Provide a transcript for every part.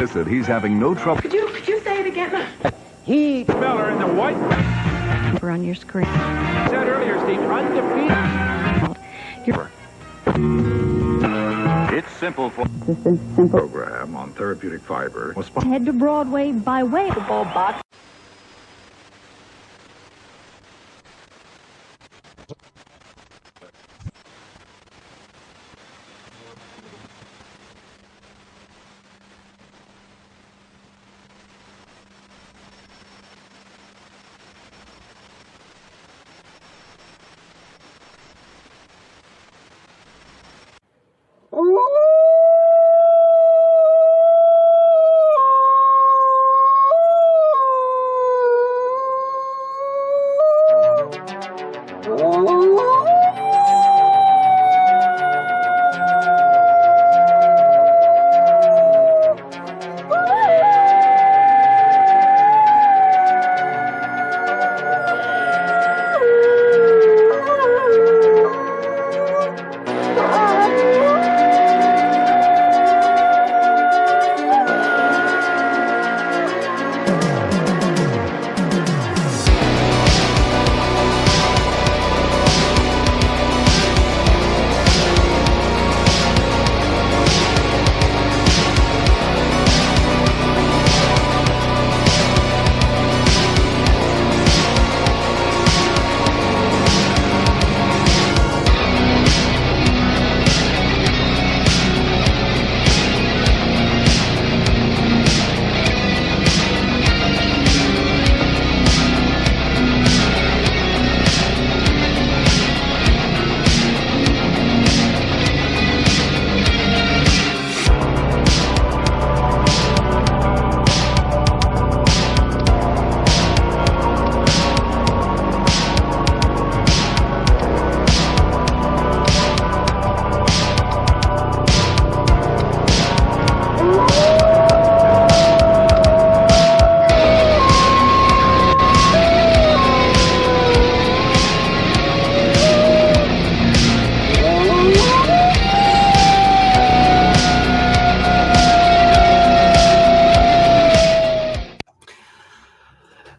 Listen, he's having no trouble. Could you say it again? He feller in the white On your screen. said earlier, Steve, undefeated. It's simple for This is simple. program on therapeutic fiber. Head to Broadway by way of the ball box.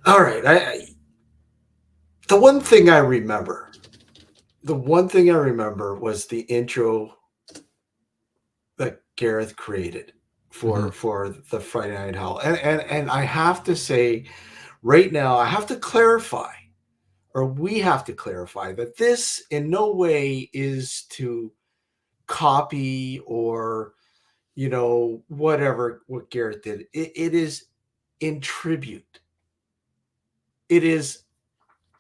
All right. The one thing I remember was the intro that Gareth created for the Friday Night Howl. And I have to say right now, I have to clarify, or we have to clarify, that this in no way is to copy or, whatever what Gareth did. It is in tribute. It is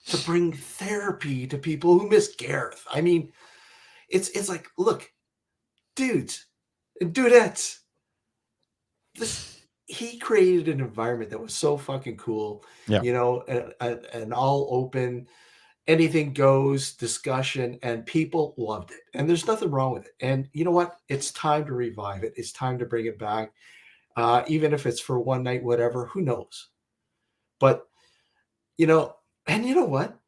to bring therapy to people who miss Gareth. I mean, it's like, look, dudes and dudettes, he created an environment that was so fucking cool. Yeah. An all open, anything goes discussion, and people loved it. And there's nothing wrong with it. And you know what? It's time to revive it. It's time to bring it back. Even if it's for one night, whatever, who knows? But, and you know what?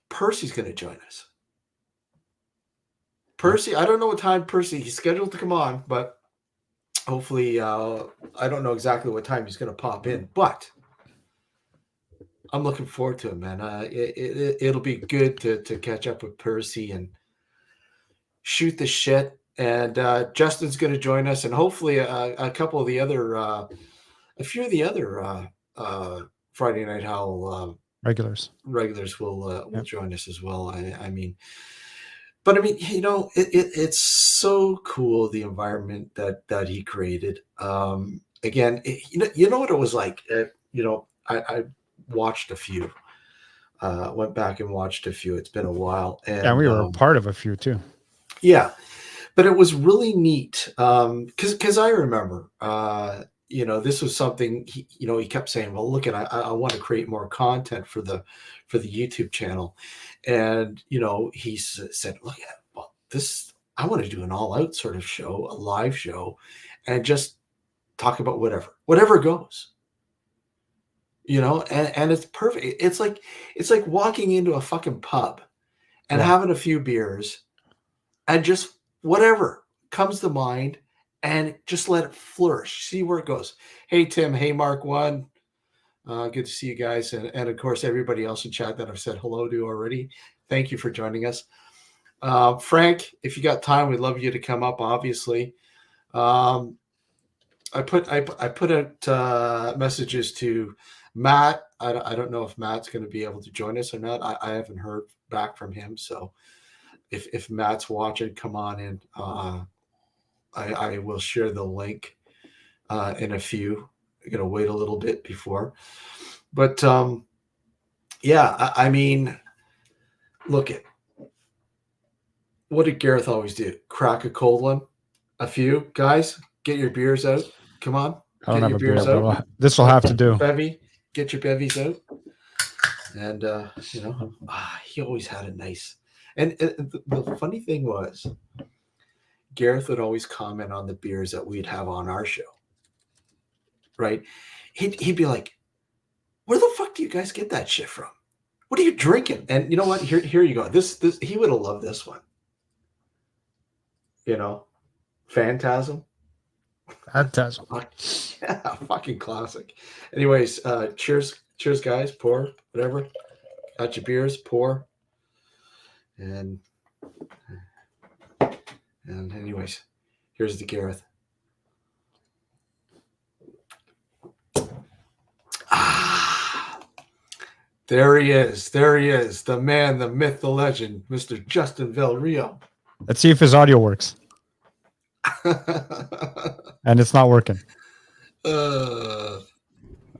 Percy's going to join us. Percy, I don't know what time he's scheduled to come on, but hopefully, I don't know exactly what time he's going to pop in, but I'm looking forward to it, man. It'll be good to catch up with Percy and shoot the shit. And Justin's going to join us, and hopefully a couple of the other, a few of the other Friday Night Howl regulars will join us as well. But it's so cool, the environment that he created. Again, you know what it was like. I watched a few. Went back and watched a few. It's been a while, and we were a part of a few too. Yeah, but it was really neat because I remember. This was something he kept saying, well, look, I want to create more content for the YouTube channel. And, he said, look, well, I want to do an all out sort of show, a live show, and just talk about whatever goes, and it's perfect. It's like walking into a fucking pub and having a few beers and just whatever comes to mind and just let it flourish. See where it goes. Hey, Tim. Hey, Mark One. Good to see you guys. And of course, everybody else in chat that I've said hello to already. Thank you for joining us. Frank, if you got time, we'd love you to come up, obviously. I put out messages to Matt. I don't know if Matt's going to be able to join us or not. I haven't heard back from him. So if Matt's watching, come on in. I will share the link in a few. I'm going to wait a little bit before. But, yeah, I mean, look at what did Gareth always do? Crack a cold one? A few? Guys, get your beers out. Come on. I don't Get have your a beer, beers but out. this will have to do. Bevy, get your bevies out. And, he always had it nice. And the funny thing was, Gareth would always comment on the beers that we'd have on our show. Right? He'd be like, where the fuck do you guys get that shit from? What are you drinking? And you know what? Here you go. This he would have loved this one. Phantasm. Phantasm. Yeah, fucking classic. Anyways, cheers, guys. Pour, whatever. Got your beers, pour. And anyways, here's the Gareth. There he is. The man, the myth, the legend, Mr. Justin Villarreal. Let's see if his audio works. And it's not working. I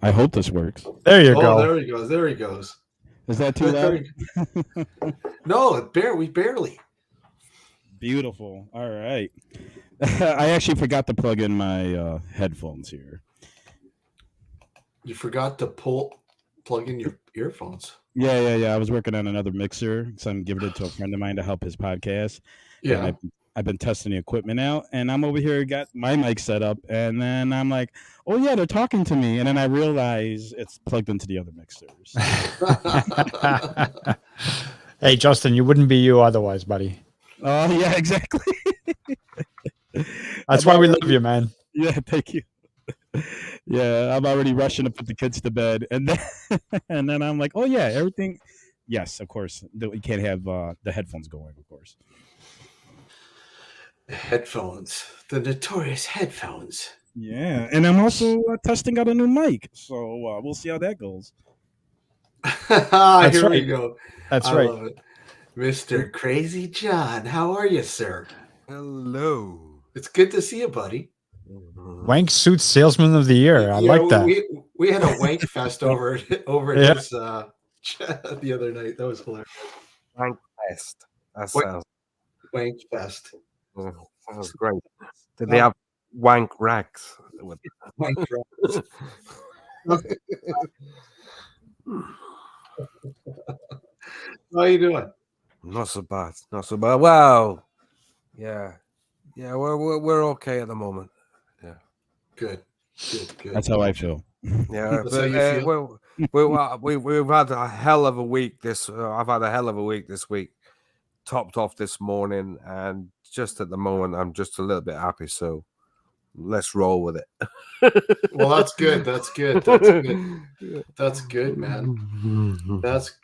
hope this works. There you go. There he goes. Is that too loud? No, we barely. Beautiful. All right. I actually forgot to plug in my headphones here. You forgot to plug in your earphones. Yeah. I was working on another mixer, so I'm giving it to a friend of mine to help his podcast. Yeah. And I've been testing the equipment out, and I'm over here, got my mic set up, and then I'm like, oh, yeah, they're talking to me. And then I realize it's plugged into the other mixers. Hey, Justin, you wouldn't be you otherwise, buddy. Oh, yeah, exactly. That's why we love you, man. Yeah, thank you. Yeah, I'm already rushing to put the kids to bed. And then I'm like, oh, yeah, everything. Yes, of course. You can't have the headphones going, of course. Headphones, the notorious headphones. Yeah, and I'm also testing out a new mic, so we'll see how that goes. Here we go. That's I right. love it. Mr. Crazy John, how are you, sir? Hello. It's good to see you, buddy. Wank Suit Salesman of the Year. I like that. We had a wank fest over Yeah. this chat the other night. That was hilarious. Wank Fest. That What- sounds, Wank fest. sounds great. Did they have wank racks? Wank fest. How you doing? Not so bad. Not so bad. Wow. Yeah. Yeah, we're okay at the moment. Good. That's how I feel. Yeah, That's how you but we've had a hell of a week. I've had a hell of a week this week. Topped off this morning, and just at the moment, I'm just a little bit happy. So let's roll with it. Well, that's good. That's good, man. That's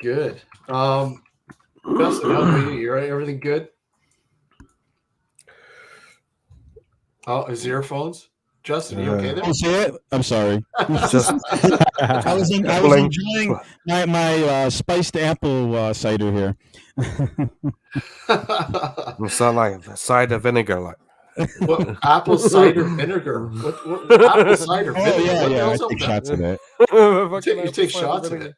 good. Dustin, how are you? You right? Everything good? Oh, his earphones? Justin, you okay there? Oh, see it? I'm sorry. Just I was enjoying my spiced apple cider here. sound like cider vinegar, like. What, apple cider vinegar? What apple cider vinegar? Oh, yeah, What the I hell's up take with shots of that. You take shots of it.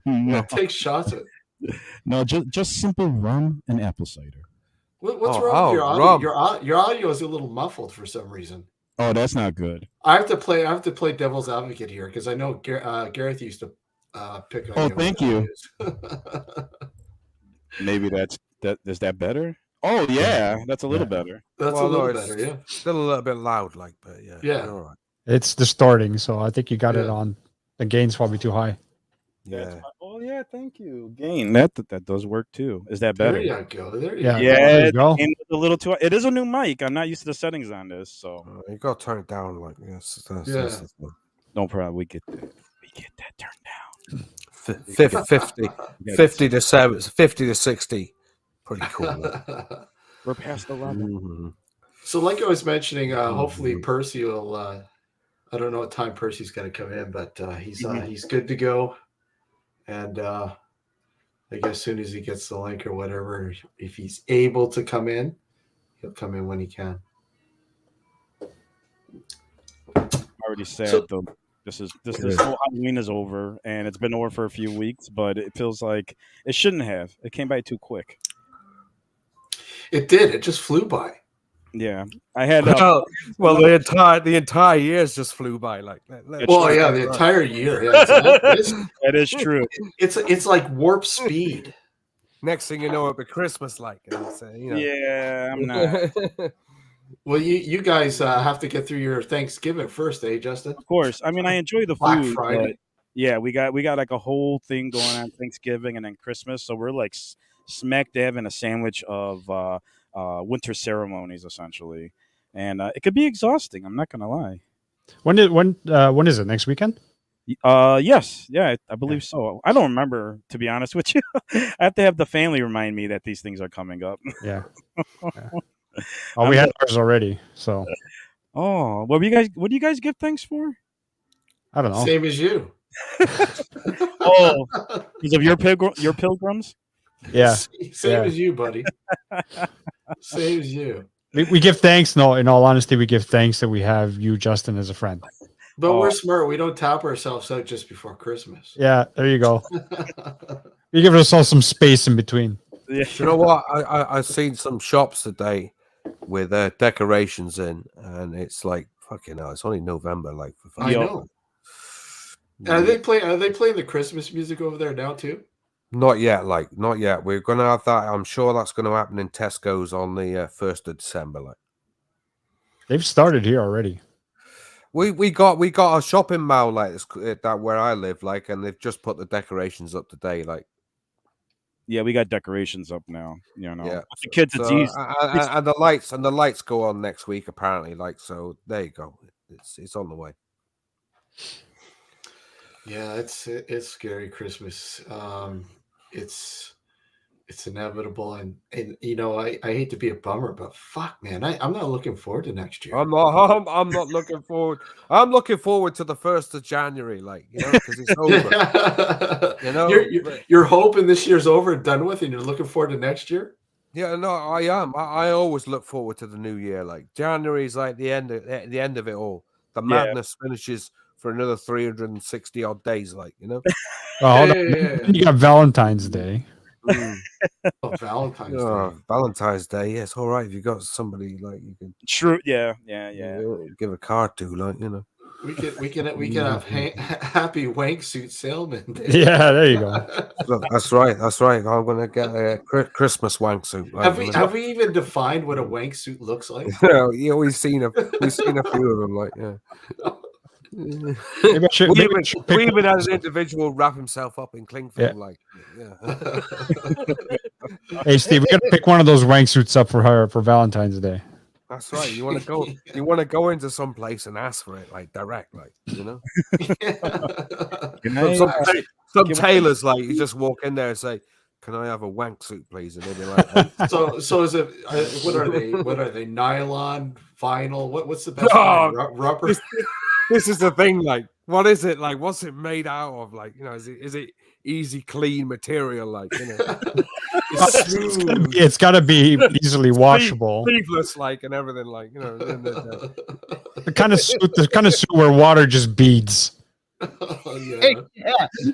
No, Take shots of it. no, just simple rum and apple cider. What's Oh, wrong with your oh, audio? rum. Your audio is a little muffled for some reason. Oh, that's not good. I have to play devil's advocate here because I know Gareth used to pick on Oh, you. thank you. Maybe that. Is that better? Oh, yeah, that's a little better. That's a Well, no, little it's better, yeah. Still a little bit loud, like, but yeah. Yeah. All right. It's distorting, so I think you got it Yeah. on. The gain's probably too high. Yeah. Oh yeah, thank you. Gain that does work too. Is that There better? you go. There you Yeah. go. Yeah, There you go. it was a little too. It is a new mic. I'm not used to the settings on this, so You got to turn it down. Like, yes. That's Yeah. the thing. no problem. We get that. We get that turned down. 50 to 7, 50 to 60. Pretty cool. We're past 11. Mhm. So, like I was mentioning, hopefully Percy will. I don't know what time Percy's going to come in, but he's good to go. And I guess as soon as he gets the link or whatever, if he's able to come in, he'll come in when he can. I already said So- though. This whole Halloween is over, and it's been over for a few weeks, but it feels like it shouldn't have. It came by too quick. It did. It just flew by. Yeah, I had. Well, the entire years just flew by. Like, Well, yeah, the entire year. Yeah, that is true. it's like warp speed. next thing you know, it'll be Christmas. Like, and it's, you know. Yeah, I'm not. Well, you guys have to get through your Thanksgiving first, eh, Justin? Of course. I mean, I enjoy the Black food. Friday. But yeah, we got like a whole thing going on Thanksgiving and then Christmas, so we're like smack dab in a sandwich of winter ceremonies, essentially, and it could be exhausting. I'm not gonna lie. When is it? Next weekend? Yes, yeah, I believe so. I don't remember, to be honest with you. I have to have the family remind me that these things are coming up. Yeah. Oh, we had ours already. So Oh, what do you guys give thanks for? I don't know. Same as you. Oh, because of your pilgrims. Yeah. Same Yeah. as you, buddy. Same as you. We give thanks. No, in all honesty, we give thanks that we have you, Justin, as a friend. But Oh. we're smart. We don't tap ourselves out just before Christmas. Yeah, there you go. We give ourselves some space in between. Yeah. You know what? I've seen some shops today with decorations in, and it's like fucking hell. It's only November, like for I Yo. know. And are they playing the Christmas music over there now too? Not yet, like not yet. We're gonna have that. I'm sure that's gonna happen in Tesco's on the 1st of December. Like They've started here already. we got a shopping mall like that where I live, like, and they've just put the decorations up today, like. Yeah, we got decorations up now. You know, Yeah. with the kids, it's So, easy. and the lights go on next week apparently. Like, so there you go. It's on the way. Yeah, it's scary Christmas. It's inevitable, and you know I hate to be a bummer, but fuck, man, I'm not looking forward to next year. I'm not looking forward. I'm looking forward to the 1st of January, like, you know, because it's over. You know, you're hoping this year's over and done with, and you're looking forward to next year. Yeah, no, I am. I always look forward to the new year. Like January is like the end of it all. The madness finishes for another 360 odd days, like, you know. Oh, hold on. Yeah. You got Valentine's Day. Oh, Valentine's Oh, Day. Valentine's Day, yeah, it's all right if you got somebody like you can True. Yeah. give a card to, like, you know. We can have happy wank suit salesman day. Yeah, there you go. Look, that's right. I'm gonna get a Christmas wank suit. Like, Have we even defined what a wank suit looks like? yeah, we've seen a few of them, like, yeah. Maybe I should, maybe I should pick We even one had of an individual wrap himself up in cling film, like, yeah. those- Hey, Steve, we got to pick one of those wank suits up for her for Valentine's Day. That's right. You want to go into some place and ask for it, like, direct, like, you know. Can I, Some tailors, like, you just walk in there and say, "Can I have a wank suit, please?" And they'll be like, So is it? What are they? What are they? Nylon, vinyl? What's the best? Oh, kind? Rubber. "This is the thing, like, what is it like? What's it made out of? Like, you know, is it easy, clean material, like, you know, It's got to be easily washable. sleeveless, like, and everything, like, you know." The kind of suit where water just beads. Oh, yeah.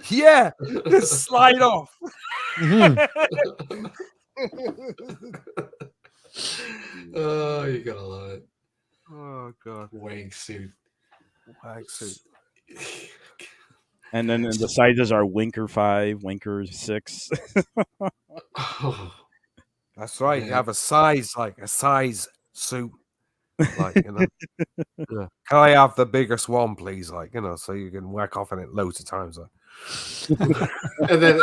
Yeah, just slide off. Mhm. Oh, you gotta love it. Oh God, Wank suit. wank suit. and then the sizes are Winker 5, Winker 6. Oh, That's right. You Yeah. have a size suit, like, you know. Yeah. Can I have the biggest one, please? Like, you know, so you can whack off in it loads of times. Like. And then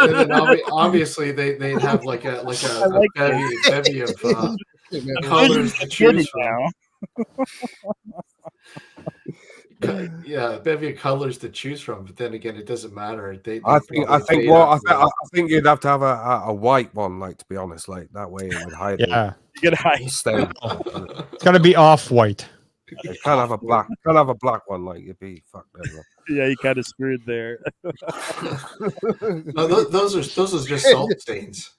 obviously they'd have like a bevy of colors to choose from. Yeah, a bevy of colors to choose from. But then again, it doesn't matter. I think you'd have to have a white one, like, to be honest, like that way it would hide. Yeah, You get high. Stain. it's got to be off-white. You can't have a black. Can't have a black one. Like you'd be fucked over. Yeah, you kind of screwed there. No, those are just salt stains.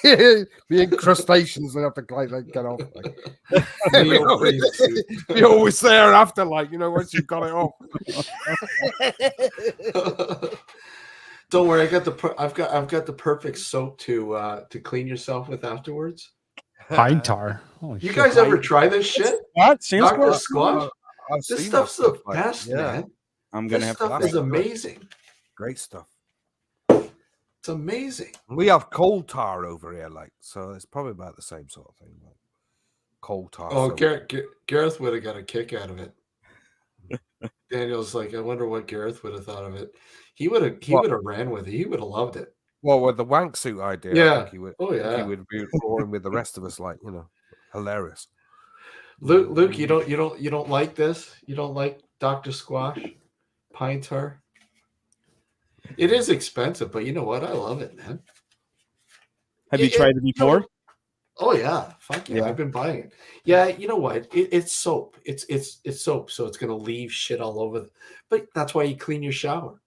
The incrustations they have to like get off. Like. You're always there after, like, you know, once you've got it off. Don't worry, I've got the perfect soap to clean yourself with afterwards. Pine tar. Holy You shit. guys ever try this shit? What? Dr. Squash? I've This seen stuff's that the stuff, like, best, yeah. man. I'm gonna This have to. stuff is amazing. Great stuff. It's amazing. We have coal tar over here, like, so it's probably about the same sort of thing. Like coal tar. Oh, soap. Gareth would have got a kick out of it. Daniel's like, I wonder what Gareth would have thought of it. He would have ran with it. He would have loved it. Well, with the wank suit idea, I Yeah. think he would. Oh, yeah. He would be roaring with the rest of us, like, you know, hilarious. Luke, you don't like this? You don't like Dr. Squash? Pine tar? It is expensive, but you know what? I love it, man. Have you tried it before? Oh yeah, fuck yeah. I've been buying it. Yeah, you know what? It's soap. It's soap, so it's gonna leave shit all over. But that's why you clean your shower.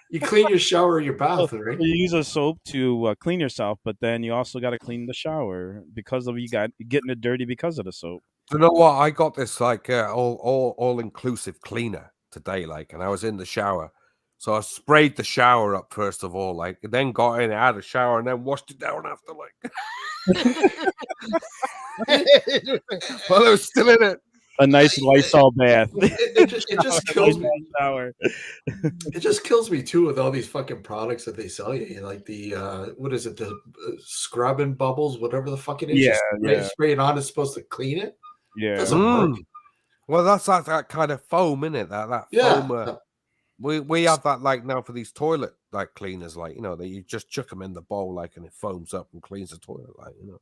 You clean your shower or your bath, right? You use a soap to clean yourself, but then you also got to clean the shower because of getting it dirty because of the soap. You know what? I got this like all inclusive cleaner today, like, and I was in the shower. So I sprayed the shower up first of all, like, and then got in, had a shower, and then washed it down after, like. Well, it was still in it. A nice Lysol bath. It just kills me. Shower. It just kills me too with all these fucking products that they sell you, like the what is it, the scrub and bubbles, whatever the fuck it is. Yeah, spray it on. It's supposed to clean it. Yeah. Doesn't work. Well, that's like that kind of foam, isn't it? That foam. We have that like now for these toilet like cleaners, like, you know, that you just chuck them in the bowl, like, and it foams up and cleans the toilet, like, you know.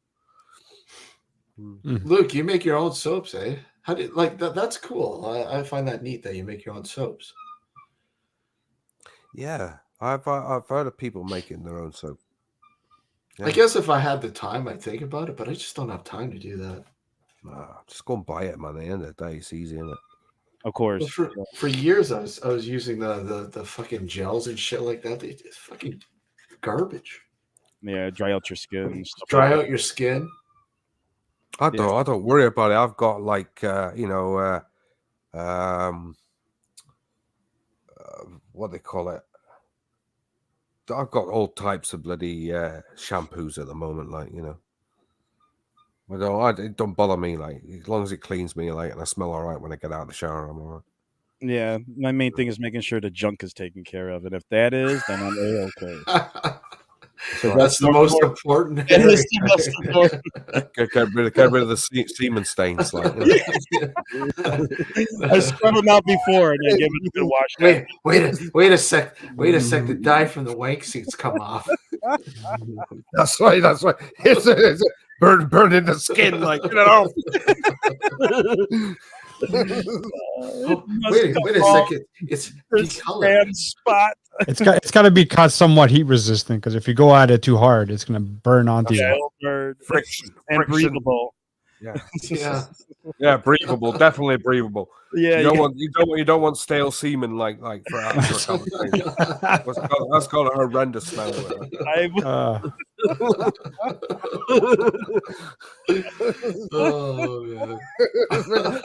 Luke, you make your own soaps, eh? How do you, like that? That's cool. I find that neat that you make your own soaps. Yeah, I've heard of people making their own soap. Yeah. I guess if I had the time, I'd think about it, but I just don't have time to do that. Just go and buy it, man. At the end of the day, it's easy, isn't it? Of course. Well, for years, I was using the fucking gels and shit like that. It's fucking garbage. Yeah, dry out your skin. And stuff Dry like out your skin. I don't worry about it. I've got like what they call it. I've got all types of bloody shampoos at the moment, like, you know. It don't bother me, like, as long as it cleans me, like, and I smell all right when I get out of the shower, I'm all right. Yeah, my main thing is making sure the junk is taken care of, and if that is, then I'm okay. So that's the most important. It is the most important. Get rid of the semen stains, like. You know. I scrub them out before and then give it a good wash. Wait a sec. The dye from the wank suits come off. That's right. It's burning the skin, like, you know. Wait a second. It's decolored. Spot. It's got to be somewhat heat resistant, because if you go at it too hard, it's going to burn onto you. Friction and breathable. Yeah, breathable. Definitely breathable. Yeah, you don't want stale semen like for after a couple of days. That's got a horrendous smell. Oh man.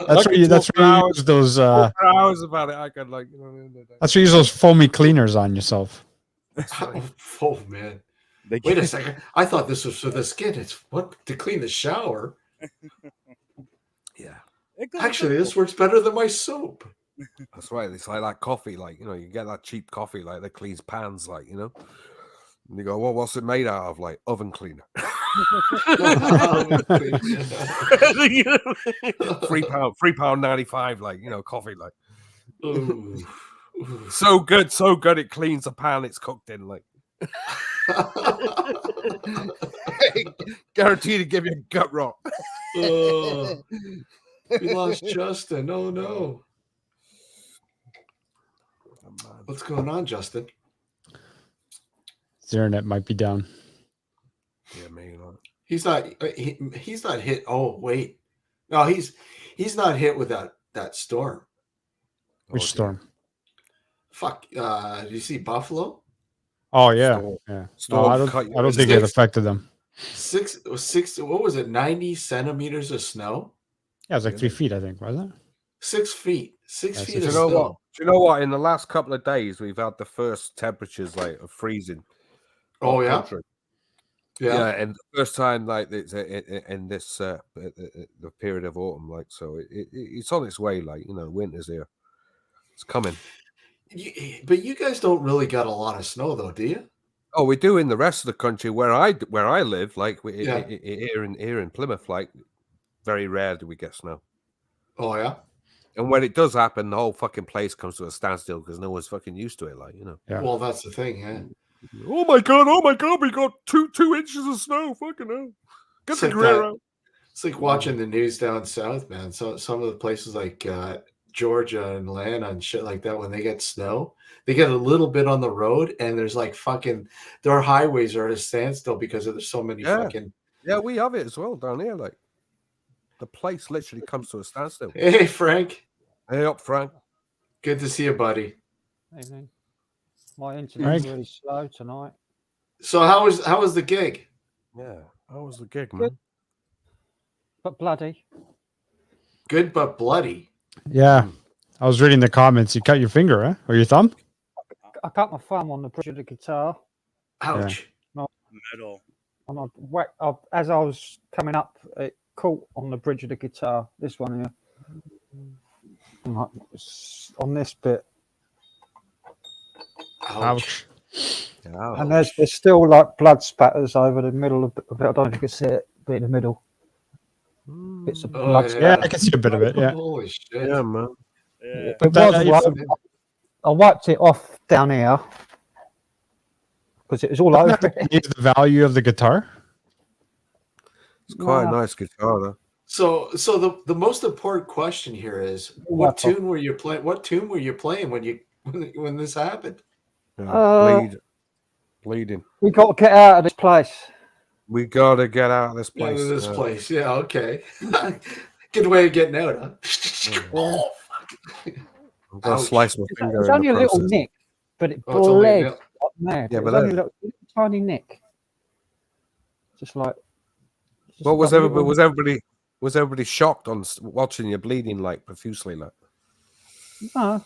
That's where you use those. Hours about it, I could, like, you know. That's where you use those foamy cleaners on yourself. Oh man. Wait a second. I thought this was for the skin. It's to clean the shower. Yeah. Actually, this works better than my soap. That's right. It's like that coffee, like, you know, you get that cheap coffee, like, that cleans pans, like, you know. And you go, well, what's it made out of? Like, oven cleaner. £3.95, like, you know, coffee, like. Ooh. So good, so good. It cleans the pan it's cooked in. Like, guaranteed to give you a gut rot. Oh, we lost Justin. Oh no. What's going on, Justin? His internet might be down. Yeah, maybe not. He's not. He's not hit. Oh wait, no, he's not hit with that storm. Which storm? Fuck. Do you see Buffalo? Oh yeah, Storm. yeah. Storm No, I don't think it affected them. Six. What was it? 90 centimeters of snow. Yeah, it was like 3 feet, I think, wasn't it? 6 feet. 6 Yeah, feet six of Do you know snow. what? Do you know what? In the last couple of days, we've had the first temperatures like of freezing. Oh yeah. Country. Yeah. Yeah, and the first time like it's in this the period of autumn, like so it's on its way. Like winter's here, it's coming. But you guys don't really got a lot of snow, though, do you? Oh, we do in the rest of the country where I live. Like Yeah. here in Plymouth, like very rare do we get snow. Oh yeah. And when it does happen, the whole fucking place comes to a standstill because no one's fucking used to it. Like Yeah. Well, that's the thing, yeah. Oh my god! We got two inches of snow. Fucking hell! Get It's the like career that. out. It's like watching the news down south, man. So some of the places like Georgia and Atlanta and shit like that, when they get snow, they get a little bit on the road, and there's like fucking their highways are at a standstill because there's so many fucking. Yeah, we have it as well down here. Like the place literally comes to a standstill. Hey, Frank. Hey up, Frank. Good to see you, buddy. Evening. My internet's Right. really slow tonight. So how was the gig? Yeah, how was the gig, man? But bloody. Good but bloody. Yeah. I was reading the comments. You cut your finger, huh? Or your thumb? I cut my thumb on the bridge of the guitar. Ouch. Metal. And as I was coming up, it caught on the bridge of the guitar. This one here. And on this bit. Ouch. And there's still like blood spatters over the middle of it. I don't know if you can see it, but in the middle. Bits of blood. Yeah, I can see a bit of it. Yeah. Holy shit. Yeah, man. Yeah. It That- was I wiped it off down here because it was all over it. Is the value of the guitar? It's quite a Wow. nice guitar, though. So the most important question here is what tune were you playing? What tune were you playing when this happened? Yeah, bleeding. We got to get out of this place. We gotta get out of this Yeah, place. this place. Yeah, okay. Good way of getting out, huh? Oh, fuck. I'm gonna Ouch. slice my finger. It's in only the a little process. nick, but it Oh, it's only a bled nip. like mad. Yeah, It but was only a that- little tiny nick. Just like. just What was like a everybody? little- Was everybody shocked on watching you bleeding like profusely, like? No.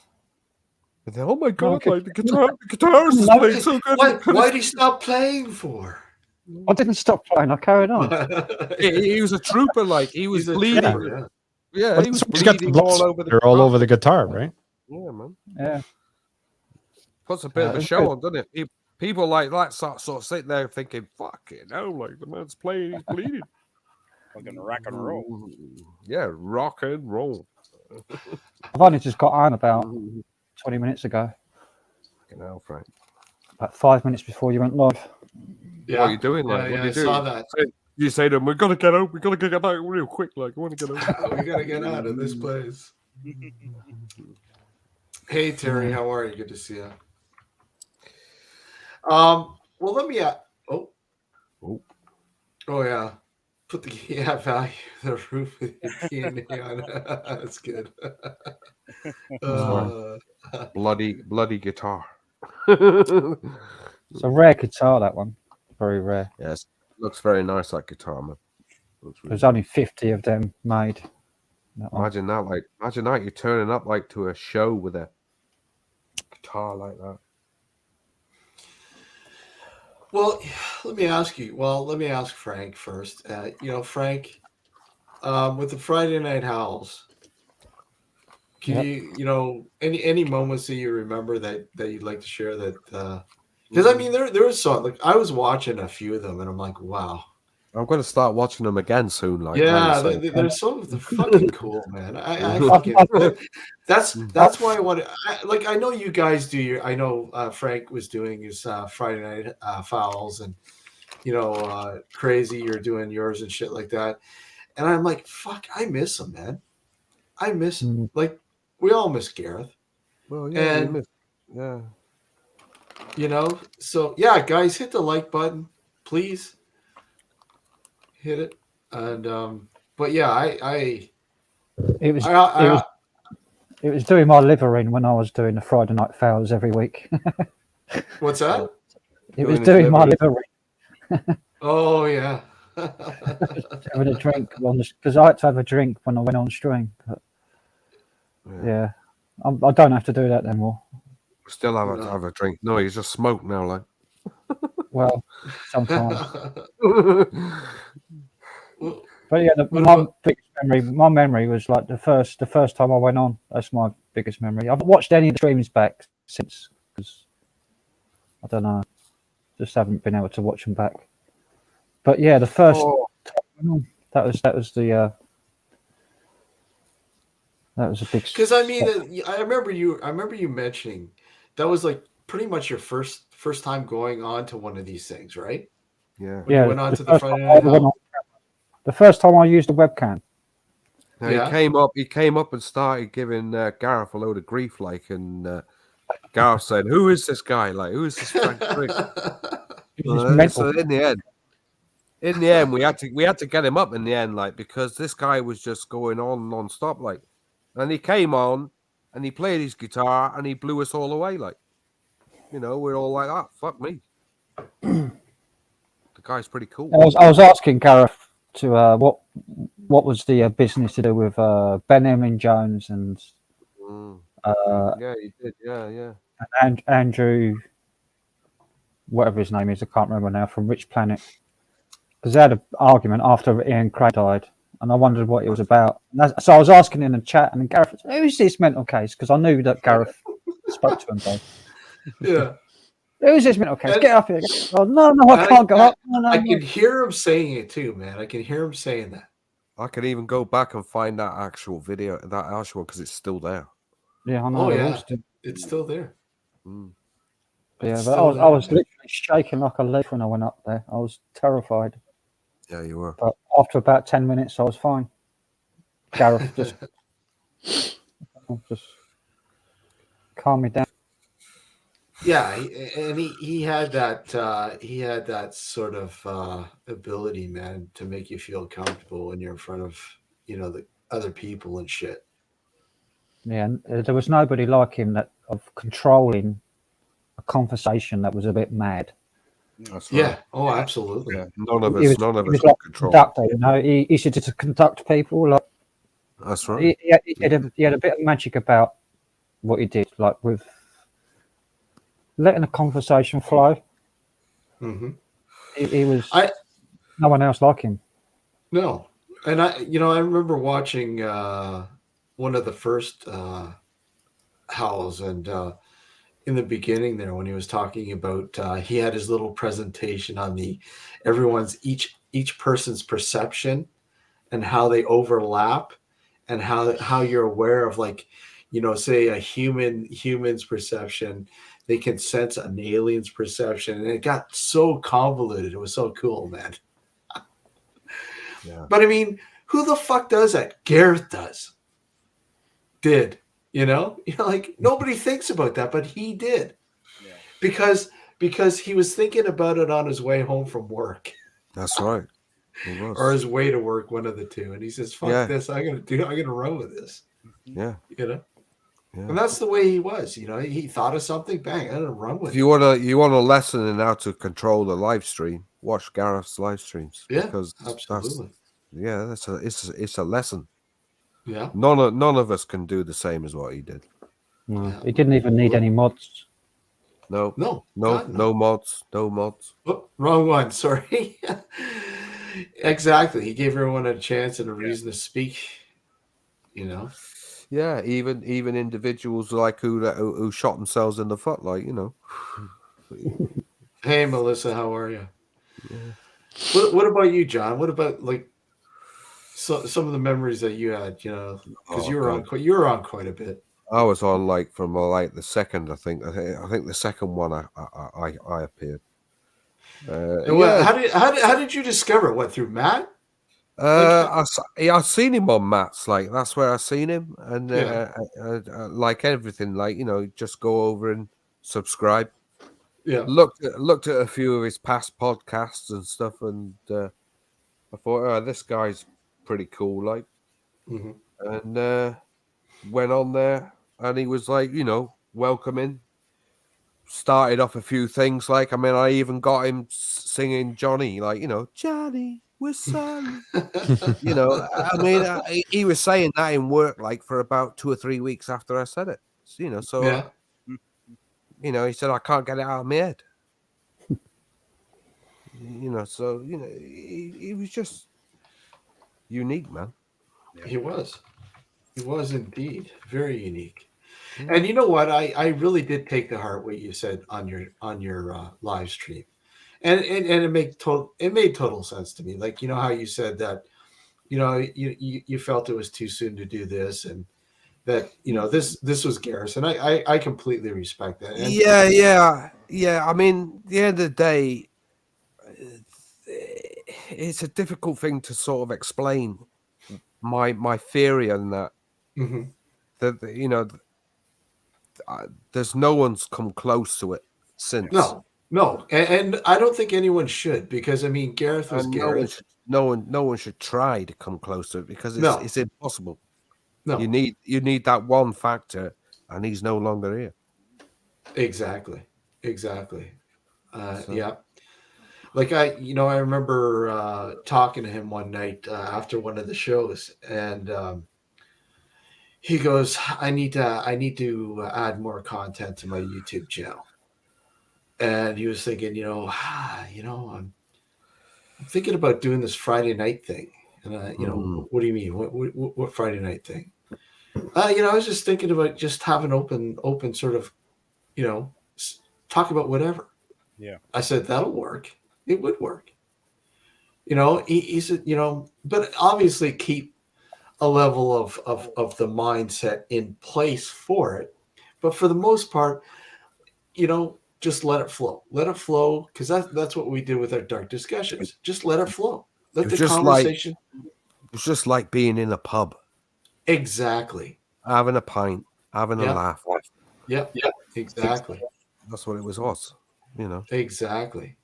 And then, oh my god! Okay. Like the guitarist is No, playing so good. Why'd he stop playing for? I didn't stop playing. I carried on. He was a trooper. Like he was He's a bleeding. trooper, Yeah, But he was he's got the bleeding blood all over the spatter all guitar. over the guitar, right? Yeah, man. Yeah. Puts a bit of a it's show good. on, doesn't it? People like that sort of sitting there thinking, "Fuck it, no!" Like the man's playing, he's bleeding. Fucking rock and roll. Yeah, rock and roll. I've only just got on about 20 minutes ago, Fucking hell, Frank. about 5 minutes before you went live. Yeah. What are you doing? Like, Yeah, what yeah, are you I doing? saw that. You say to them, "We gotta get out. We gotta get out real quick. Like, I want to get out." We gotta get out of this place. Hey Terry, how are you? Good to see you. Well, let me. Oh yeah. Put the value the roof with your DNA on. That's good. bloody guitar. It's a rare guitar, that one. Very rare. Yes, looks very nice, that guitar, man. Looks really There's only 50 of them made. That one. Imagine that, like, imagine that you're turning up like to a show with a guitar like that. Well, let me ask you. Well, let me ask Frank first. Frank, with the Friday Night Howls, can you, any moments that you remember that you'd like to share? That because I mean, there was some. Like I was watching a few of them, and I'm like, wow, I'm going to start watching them again soon. Like, Yeah, like you they're they're fucking cool, man. I fucking that's why I want to. I know you guys do your. I know Frank was doing his Friday Night Fouls, and Crazy, you're doing yours and shit like that. And I'm like, fuck, I miss him, man. I miss him. Like, we all miss Gareth. Well, yeah, And yeah. So yeah, guys, hit the like button, please. Hit it. And but yeah, It was doing my liver in when I was doing the Friday Night Howls every week. What's that? It was doing my liver in. Oh yeah. Having a drink because I had to have a drink when I went on stream. But yeah, I don't have to do that anymore. Still have a drink. No, you just smoke now, like. Well, sometimes. But yeah, my memory was like the first time I went on. That's my biggest memory. I've watched any of the streams back since because I don't know, just haven't been able to watch them back. But yeah, the first time that was a big. Because I mean, I remember you mentioning that was like pretty much your first time going on to one of these things, right? Yeah. When you went on to the Friday Night Howl. The first time I used a webcam. Now, he came up and started giving Gareth a load of grief, like, and Gareth said, "Who is this guy? Like, who is this Frank Frick?" So in the end, we had to get him up in the end, like, because this guy was just going on non-stop, like, and he came on and he played his guitar and he blew us all away, like, we're all like, "Ah, fuck me." The guy's pretty cool. I was asking Gareth to what was the business to do with Ben Emin Jones and yeah, he did, yeah. And Andrew, whatever his name is, I can't remember now, from Rich Planet, because they had an argument after Ian Craig died, and I wondered what it was about. So I was asking in the chat, and Gareth, who's this mental case? Because I knew that Gareth spoke to him both. Yeah. Who's this mental case? Get up here. Oh, no, I can't go up. No, I can hear him saying it too, man. I can hear him saying that. I could even go back and find that actual video, because it's still there. Yeah, I know. Oh yeah, it's still there. Yeah, but I was literally shaking like a leaf when I went up there. I was terrified. Yeah, you were. But after about 10 minutes, I was fine. Gareth just calm me down. Yeah, and he had that sort of ability, man, to make you feel comfortable when you're in front of the other people and shit. Yeah, and there was nobody like him of controlling a conversation that was a bit mad. That's right. Yeah. Oh, absolutely. Yeah. None of He us was could like control. Conductor, he used to conduct people. Like, that's right. He had a bit of magic about what he did, like with letting a conversation flow. Mm-hmm. He was no one else like him. No, and I remember watching one of the first Howls, and in the beginning there, when he was talking about he had his little presentation on each person's perception and how they overlap, and how you're aware of, like, say a human's perception, they can sense an alien's perception, and it got so convoluted. It was so cool, man. Yeah. But I mean, who the fuck does that? Gareth did. Like, nobody thinks about that, but he did. Yeah. Because he was thinking about it on his way home from work. That's right. He was. Or his way to work, one of the two. And he says, fuck this, I'm gonna run with this. Yeah. Yeah. And that's the way he was. He thought of something, bang, I'm gonna run with it. If you want a lesson in how to control the live stream, watch Gareth's live streams. Yeah, because absolutely. It's a lesson. Yeah. None of us can do the same as what he did. No, he didn't even need any mods. No God, mods. No mods. Oh, wrong one. Sorry. Exactly. He gave everyone a chance and a reason to speak. Yeah, even individuals like who shot themselves in the foot, like, Hey, Melissa, how are you? What about you, John? What about like some of the memories that you had? You know, because Oh, you were God. on you were on quite a bit. I was on like from like the second. I think the second one I appeared. And Yeah, how did you discover it? What, through Matt? Like I seen him on Matt's. Like that's where I seen him, and yeah, like everything, like just go over and subscribe. yeah. Looked at a few of his past podcasts and stuff, and I thought, oh, this guy's pretty cool, like, Hmm. and went on there, and he was like, welcoming. Started off a few things, like, I mean, I even got him singing Johnny, like, Johnny, we're sorry. I mean, he was saying that in work, like, for about 2 or 3 weeks after I said it. So, Yeah. he said, I can't get it out of my head. So, he was just unique, man. He was. He was indeed very unique. And you know what? I really did take to heart what you said on your live stream, and it made total sense to me. Like, you know how you said that, you felt it was too soon to do this, and that this was Gareth, and I completely respect that. And Yeah. I mean, at the end of the day, it's a difficult thing to sort of explain my theory on that. Mhm. That there's no one's come close to it since. No, and I don't think anyone should, because I mean, Gareth was And Gareth. no one should try to come close to it, because No. it's impossible. No, You need that one factor, and he's no longer here. exactly. So- Yeah. Like I remember talking to him one night after one of the shows, and he goes, I need to add more content to my YouTube channel. And he was thinking, I'm thinking about doing this Friday night thing. And what do you mean? What Friday night thing? I was just thinking about just having open sort of, talk about whatever. Yeah. I said, that'll work. It would work. He said, but obviously keep a level of the mindset in place for it. But for the most part, just let it flow. Let it flow, because that's what we did with our dark discussions. Just let it flow. Let the conversation. It's just like being in a pub, Exactly. having a pint, having a laugh. Yep. Exactly. That's what it was. Exactly.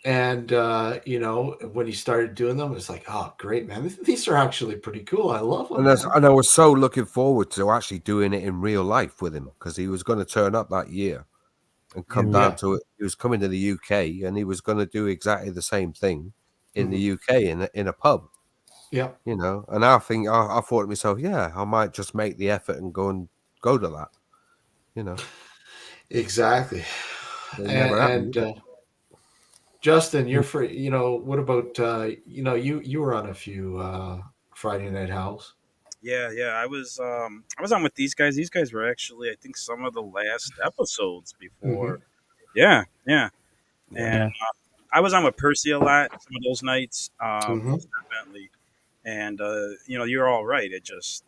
And when he started doing them, it's like, oh, great, man! These are actually pretty cool. I love them. And I was so looking forward to actually doing it in real life with him, because he was going to turn up that year and come down to it. He was coming to the UK, and he was going to do exactly the same thing in the UK in a pub. Yeah. And I thought to myself, yeah, I might just make the effort and go to that. Exactly. It never happened. And Justin, you're free. What about you were on a few Friday Night Howls. Yeah. I was on with these guys. These guys were actually, I think, some of the last episodes before. Yeah. And I was on with Percy a lot some of those nights. Most definitely. And you're all right. It just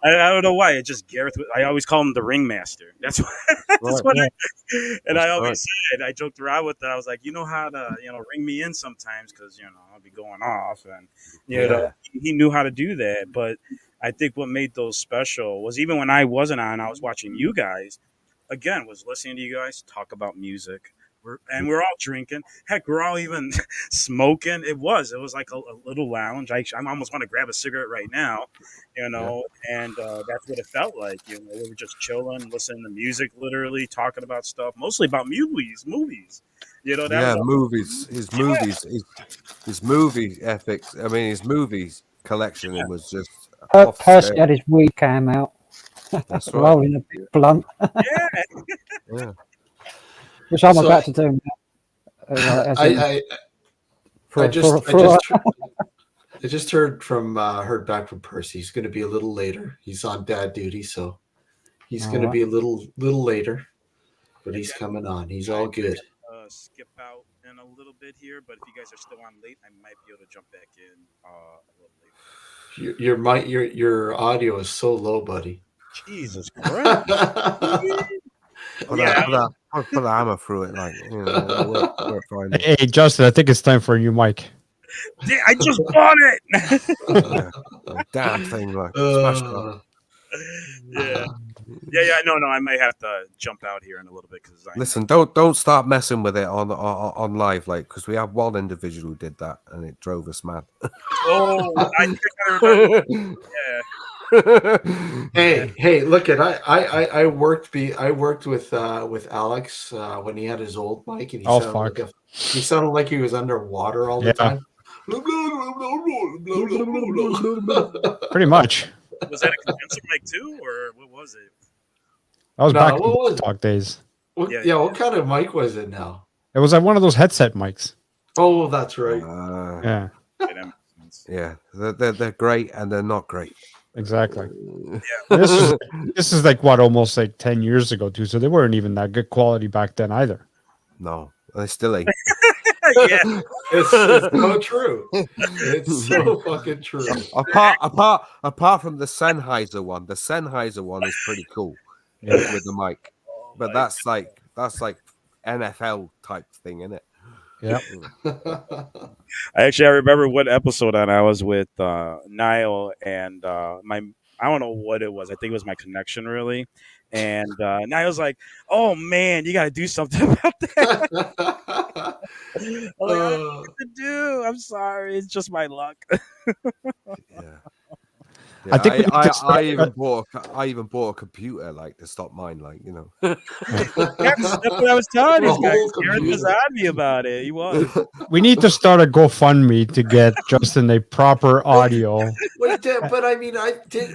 I don't know why. It just Gareth. I always call him the ringmaster. That's what. I always said. I joked around with that. I was like, you know how to ring me in sometimes, because I'll be going off, and he knew how to do that. But I think what made those special was, even when I wasn't on, I was watching you guys. Again, was listening to you guys talk about music. We're all drinking. Heck, we're all even smoking. It was like a little lounge. I almost want to grab a cigarette right now, and that's what it felt like. We were just chilling, listening to music, literally talking about stuff, mostly about movies. Movies. Movies. His movie ethics. I mean, his movies collection was just. Percy had his weed cam out. That's right. Rolling a big blunt. Yeah. Which I'm about to do. I just heard back from Percy. He's going to be a little later. He's on dad duty, so he's going to be a little later. But he's coming on. He's all good. skip out in a little bit here, but if you guys are still on late, I might be able to jump back in a little later. Your audio is so low, buddy. Jesus Christ! Put Yeah. put the hammer through it, like we're fine. Hey, Justin, I think it's time for a new mic. I just bought it. Damn thing, like smash it up. Yeah. No, I might have to jump out here in a little bit because Listen, don't start messing with it on live, like, because we have one individual who did that and it drove us mad. Oh, I think I remember. Yeah. Hey, look at I worked with Alex when he had his old mic, and he sounded like he was underwater all the time. Pretty much. Was that a condenser mic too, or what was it? That was No, back what was in it? talk days. What kind of mic was it now? It was like one of those headset mics. Oh, that's right. Yeah, Yeah, they're great and they're not great. exactly. This is like what, almost like 10 years ago too. So they weren't even that good quality back then either. No, they still ain't. Yeah. It's so true. It's so fucking true. Apart from the Sennheiser one is pretty cool with the mic, but that's like NFL type thing, isn't it? Yeah. I remember what episode I was with Niall and I don't know what it was. I think it was my connection really. And Niall's like, "Oh man, you got to do something about that." I'm like, "I don't know what to do. I'm sorry. It's just my luck." Yeah. I think I even bought a computer like to stop mine, like, you know. That's what I was telling these guys. Gareth was on me about it. He was. we need to start a GoFundMe to get Justin a proper audio. But I mean,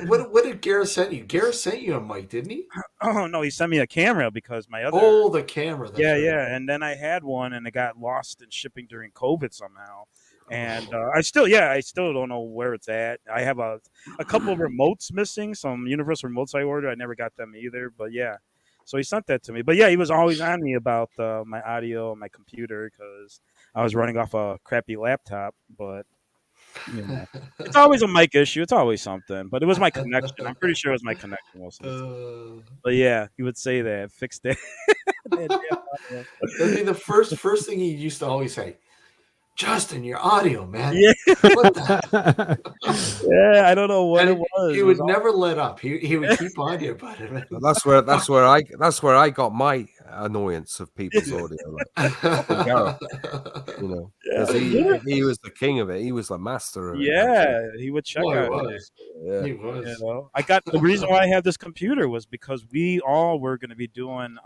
what did Gareth send you? Gareth sent you a mic, didn't he? Oh no, he sent me a camera because my other. The camera. Yeah, and then I had one and it got lost in shipping during COVID somehow. And I still don't know where it's at. I have a couple of remotes missing, some universal remotes I ordered. I never got them either, but yeah. So he sent that to me. But yeah, he was always on me about my audio and my computer because I was running off a crappy laptop. But you know, it's always a mic issue. It's always something. But it was my connection. I'm pretty sure it was my connection most of the time. But yeah, he would say that. Fix that. That'd be the first thing he used to always say. Justin, your audio, man. Yeah. What the? Yeah, I don't know what it was. He would never let up. He would keep on you about it. Man. That's where I got my annoyance of people's audio. Like, Gareth, you know, because he was the king of it. He was the master of it. Yeah, he would check out. Yeah. He was. You know, I got the reason why I had this computer was because we all were going to be doing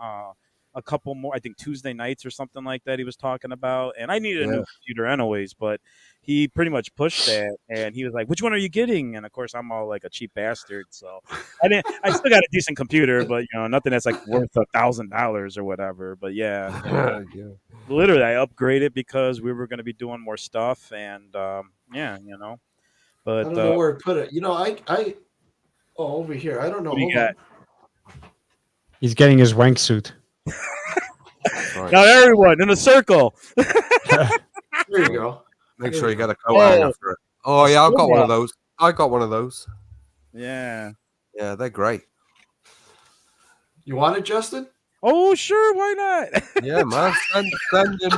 a couple more, I think Tuesday nights or something like that he was talking about. And I needed a new computer anyways, but he pretty much pushed that. And he was like, which one are you getting? And of course, I'm all like a cheap bastard. So I still got a decent computer, but you know, nothing that's like worth $1,000 or whatever. But yeah, literally I upgraded because we were going to be doing more stuff. And yeah, you know, but I don't know where to put it. You know, over here. I don't know. What do you got? He's getting his wank suit. Now everyone in a circle. There you go. Make sure you got a coat hanger for it. Oh yeah, I've got one of those. Yeah, they're great. You want it, Justin? Oh sure, why not? Yeah, man.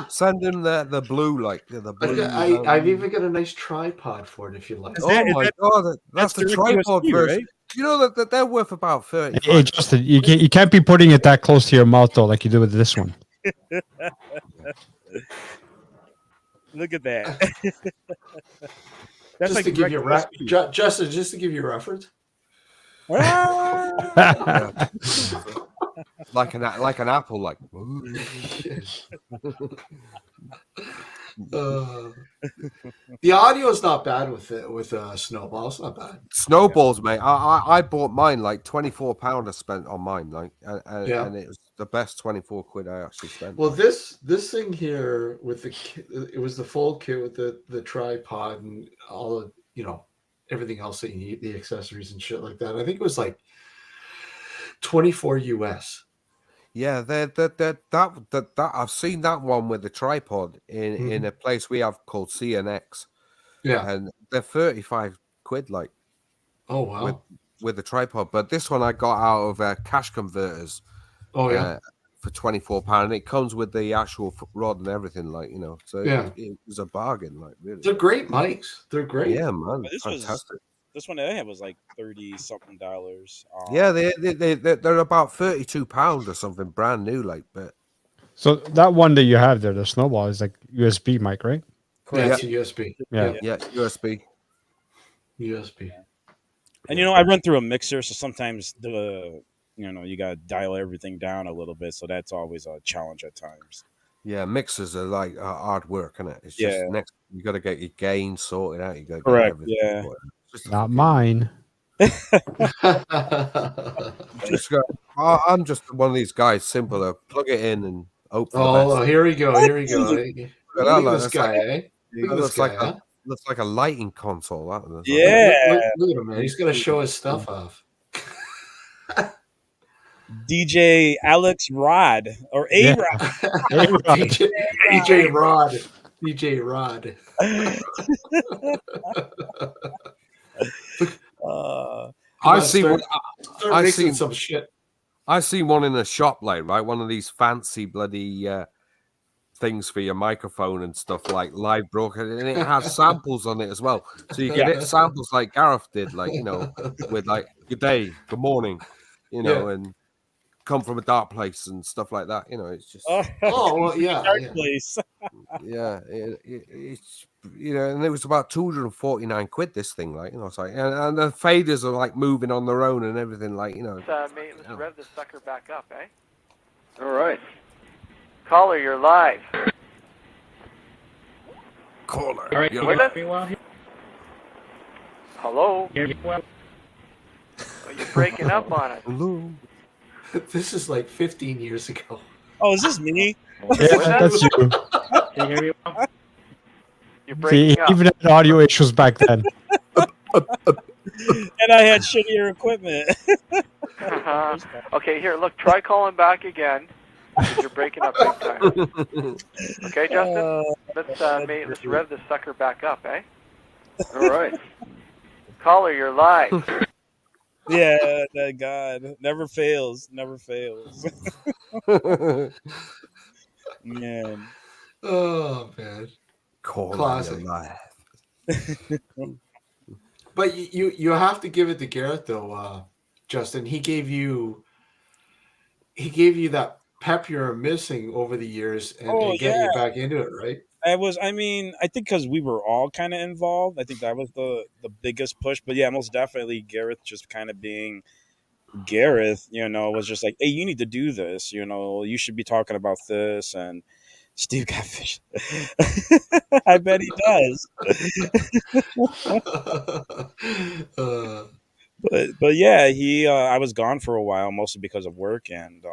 Send him the blue, like the blue. I've even got a nice tripod for it if you like. My god, that's the tripod USB, version. right? You know that they're worth about 30. Hey, Justin, you can't be putting it that close to your mouth though, like you do with this one. Look at that. Just That's like to give you Justin, just to give you a reference. like an apple, like. The audio is not bad with Snowball. It's not bad. Snowballs, mate. I bought mine like £24 I spent on mine, like, and it was the best 24 quid I actually spent. Well, this thing here with it was the full kit with the tripod and all of, you know, everything else that you need, the accessories and shit like that. I think it was like 24 US. Yeah, that I've seen that one with the tripod in a place we have called CNX, Yeah. and they're 35 quid, like Oh wow. with the tripod. But this one I got out of Cash Converters. Oh yeah. For £24, and it comes with the actual rod and everything, like so Yeah. it was a bargain, like really. They're great mics. They're great. Yeah, man, But fantastic. this one that I had was like $30-something. Yeah, they're about £32 or something, brand new, like. But So that one that you have there, the Snowball, is like USB mic, right? Yeah, it's a USB. Yeah. yeah, USB. USB. And I run through a mixer, so sometimes you gotta dial everything down a little bit, so that's always a challenge at times. Yeah, mixers are like hard work, isn't it? It's Yeah. just you got to get your gain sorted out. You got to get Correct, everything yeah. sorted out. Just a Not fucking- mine. I'm just one of these guys. Simple. Plug it in and hope for the Oh, best. here we go. Here we go. Look at look, this that's guy, like- eh? Look at It this guy, huh? looks like a lighting console. That does. Yeah. Look at him, man. He's gonna show his stuff off. DJ Alex Rod or A Yeah. Rod. DJ Rod. DJ Rod. I see Start, one. start I mixing see- some shit. I seen one in a shop, like right, one of these fancy bloody things for your microphone and stuff, like live broadcast, and it has samples on it as well. So you can hit samples like Gareth did, like with like good day, good morning, and come from a dark place and stuff like that. It's just Oh, well, yeah. Dark Yeah. place. yeah, it's and it was about 249 quid. This thing, like it's like, and the faders are like moving on their own and everything, like Let's rev this sucker back up, eh? All right. Caller, you're live. caller. All right, you're with like, us? Hello? Are you breaking up on us? hello. This is like 15 years ago. Oh, is this me? Yeah, that's you. You're See, breaking up. even had audio issues back then. And I had shittier equipment. Okay, here, look, try calling back again. 'Cause you're breaking up big time. Okay, Justin? Let's rev this sucker back up, eh? All right. Caller, you're live. Yeah, that God never fails. Never fails. Man. Oh, man. Caller, Classic. you're live. But you have to give it to Gareth, though, Justin. He gave you that pep you're missing over the years and getting you back into it, right? I think because we were all kind of involved. I think that was the biggest push. But yeah, most definitely Gareth just kind of being Gareth, was just like, hey, you need to do this. You should be talking about this. And Steve got fish. I bet he does. But yeah, I was gone for a while, mostly because of work, and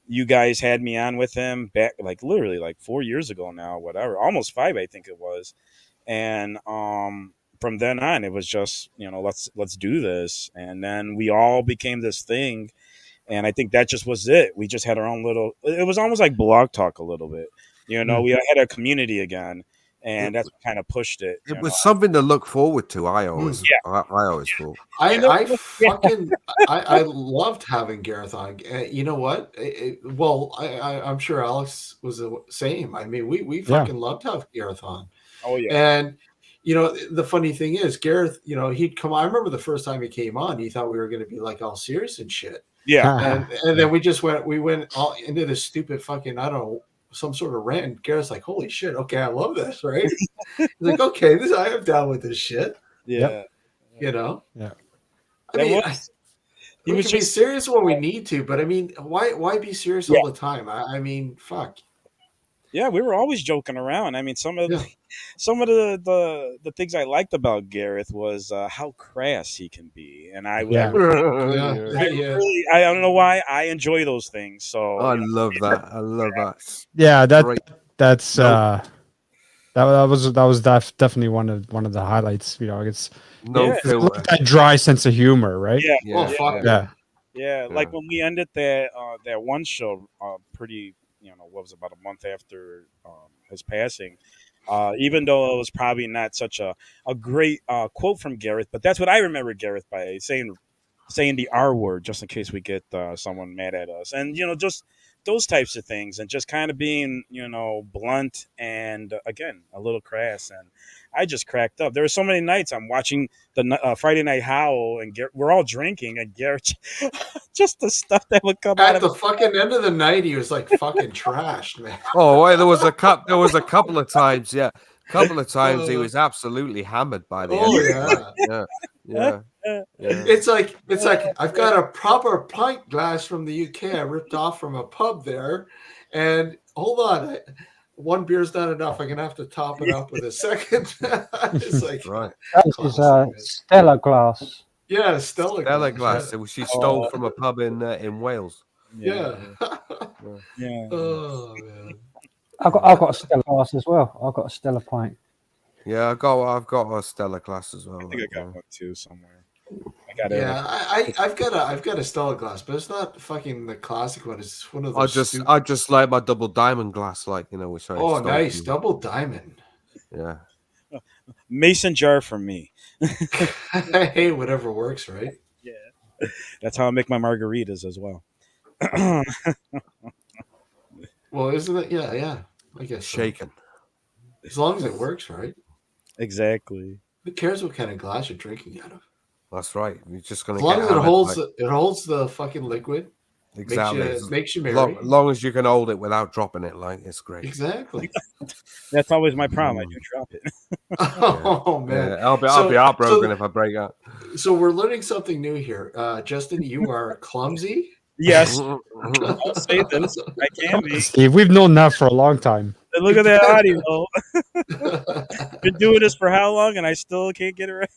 you guys had me on with him back like literally like 4 years ago now, whatever, almost 5, I think it was. And from then on, it was just let's do this, and then we all became this thing, and I think that just was it. We just had our own little. It was almost like Blog Talk a little bit, we had a community again. And that's what kind of pushed it. It was something to look forward to. I always thought. I loved having Gareth on. You know what? I'm sure Alex was the same. I mean, we fucking loved to have Gareth on. Oh yeah. And the funny thing is, Gareth, he'd come. I remember the first time he came on, he thought we were going to be like all serious and shit. Yeah. And then we went all into this stupid fucking, I don't know, some sort of rant. Gareth's like, holy shit, okay, I love this, right? He's like, okay, I am down with this shit. Yeah. Yeah. I mean, we can be serious when we need to, but I mean, why be serious all the time? I mean, fuck. Yeah, we were always joking around. I mean, some of the things I liked about Gareth was how crass he can be, and I don't know why I enjoy those things. So I love that. I love that. Yeah, that's that was definitely one of the highlights. It's no that dry sense of humor, right? Yeah. Oh fuck yeah. Yeah, like when we ended that one show, pretty, what was it, about a month after his passing. Even though it was probably not such a great quote from Gareth, but that's what I remember Gareth by saying the R word, just in case we get someone mad at us, and just those types of things, and just kind of being blunt and again a little crass, and I just cracked up. There were so many nights I'm watching the Friday Night Howl, and we're all drinking, and Gareth, just the stuff that would come out At of the fucking end of the night, he was like fucking trashed, man. Oh, wait, there was a couple of times, yeah. A couple of times he was absolutely hammered by the end. Oh yeah. It's like I've got a proper pint glass from the UK I ripped off from a pub there, and hold on, one beer's not enough. I'm gonna have to top it up with a second. It's like Right. That is a Stella glass. Yeah, Stella glass. That she stole from a pub in Wales. Yeah. Yeah. Oh man. I've got a Stella glass as well. I've got a Stella pint. Yeah, I've got a Stella glass as well. I think I got one too somewhere. I got it. Yeah, I've got a Stella glass, but it's not fucking the classic one. It's one of those. I just like my double diamond glass, which I Oh, stole nice from- double diamond. Yeah. Mason jar for me. Hey, whatever works, right? Yeah, that's how I make my margaritas as well. Well, isn't it? Yeah. I guess so. Shaken. As long as it works, right? Exactly. Who cares what kind of glass you're drinking out of? That's right. You're just gonna As long get as it hammered, holds, like- it holds the fucking liquid. exactly. Makes you merry. Long as you can hold it without dropping it, it's great. Exactly. That's always my problem. I do drop it. Oh man, Yeah, I'll be heartbroken if I break out. So we're learning something new here. Justin, you are clumsy. Yes, I'll say this. I can be. Steve, we've known that for a long time. And look at that audio. Been doing this for how long, and I still can't get it right.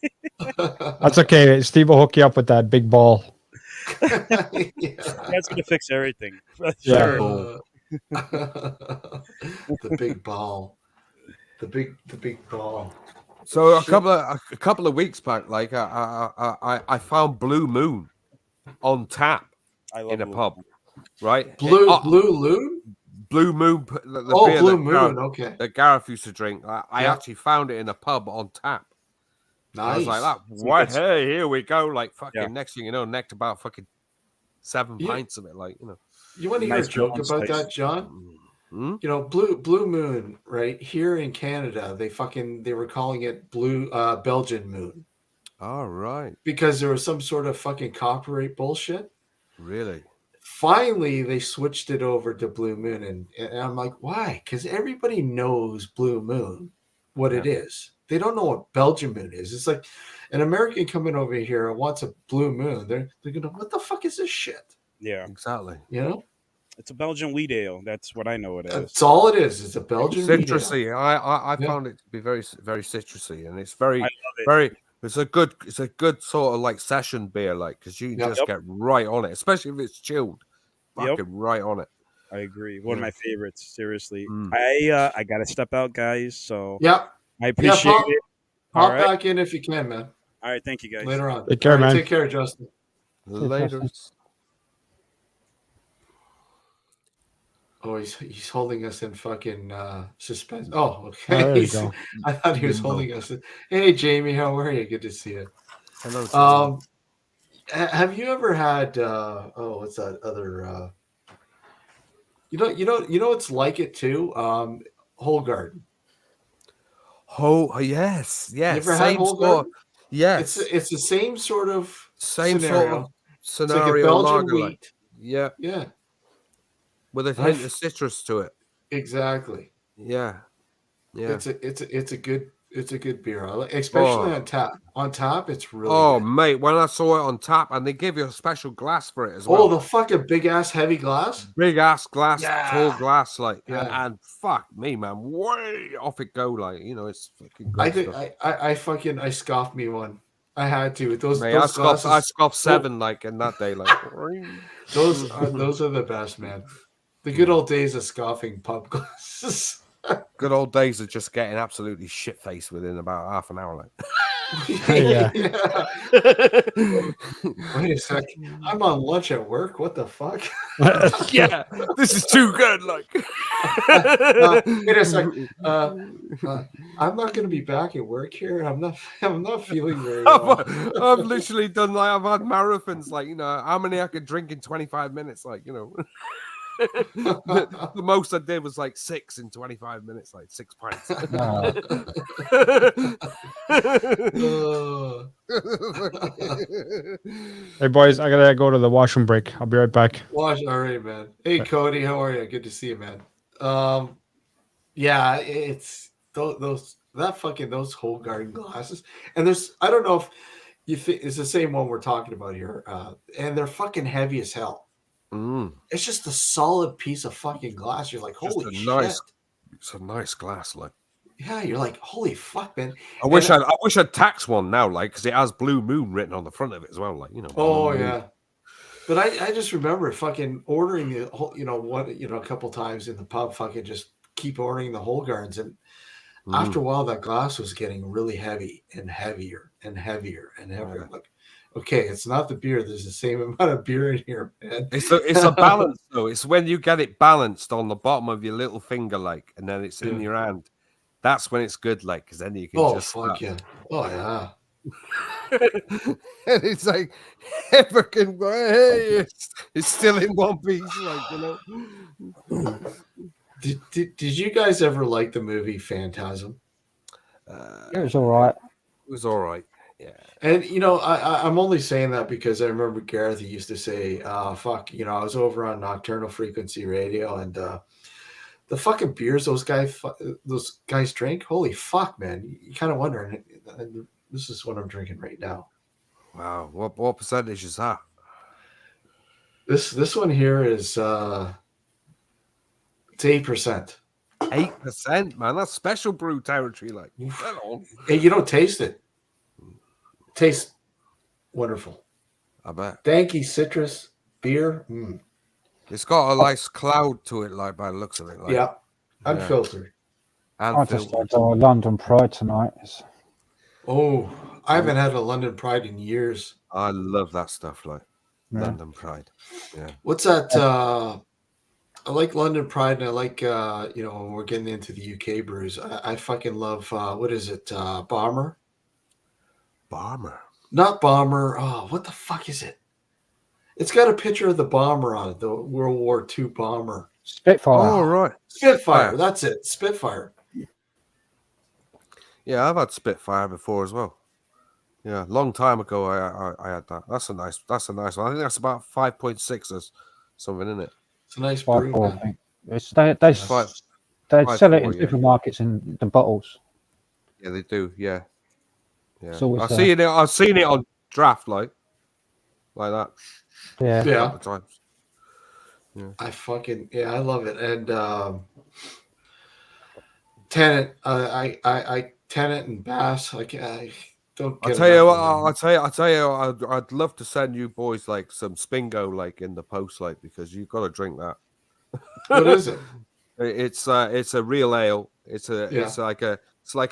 That's okay. Steve will hook you up with that big ball. That's gonna fix everything. Yeah. The big ball. The big ball. So a couple of weeks back, I found Blue Moon on tap in a pub, right? Blue Moon. Blue Moon. The beer Blue that Moon. Gareth, Okay. that Gareth used to drink. I actually found it in a pub on tap. Nice. I was like, what? Hey, here we go. Like fucking next thing you know, necked about fucking 7 pints of it. You want to hear a joke about that, John? Hmm? Blue Moon, right here in Canada, they were calling it Belgian Moon. All right. Because there was some sort of fucking copyright bullshit. Really? Finally, they switched it over to Blue Moon, and I'm like, why? Because everybody knows Blue Moon, what it is. They don't know what Belgian Moon is. It's like an American coming over here and wants a Blue Moon. They're gonna, what the fuck is this shit? Yeah, exactly. It's a Belgian wheat ale. That's what I know it is. That's all it is. It's a Belgian citrusy. wheat ale. I found it to be very, very citrusy, and it's very. It's a good sort of like session beer, because you just get right on it, especially if it's chilled. Fucking right on it. I agree. One of my favorites. Seriously, I gotta step out, guys. So I appreciate it. Pop back in if you can, man. All right, thank you, guys. Later on. Take care, man. Take care, Justin. Later. Oh, he's holding us in fucking suspense. Oh, okay. Oh, there you go. I thought he was holding us in. Hey, Jamie, how are you? Good to see you. Hello. Have you ever had? What's that other? You know, it's like it too. Whole Garden. Oh yes. You ever had Whole Garden? Yes. It's the same sort of scenario. It's like a Belgian wheat. Yeah. Yeah. With a hint of citrus to it. Exactly. Yeah. It's a good beer, especially on tap. On tap, it's really. Oh, good. mate, when I saw it on tap, and they give you a special glass for it as well. Oh, the fucking big ass heavy glass. Big ass glass, tall glass, and fuck me, man, way off it go, it's fucking great. I scoffed me one. I had to with those. Mate, those glasses, I scoffed 7 in that day, those are the best, man. The good old days of scoffing pub glasses. Good old days of just getting absolutely shit faced within about half an hour. Yeah. Wait a second. I'm on lunch at work. What the fuck? Yeah, this is too good. Like, Wait a second. I'm not going to be back at work here. I'm not feeling very well. I've literally done like I've had marathons. Like, you know, how many I could drink in 25 minutes. Like, you know. The most I did was like 6 in 25 minutes, like 6 pints. Hey boys, I gotta go to the washroom break. I'll be right back. All right, man. Hey, Cody, how are you? Good to see you, man. Yeah, it's those whole garden glasses, and I don't know if you think it's the same one we're talking about here, and they're fucking heavy as hell. It's just a solid piece of fucking glass. You're like, holy shit! It's a nice glass, like. Yeah, you're like, holy fuck, man. I wish I'd tax one now, like, because it has Blue Moon written on the front of it as well, like, you know. Oh yeah, but I just remember fucking ordering the whole, a couple times in the pub, fucking just keep ordering the whole gardens, and after a while, that glass was getting really heavy and heavier and heavier and heavier. Okay. Like, okay, it's not the beer. There's the same amount of beer in here, man. It's a balance, though. It's when you get it balanced on the bottom of your little finger, like, and then it's in your hand. That's when it's good, like, because then you can just. Oh, fuck yeah. Oh, yeah. And it's like, fucking, hey, it's still in one piece, like, you know. Did you guys ever like the movie Phantasm? It was all right. It was all right. Yeah. And, I'm only saying that because I remember Gareth, he used to say, fuck, I was over on Nocturnal Frequency Radio, and the fucking beers those guys drink, holy fuck, man. You kind of wonder, and this is what I'm drinking right now. Wow. What percentage is that? This one here is, it's 8%. 8%, man. That's special brew territory, like. Hey, you don't taste it. Tastes wonderful. I bet. Danky citrus beer. It's got a nice cloud to it, like, by the looks of it. Like, yeah, unfiltered. I just had London Pride tonight. Oh, I haven't had a London Pride in years. I love that stuff, like London Pride. Yeah. What's that? I like London Pride, and I like when we're getting into the UK brews. I fucking love what is it? Bomber. Not Bomber. Oh, what the fuck is it? It's got a picture of the bomber on it, the World War II bomber. Spitfire. Oh, right. Spitfire. That's it. Spitfire. Yeah, I've had Spitfire before as well. Yeah, long time ago I had that. That's a nice one. I think that's about 5.6 or something, isn't it? It's a nice brew. 5.4, I think. They sell it in supermarkets in the bottles. Yeah, they do. Yeah. So I've seen it on draft, like that. Yeah. Yeah. A couple times. Yeah. I love it. And Tenant, I Tenant and Bass, like I don't. I'll tell you what. I'd love to send you boys like some Spingo, like in the post, like, because you've got to drink that. What is it? It's a real ale. It's like a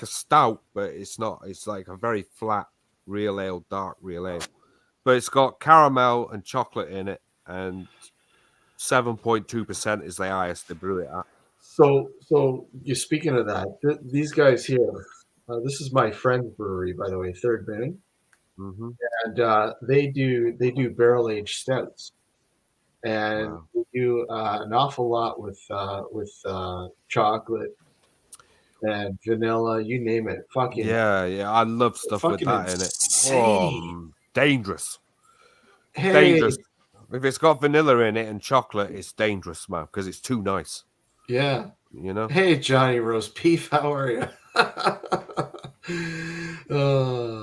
stout, but it's not. It's like a very flat real ale, dark real ale. But it's got caramel and chocolate in it, and 7.2% is the highest they brew it at. So you're speaking of that. These guys here, this is my friend's brewery, by the way, Third Binning, and they do barrel aged stouts, and they do an awful lot with chocolate and vanilla, you name it. Fucking yeah. I love stuff with that insane. in it. Oh, dangerous. Hey. Dangerous. If it's got vanilla in it and chocolate, it's dangerous, man, because it's too nice. Yeah. You know? Hey, Johnny Roast Beef, how are you?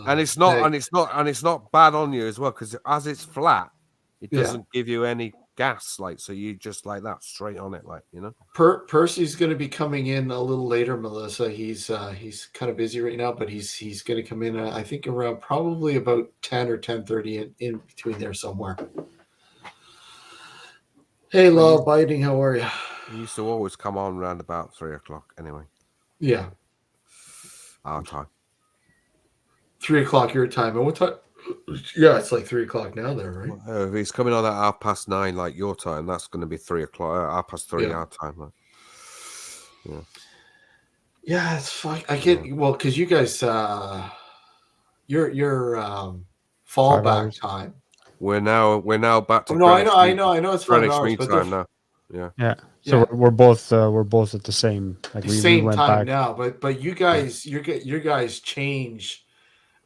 And it's not bad on you as well, because as it's flat, it doesn't give you any gas, like, so you just like that straight on it, like, you know. Percy's going to be coming in a little later, Melissa. He's kind of busy right now, but he's going to come in I think around probably about 10 or 10:30 in between there somewhere. Hey, Law Biting, how are you? He used to always come on around about 3 o'clock anyway. Yeah. Our time. 3:00 your time. And what time? Yeah, it's like 3:00 now there, right? If he's coming on at 9:30, like your time, that's going to be 3:00, 3:30 our time. Like. Yeah. Yeah, it's fine. I get because you guys, your fallback time. We're now back to. No, I know. It's 5 Greenwich hours, Mean but Time now. Yeah. So we're both at the same same went time back. now. But you guys, your guys change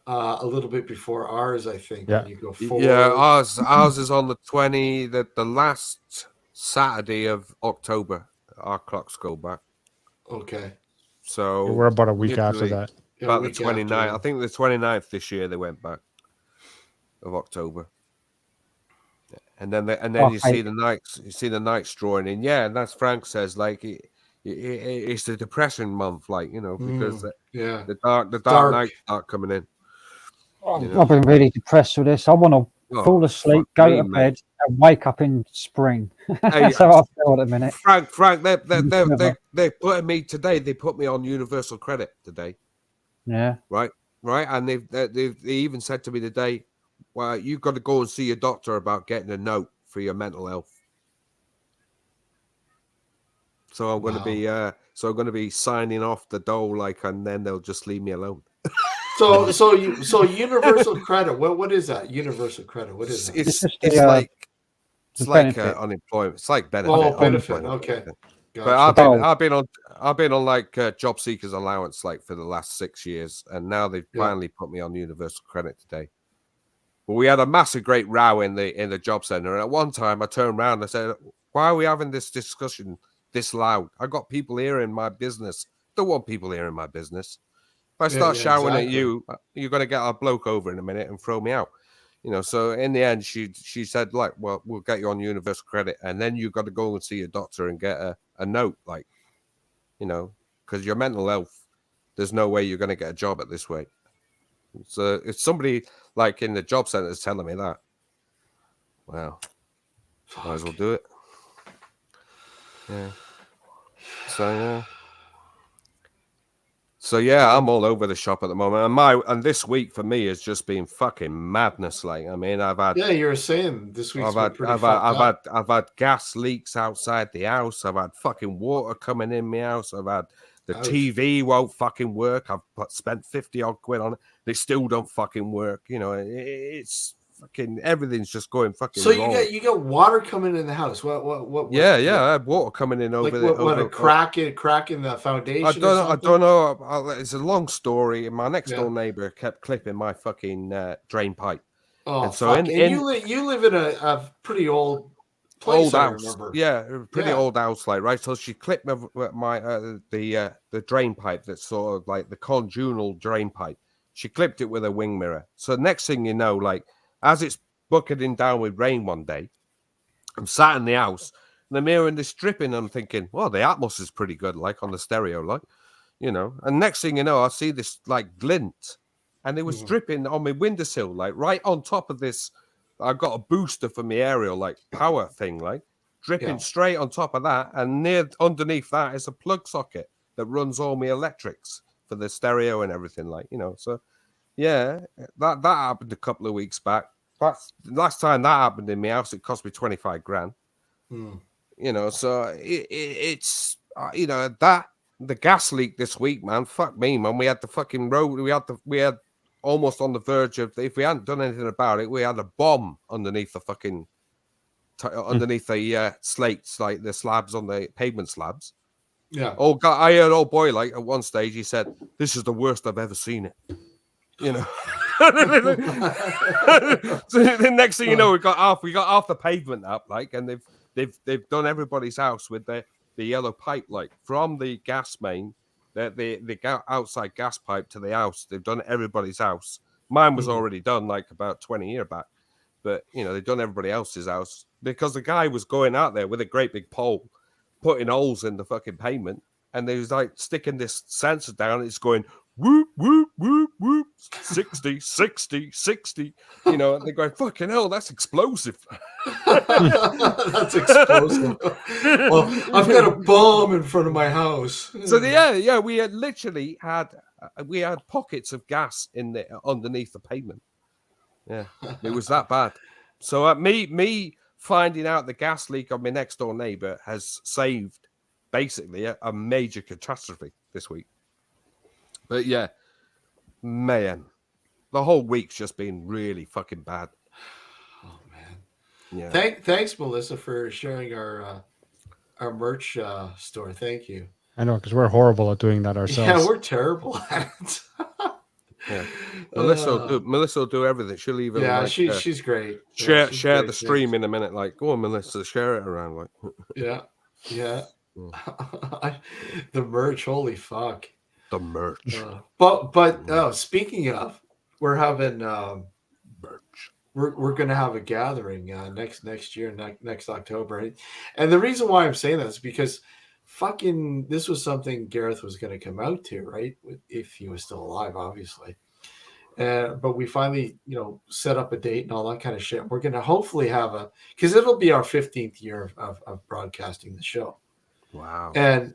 a little bit before ours, I think. Yeah. When you go forward. Yeah, ours is on the 20, the last Saturday of October. Our clocks go back. Okay. So We're about a week after that. About the 29th. I think the 29th this year they went back of October. And then you see the nights drawing in. Yeah, and that's Frank says like it's the depression month, like, you know, because the dark nights start coming in. You know? I've been really depressed with this. I want to fall asleep, go to bed, and wake up in spring. That's how I feel at the minute. Frank, they're putting me today. They put me on universal credit today. Yeah. Right. And they even said to me today, well, you've got to go and see your doctor about getting a note for your mental health. So I'm going to be signing off the dole, like, and then they'll just leave me alone. So universal credit. What is that? Universal credit. What is that? It's like unemployment. It's like benefit. Oh, benefit. Okay. Gotcha. But I've been on like job seekers allowance like for the last 6 years, and now they've finally put me on universal credit today. But we had a massive great row in the job center, and at one time I turned around and I said, "Why are we having this discussion this loud? I got people here in my business. Don't want people here in my business. If I start shouting at you, you're going to get our bloke over in a minute and throw me out." You know, so in the end, she said, like, well, we'll get you on universal credit, and then you've got to go and see your doctor and get a note, like, you know, because your mental health, there's no way you're going to get a job at this rate. So if somebody like in the job center is telling me that, well, might as well do it. Yeah. So yeah, I'm all over the shop at the moment, and this week for me has just been fucking madness. Like, I mean, I've had you were saying this week's I've had gas leaks outside the house. I've had fucking water coming in my house. I've had the TV won't fucking work. I've spent 50 odd quid on it. They still don't fucking work. You know, it's fucking everything's just going fucking. So wrong. you got water coming in the house. What? Yeah, I had water coming in over like there. A crack in the foundation. I don't know. It's a long story. My next door neighbor kept clipping my fucking drain pipe. Oh, and so you live in a pretty old place. Old house, remember. Yeah, pretty old house, like, right. So she clipped my the drain pipe that's sort of like the conjugal drain pipe. She clipped it with a wing mirror. So next thing you know, like, as it's bucketing down with rain one day, I'm sat in the house and I'm hearing this dripping. I'm thinking, well, the Atmos is pretty good, like on the stereo, like, you know. And next thing you know, I see this like glint, and it was dripping on my windowsill, like right on top of this. I got a booster for my aerial, like power thing, like dripping straight on top of that, and underneath that is a plug socket that runs all my electrics for the stereo and everything, like, you know. So yeah, that happened a couple of weeks back. That's the last time that happened in my house. It cost me 25 grand. You know, so it's you know, that the gas leak this week, man. Fuck me, man. We had the fucking road. We had almost on the verge of, if we hadn't done anything about it, we had a bomb underneath the fucking underneath the slates, like the slabs on the pavement slabs. Yeah. I heard old boy, like, at one stage he said, "This is the worst I've ever seen it." You know. So the next thing you know, we got half the pavement up, like, and they've done everybody's house with the yellow pipe, like, from the gas main, the outside gas pipe to the house. They've done everybody's house. Mine was already done like about 20 years back, but you know, they've done everybody else's house because the guy was going out there with a great big pole, putting holes in the fucking pavement, and they was like sticking this sensor down. And it's going whoop, whoop, whoop, whoop, 60, 60, 60. You know, and they're going, fucking hell, that's explosive. That's explosive. Well, I've got a bomb in front of my house. So, yeah, we had literally had we had pockets of gas in the underneath the pavement. Yeah, it was that bad. So me finding out the gas leak of my next door neighbor has saved basically a major catastrophe this week. But yeah, man, the whole week's just been really fucking bad. Oh man. Yeah. Thanks, Melissa, for sharing our merch store. Thank you. I know, because we're horrible at doing that ourselves. Yeah, we're terrible at it. Yeah. Melissa will do everything. She'll even she's great. Share She's share great. the stream in a minute. Like, go on, Melissa, share it around. Like, yeah. The merch, holy fuck. The merch. But speaking of, we're having merch. We're gonna have a gathering next year, next October, and the reason why I'm saying that is because fucking this was something Gareth was gonna come out to, right? If he was still alive, obviously. But we finally, set up a date and all that kind of shit. We're gonna hopefully have because it'll be our 15th year of broadcasting the show. Wow. And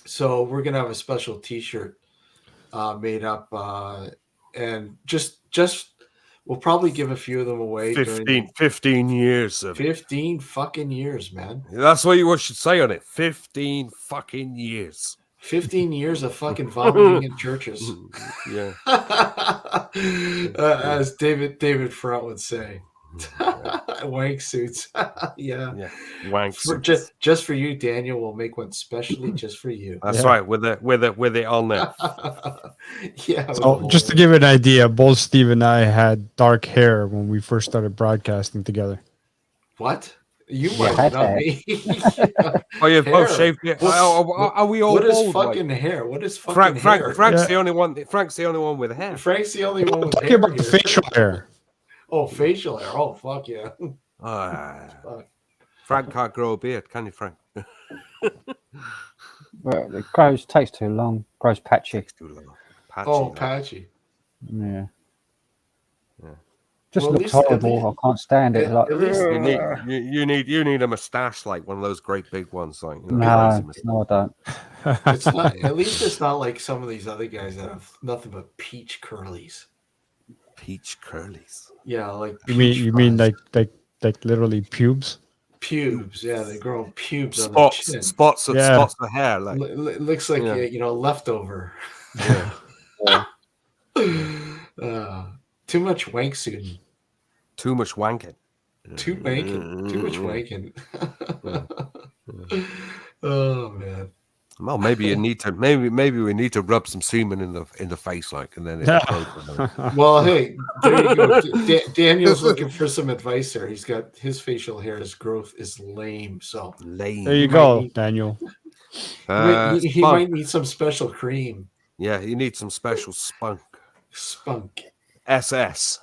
so we're gonna have a special T-shirt made up, and just we'll probably give a few of them away. 15 years of 15 fucking years, man. That's what you should say on it. 15 fucking years. 15 years of fucking vomiting in churches. Yeah. As David Front would say. Wank suits. Yeah. Wank suits. Just for you, Daniel. We'll make one specially just for you. That's right, with it on there. Yeah. So just to give you an idea, both Steve and I had dark hair when we first started broadcasting together. What? You might not me. Oh, you've both shaved it. Are we all What is bald, fucking like? hair? What is fucking hair? Frank's the only one. Frank's the only one with hair. Frank's the only one with Talking hair. about the facial hair. Oh, facial hair. Oh, fuck yeah. Fuck. Frank can't grow a beard, can you, Frank? Well, it takes too long. Grows patchy. Too long. Patchy, patchy. Yeah. Just Well, looks horrible. I can't stand it. Like, at least you need a mustache, like one of those great big ones. Like, no, I don't. it's not. At least it's not like some of these other guys that have nothing but peach curlies. Peach curlies. Yeah, like You mean like literally pubes? Pubes. Yeah, they grow pubes on Spots, the chin. spots of hair. Like Looks like leftover. Yeah. Too much wank suiting. Too much wanking. Too much wanking. Oh man. Well, maybe you need to. Maybe we need to rub some semen in the face, like, and then. Well, hey, there you go. Daniel's looking for some advice there. He's got his facial hair's growth is lame. So lame. There you go, Daniel. He might need some special cream. Yeah, he needs some special spunk. Spunk. SS.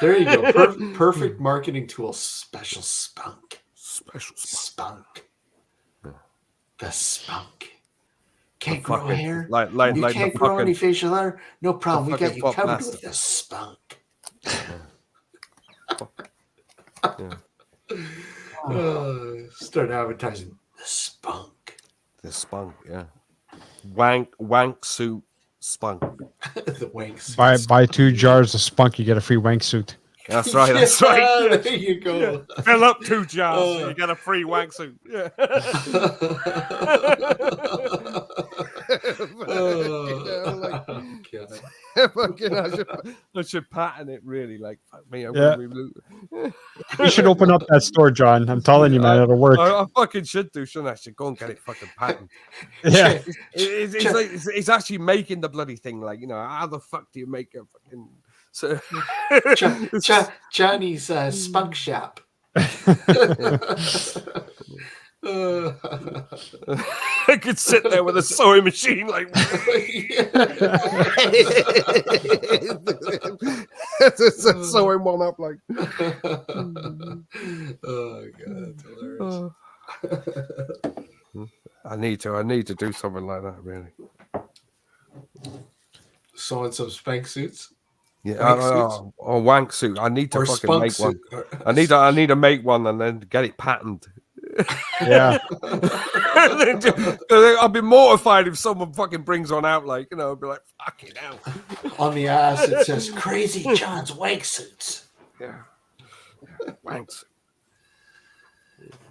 There you go. Perfect marketing tool. Special spunk. Special spunk. The spunk. Can't grow hair. You can't grow any facial hair. No problem. We got you covered with the spunk. Start advertising the spunk. The spunk, yeah. Wank suit spunk. The wank suit. Buy 2 jars of spunk, you get a free wank suit. That's right. That's right. There you go. Yeah. Fill up 2 jars, you get a free wank suit. Yeah. I should patent it, really. Like, fuck me. You should open up that store, John. I'm telling you, man, it'll work. I fucking should do, shouldn't I? Should go and get it fucking patent. Yeah. It's actually making the bloody thing. Like, how the fuck do you make a fucking. So Johnny's spunk shop. I could sit there with a sewing machine, like sewing one up, like. Oh god, that's hilarious. I need to do something like that, really. Sewing some spank suits. Yeah, or wank suit. I need to fucking make one. I need to make one and then get it patented. Yeah. I'd be mortified if someone fucking brings one out, like, I'd be like, fucking hell. On the ass, it says Crazy John's wank suits. Yeah. Wanks.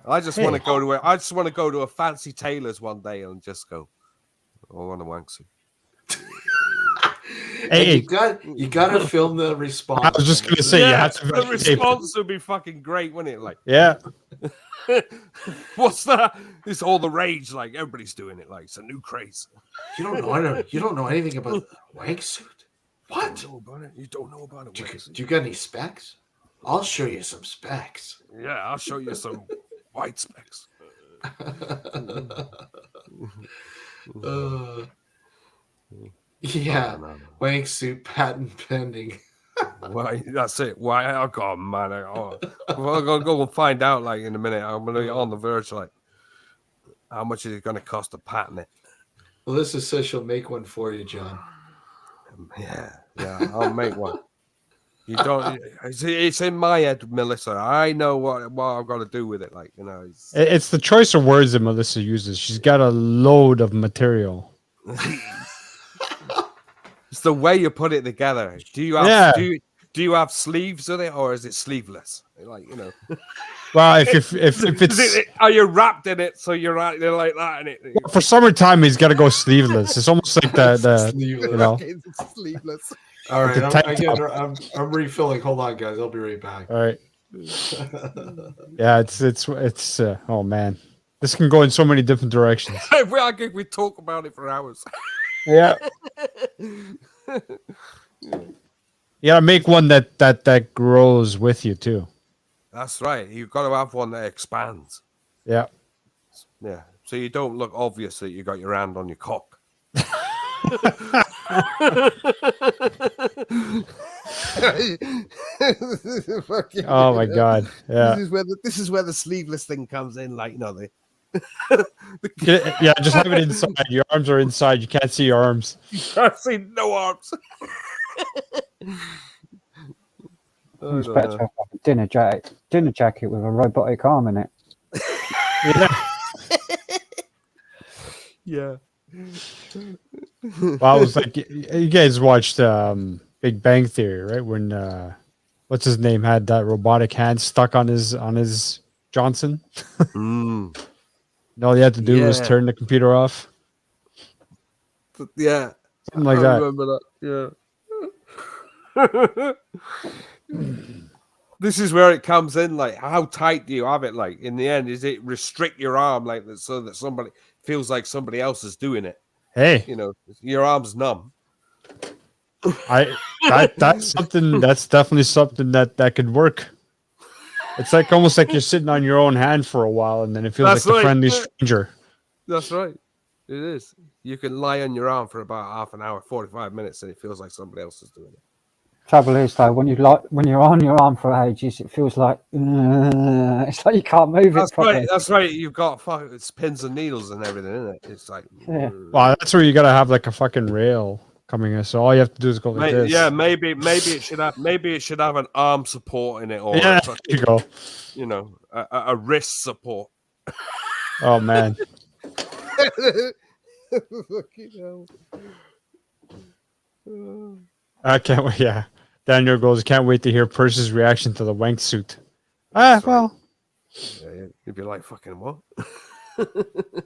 I just want to go to a fancy tailor's one day and just go, I want a wank suit. Hey, you got to film the response. I was just gonna say, you have to. The response would be fucking great, wouldn't it? Like, yeah. What's that? It's all the rage. Like, everybody's doing it. Like, it's a new craze. You don't know anything about wank suit. What? You don't know about it. Do you got any specs? I'll show you some specs. Yeah, I'll show you some white specs. Yeah, wank suit patent pending. Why? That's it. Why? Oh God, man! I'm gonna go and find out. Like in a minute, I'm gonna be on the verge. Like, how much is it gonna cost to patent it? Melissa says she'll make one for you, John. Yeah, I'll make one. You don't. It's in my head, Melissa. I know what I've got to do with it. Like, It's the choice of words that Melissa uses. She's got a load of material. It's the way you put it together. Do you have do you have sleeves with it, or is it sleeveless? Like, Well, if it's are you wrapped in it so you're like that in it? for summertime, he's got to go sleeveless. It's almost like the It's sleeveless. All right, the I'm refilling. Hold on, guys. I'll be right back. All right. Yeah, it's. Oh man, this can go in so many different directions. We talk about it for hours. Yeah. You gotta make one that grows with you too. That's right. You've got to have one that expands. Yeah. Yeah. So you don't look obvious that you got your hand on your cock. Oh my God. Yeah. This is where the sleeveless thing comes in. Like, Yeah, just have it inside. Your arms are inside. You can't see your arms. I see no arms. It's better to have like a dinner jacket with a robotic arm in it. Yeah. Well, I was like, you guys watched Big Bang Theory, right? When what's his name had that robotic hand stuck on his Johnson. And all you had to do was turn the computer off. Yeah. Something like I that. remember that. Yeah. This is where it comes in. Like, how tight do you have it? Like, in the end, is it restrict your arm like that so that somebody feels like somebody else is doing it? Hey, your arm's numb. That's something. That's definitely something that could work. It's like almost like you're sitting on your own hand for a while, and then it feels like a friendly stranger. That's right. It is. You can lie on your arm for about half an hour, 45 minutes, and it feels like somebody else is doing it. Trouble is though, when you're on your arm for ages, it feels like it's like you can't move it properly. That's right. You've got it's pins and needles and everything, isn't it? It's like Well, that's where you gotta have like a fucking rail coming in. So all you have to do is go like this. Yeah, maybe it should have an arm support in it, or there you go. A wrist support. Oh man. I can't wait. Yeah, Daniel goes. Can't wait to hear Percy's reaction to the wank suit. Well, yeah, you'd be like, "Fucking what?" It's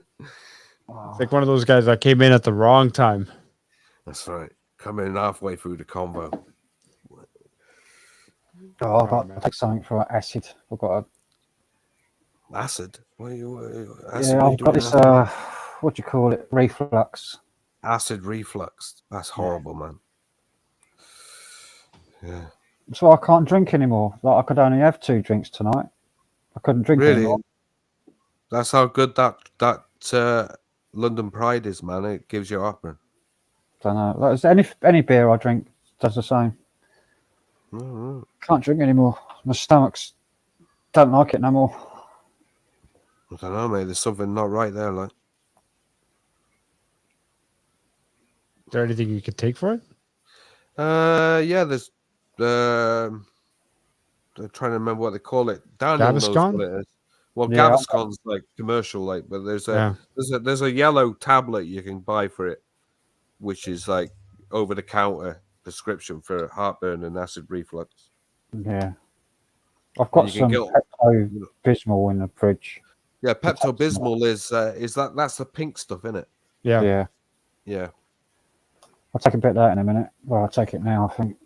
like one of those guys that came in at the wrong time. That's right. Coming in halfway through the convo. Oh, I've got to take something for acid. I've got acid. Acid? Yeah, I've got this. What do you call it? Reflux. Acid reflux. That's horrible, man. Yeah. So I can't drink anymore. Like I could only have 2 drinks tonight. I couldn't drink anymore. That's how good that London Pride is, man. It gives you heartburn. Don't know. Like, any beer I drink does the same. Mm-hmm. Can't drink anymore. My stomach's don't like it no more. I don't know, mate. There's something not right there, like. Is there anything you could take for it? Yeah, there's I'm trying to remember what they call it. Daniel knows what it is. Well, Yeah. Gaviscon's like commercial, like, but there's a yellow tablet you can buy for it, which is like over the counter prescription for heartburn and acid reflux. Yeah. I've got you can some get- Pepto-Bismol in the fridge. Yeah, Pepto Bismol that's the pink stuff in it. Yeah. Yeah. Yeah. I'll take a bit of that in a minute. Well, I'll take it now, I think.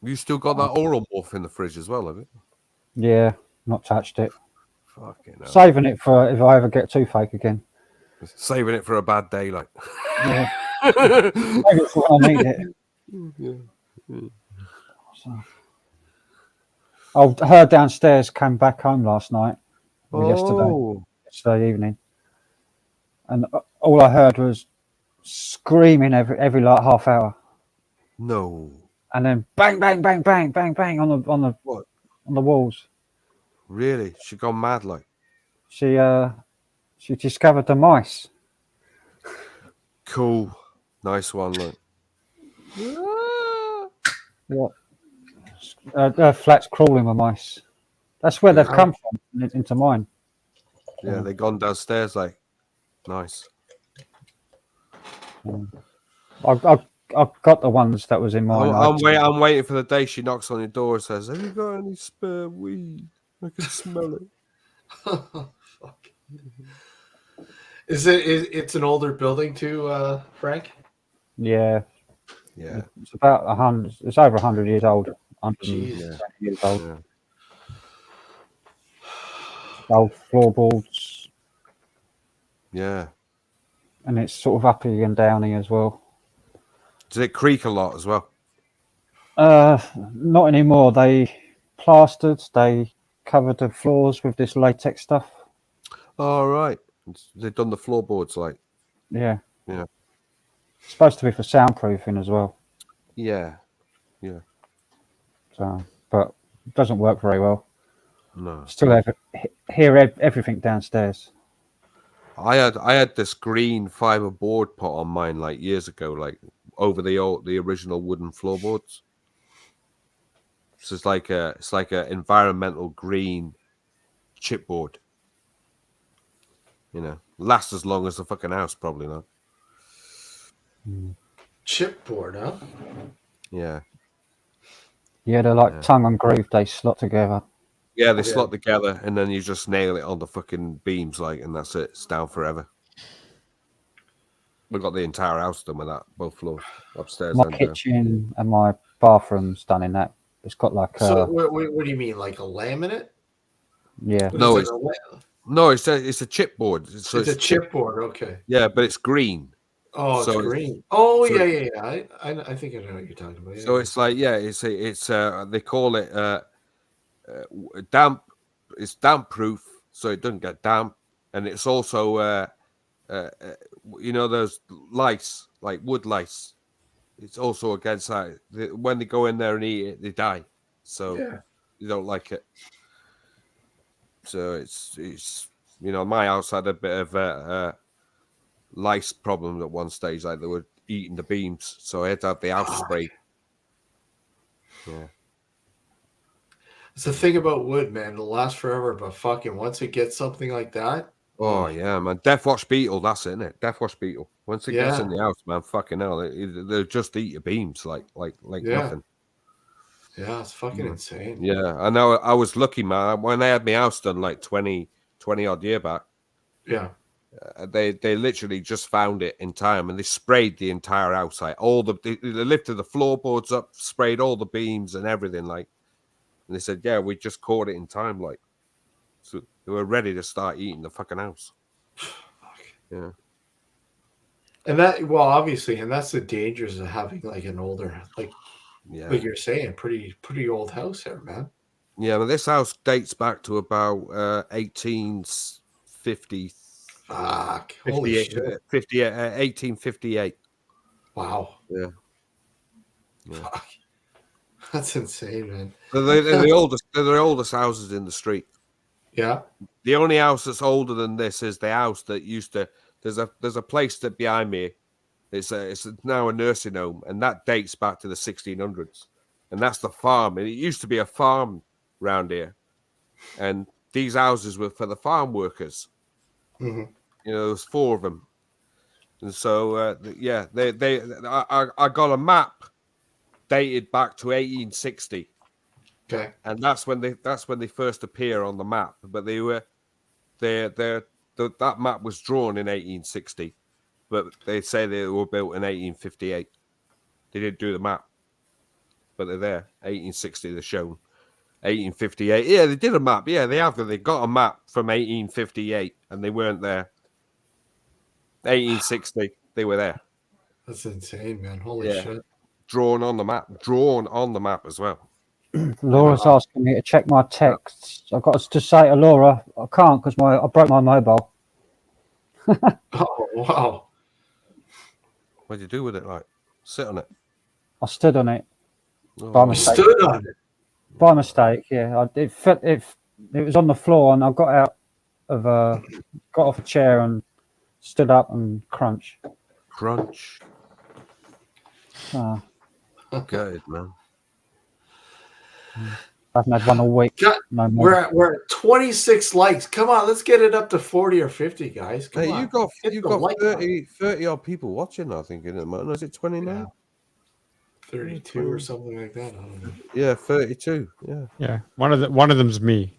You still got that oral morph in the fridge as well, have you? Yeah, not touched it. Fucking hell. Saving it for if I ever get toothache again. Saving it for a bad day, like. Yeah. Maybe it's when I need it. So. Oh, her downstairs came back home last night, or yesterday evening, and all I heard was screaming every like half hour. No. And then bang, bang, bang, bang, bang, bang on the walls. Really? She gone mad, like. She discovered the mice. Cool. Nice one, look. What? Her flat's crawling with mice. That's where they've come from, into mine. Yeah, they gone downstairs, like. Nice. I've got the ones that was in mine. I'm waiting for the day she knocks on your door and says, "Have you got any spare weed? I can smell it." It's an older building too, Frank? Yeah. Yeah. It's about 100. It's over 100 years old. 100 years old. Yeah. Old floorboards, Yeah. and it's sort of uppy and downy as well. Does it creak a lot as well? Not anymore. They plastered. They covered the floors with this latex stuff. All right. They've done the floorboards, like. Yeah. Yeah. It's supposed to be for soundproofing as well. Yeah. Yeah. So, but it doesn't work very well. No. Still hear everything downstairs. I had this green fiber board put on mine like years ago, like over the original wooden floorboards. So it's like a environmental green chipboard. You know, lasts as long as the fucking house, probably not. Chipboard, huh? Yeah. Yeah, they're like tongue and groove. They slot together. Yeah, they slot together, and then you just nail it on the fucking beams, like, and that's it. It's down forever. We've got the entire house done with that, both floors, upstairs My and kitchen and my bathroom's done in that. It's got like So what do you mean, like a laminate? Yeah. No, it's a chipboard. It's a chipboard. Okay. Yeah, but it's green. Oh, it's So green. Oh, yeah. I think I know what you're talking about. Yeah. So it's like, they call it damp. It's damp proof, so it doesn't get damp, and it's also those lice, like wood lice. It's also against that. When they go in there and eat it, they die. So you don't like it. So it's my house had a bit of a lice problem at one stage, like they were eating the beams, so I had to have the house sprayed. Yeah. It's the thing about wood, man. It'll last forever, but fucking once it gets something like that. Oh yeah, man. Death Watch Beetle, that's it, innit? Death Watch Beetle. Once it gets in the house, man, fucking hell, they'll just eat your beams like nothing. Yeah, it's fucking insane. Yeah, I know. I was lucky, man. When I had my house done like 20 odd year back. Yeah. They literally just found it in time, and they sprayed the entire house. Like they lifted the floorboards up, sprayed all the beams and everything. Like, and they said, "Yeah, we just caught it in time." Like, so they were ready to start eating the fucking house. Yeah. And obviously, and that's the dangers of having like an older, like you're saying, pretty old house there, man. Yeah, but this house dates back to about 1850. Fuck. Holy shit. 1858. Wow. Yeah. Fuck. That's insane, man. They're the oldest. They're the oldest houses in the street. Yeah. The only house that's older than this is the house that used to. There's a place that behind me. It's now a nursing home, and that dates back to the 1600s. And that's the farm. And it used to be a farm round here, and these houses were for the farm workers. Mhm. You know, there was 4 of them, and so I got a map dated back to 1860, Okay. and that's when they first appear on the map. But that map was drawn in 1860, but they say they were built in 1858. They didn't do the map, but they're there. 1860, they're shown. 1858. Yeah, they did a map. Yeah, they have. They got a map from 1858, and they weren't there. 1860, they were there. That's insane, man. Holy Yeah. shit. Drawn on the map. Drawn on the map as well. Laura's asking me to check my texts. I've got to say to Laura, I can't because I broke my mobile. Oh, wow. What did you do with it? Like, sit on it? I stood on it Oh, by You mistake. stood on it. By mistake, yeah. It was on the floor, and I got out of got off a chair and stood up and crunch. Crunch. Oh, Good, man. I haven't had one all week. God, No more. we're at 26 likes. Come on, let's get it up to 40 or 50, guys. Come Hey, on. you've Hit the got like button. 30 odd people watching, I think, in a month. Is it 29? Yeah. 32 or something like that. I don't know. Yeah, 32. Yeah. Yeah, one of them's me.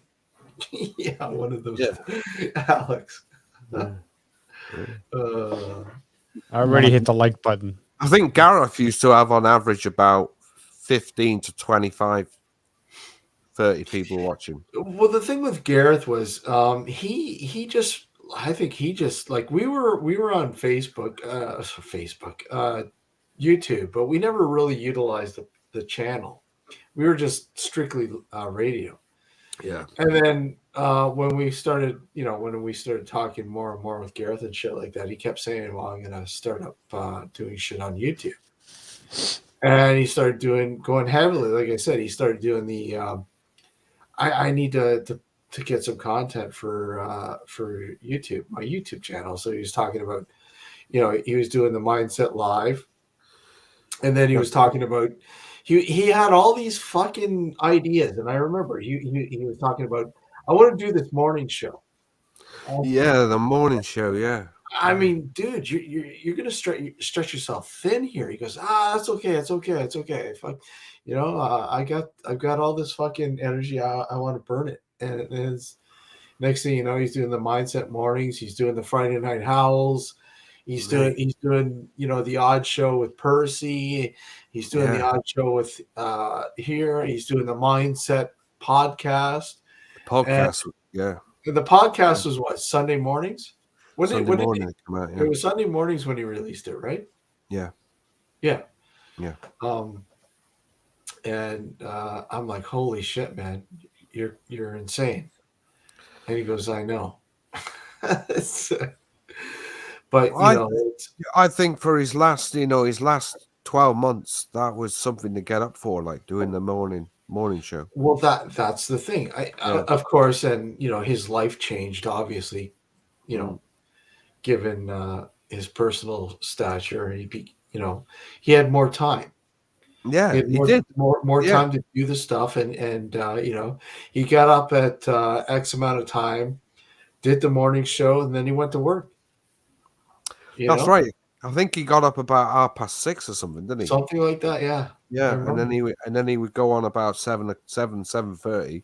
Yeah, one of those. Yeah. Alex. Yeah. I already hit the like button. I think Gareth used to have on average about 15 to 25, 30 people watching. Well, the thing with Gareth was he just I think he just like we were on Facebook YouTube, but we never really utilized the channel. We were just strictly radio. Yeah. And then when we started talking more and more with Gareth and shit like that, he kept saying, well, I'm going to start up doing shit on YouTube. And he started going heavily. Like I said, he started doing the, I need to get some content for YouTube, my YouTube channel. So he was talking about, he was doing the Mindset Live. And then he was talking about, he had all these fucking ideas, and I remember he was talking about, I want to do this morning show. Yeah, the morning show. Yeah. I mean, dude, you're gonna stretch yourself thin here. He goes, that's okay, it's okay. If I've got all this fucking energy, I want to burn it. And it's next thing you know, he's doing the Mindset Mornings. He's doing the Friday Night Howls. He's doing the odd show with Percy. He's doing the odd show with here. He's doing the Mindset podcast. Podcast, yeah. And the podcast was what, Sunday mornings? Sunday morning it came out, yeah. It was Sunday mornings when he released it, right? Yeah. Yeah. Yeah. And I'm like, holy shit, man, you're insane. And he goes, I know. But I think for his last 12 months, that was something to get up for, like doing the morning show. Well, that's the thing. Of course, and his life changed, obviously, given his personal stature. He had more time. Yeah, he did did more time to do the stuff, and he got up at X amount of time, did the morning show, and then he went to work. That's right. I think he got up about 6:30 or something, didn't he? Something like that, yeah. Yeah, and then he would go on about 7:30,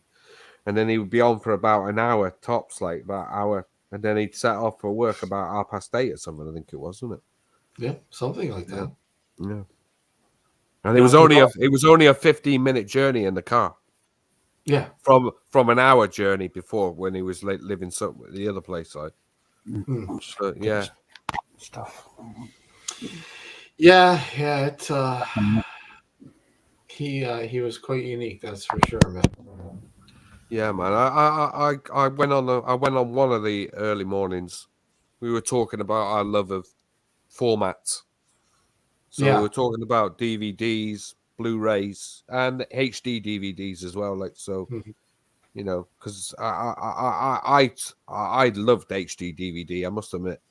and then he would be on for about an hour tops, like about an hour, and then he'd set off for work about 8:30 or something. I think it was, wasn't it? Yeah, something like that. Yeah. And it was only a 15-minute journey in the car. Yeah, from an hour journey before when he was living the other place. So yeah. Stuff. Yeah. It he was quite unique, that's for sure, man. Yeah, man. I went on one of the early mornings. We were talking about our love of formats. So we were talking about DVDs, Blu-rays, and HD DVDs as well. Like so, because I loved HD DVD. I must admit.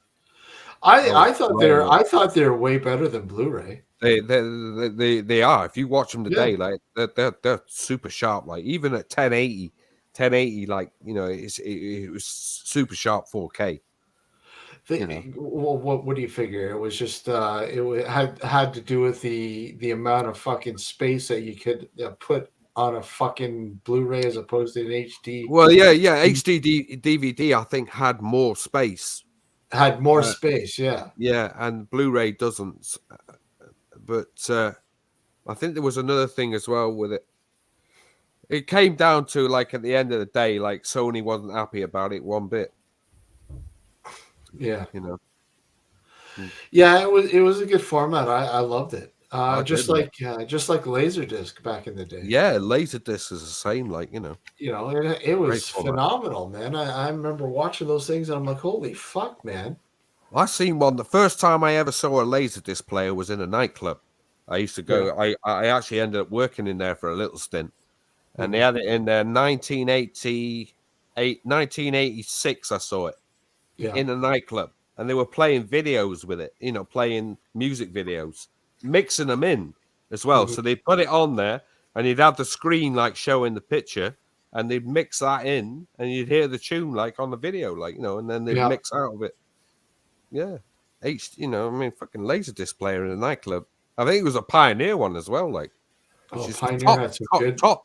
I thought they were way better than Blu-ray. They are. If you watch them today, like they're super sharp. Like even at 1080, 1080, like, you know, it was super sharp 4K. Well, what do you figure? It was just had to do with the amount of fucking space that you could put on a fucking Blu-ray as opposed to an HD. Well, yeah, HD DVD I think had more space. Had more space, yeah. Yeah, and Blu-ray doesn't. But I think there was another thing as well with it. It came down to, like, at the end of the day, like, Sony wasn't happy about it one bit. Yeah, you know. Yeah, it was a good format. I loved it. Just did, like Laserdisc back in the day. Yeah, Laserdisc is the same, like, you know. You know, it was Great format. phenomenal, man. I remember watching those things and I'm like, holy fuck, man. I seen one. The first time I ever saw a Laserdisc player was in a nightclub. I used to go. Yeah. I actually ended up working in there for a little stint, and they had it in there 1986. I saw it in a nightclub, and they were playing videos with it. You know, playing music videos, mixing them in as well. So they put it on there, and you'd have the screen like showing the picture, and they'd mix that in, and you'd hear the tune like on the video, like, you know, and then they'd mix out of it. Yeah, you know, I mean, fucking Laserdisc player in a nightclub. I think it was a Pioneer one as well. Like, Pioneer had some good top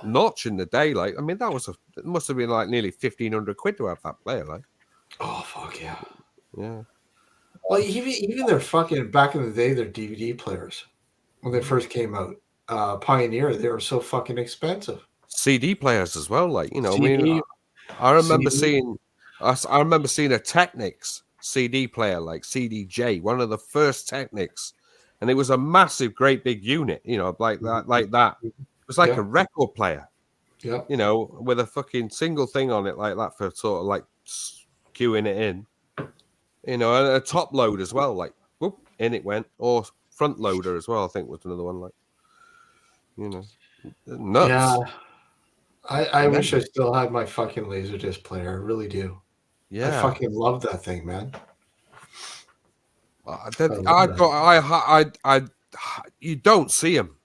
notch in the day. Like, I mean, it must have been like nearly 1,500 quid to have that player. Like, oh fuck yeah, yeah. Well, even their fucking back in the day, their DVD players when they first came out, Pioneer, they were so fucking expensive. CD players as well. Like, you know, CD, I mean, I remember seeing a Technics CD player, like CDJ, one of the first Technics, and it was a massive, great big unit, you know, like that. It was like a record player, you know, with a fucking single thing on it like that for sort of like queuing it in, you know, and a top load as well, like whoop, in it went, or front loader as well, I think was another one, like, you know, nuts. Yeah, I wish I still had my fucking Laserdisc player. I really do. Yeah, I fucking love that thing, man. You don't see them.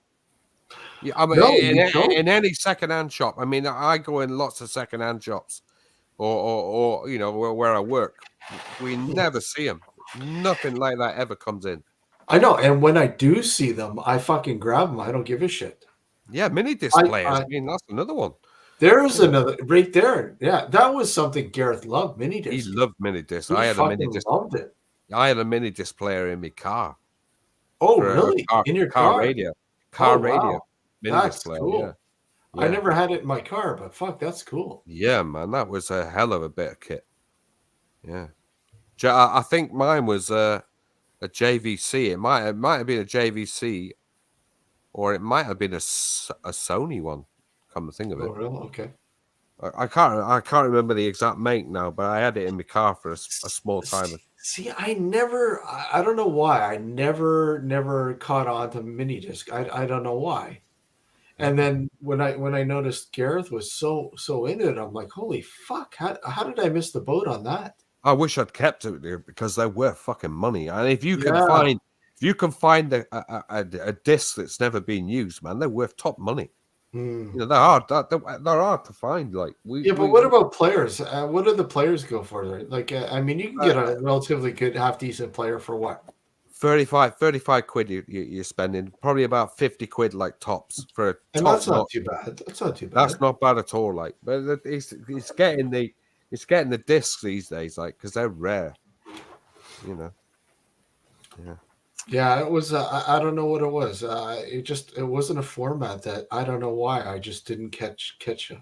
Yeah, I mean, No, in any secondhand shop. I mean, I go in lots of secondhand shops, or you know, where I work. We never see them. Nothing like that ever comes in. I know, and when I do see them, I fucking grab them. I don't give a shit. Yeah, mini disc players. I mean, that's another one. There's another right there. Yeah, that was something Gareth loved. Mini disc. He loved mini disc. I had a mini disc. Loved it. I had a mini disc player in my car. Oh, really? In your car? Radio. Radio. Mini That's disc player, cool. yeah. I never had it in my car, but fuck, that's cool. Yeah, man, that was a hell of a bit of kit. Yeah. I think mine was a JVC. It might have been a JVC, or it might have been a Sony one. Come to think of it. Oh, really? Okay. I can't remember the exact make now, but I had it in my car for a small time. See, I don't know why. I never caught on to mini disc. I don't know why. And then when I noticed Gareth was so into it, I'm like, holy fuck! How did I miss the boat on that? I wish I'd kept it there because they're worth fucking money. And if you can find a disc that's never been used, man, they're worth top money. You know, they're hard to find. Like but what about players? What do the players go for there? Like, I mean, you can get a relatively good, half decent player for what? 35 quid you're spending, probably about 50 quid like tops for a and top. That's not too bad. That's not too bad. That's not bad at all. Like, but it's getting the discs these days, like, because they're rare. You know. Yeah. Yeah, it was. I don't know what it was. It wasn't a format that I don't know why I just didn't catch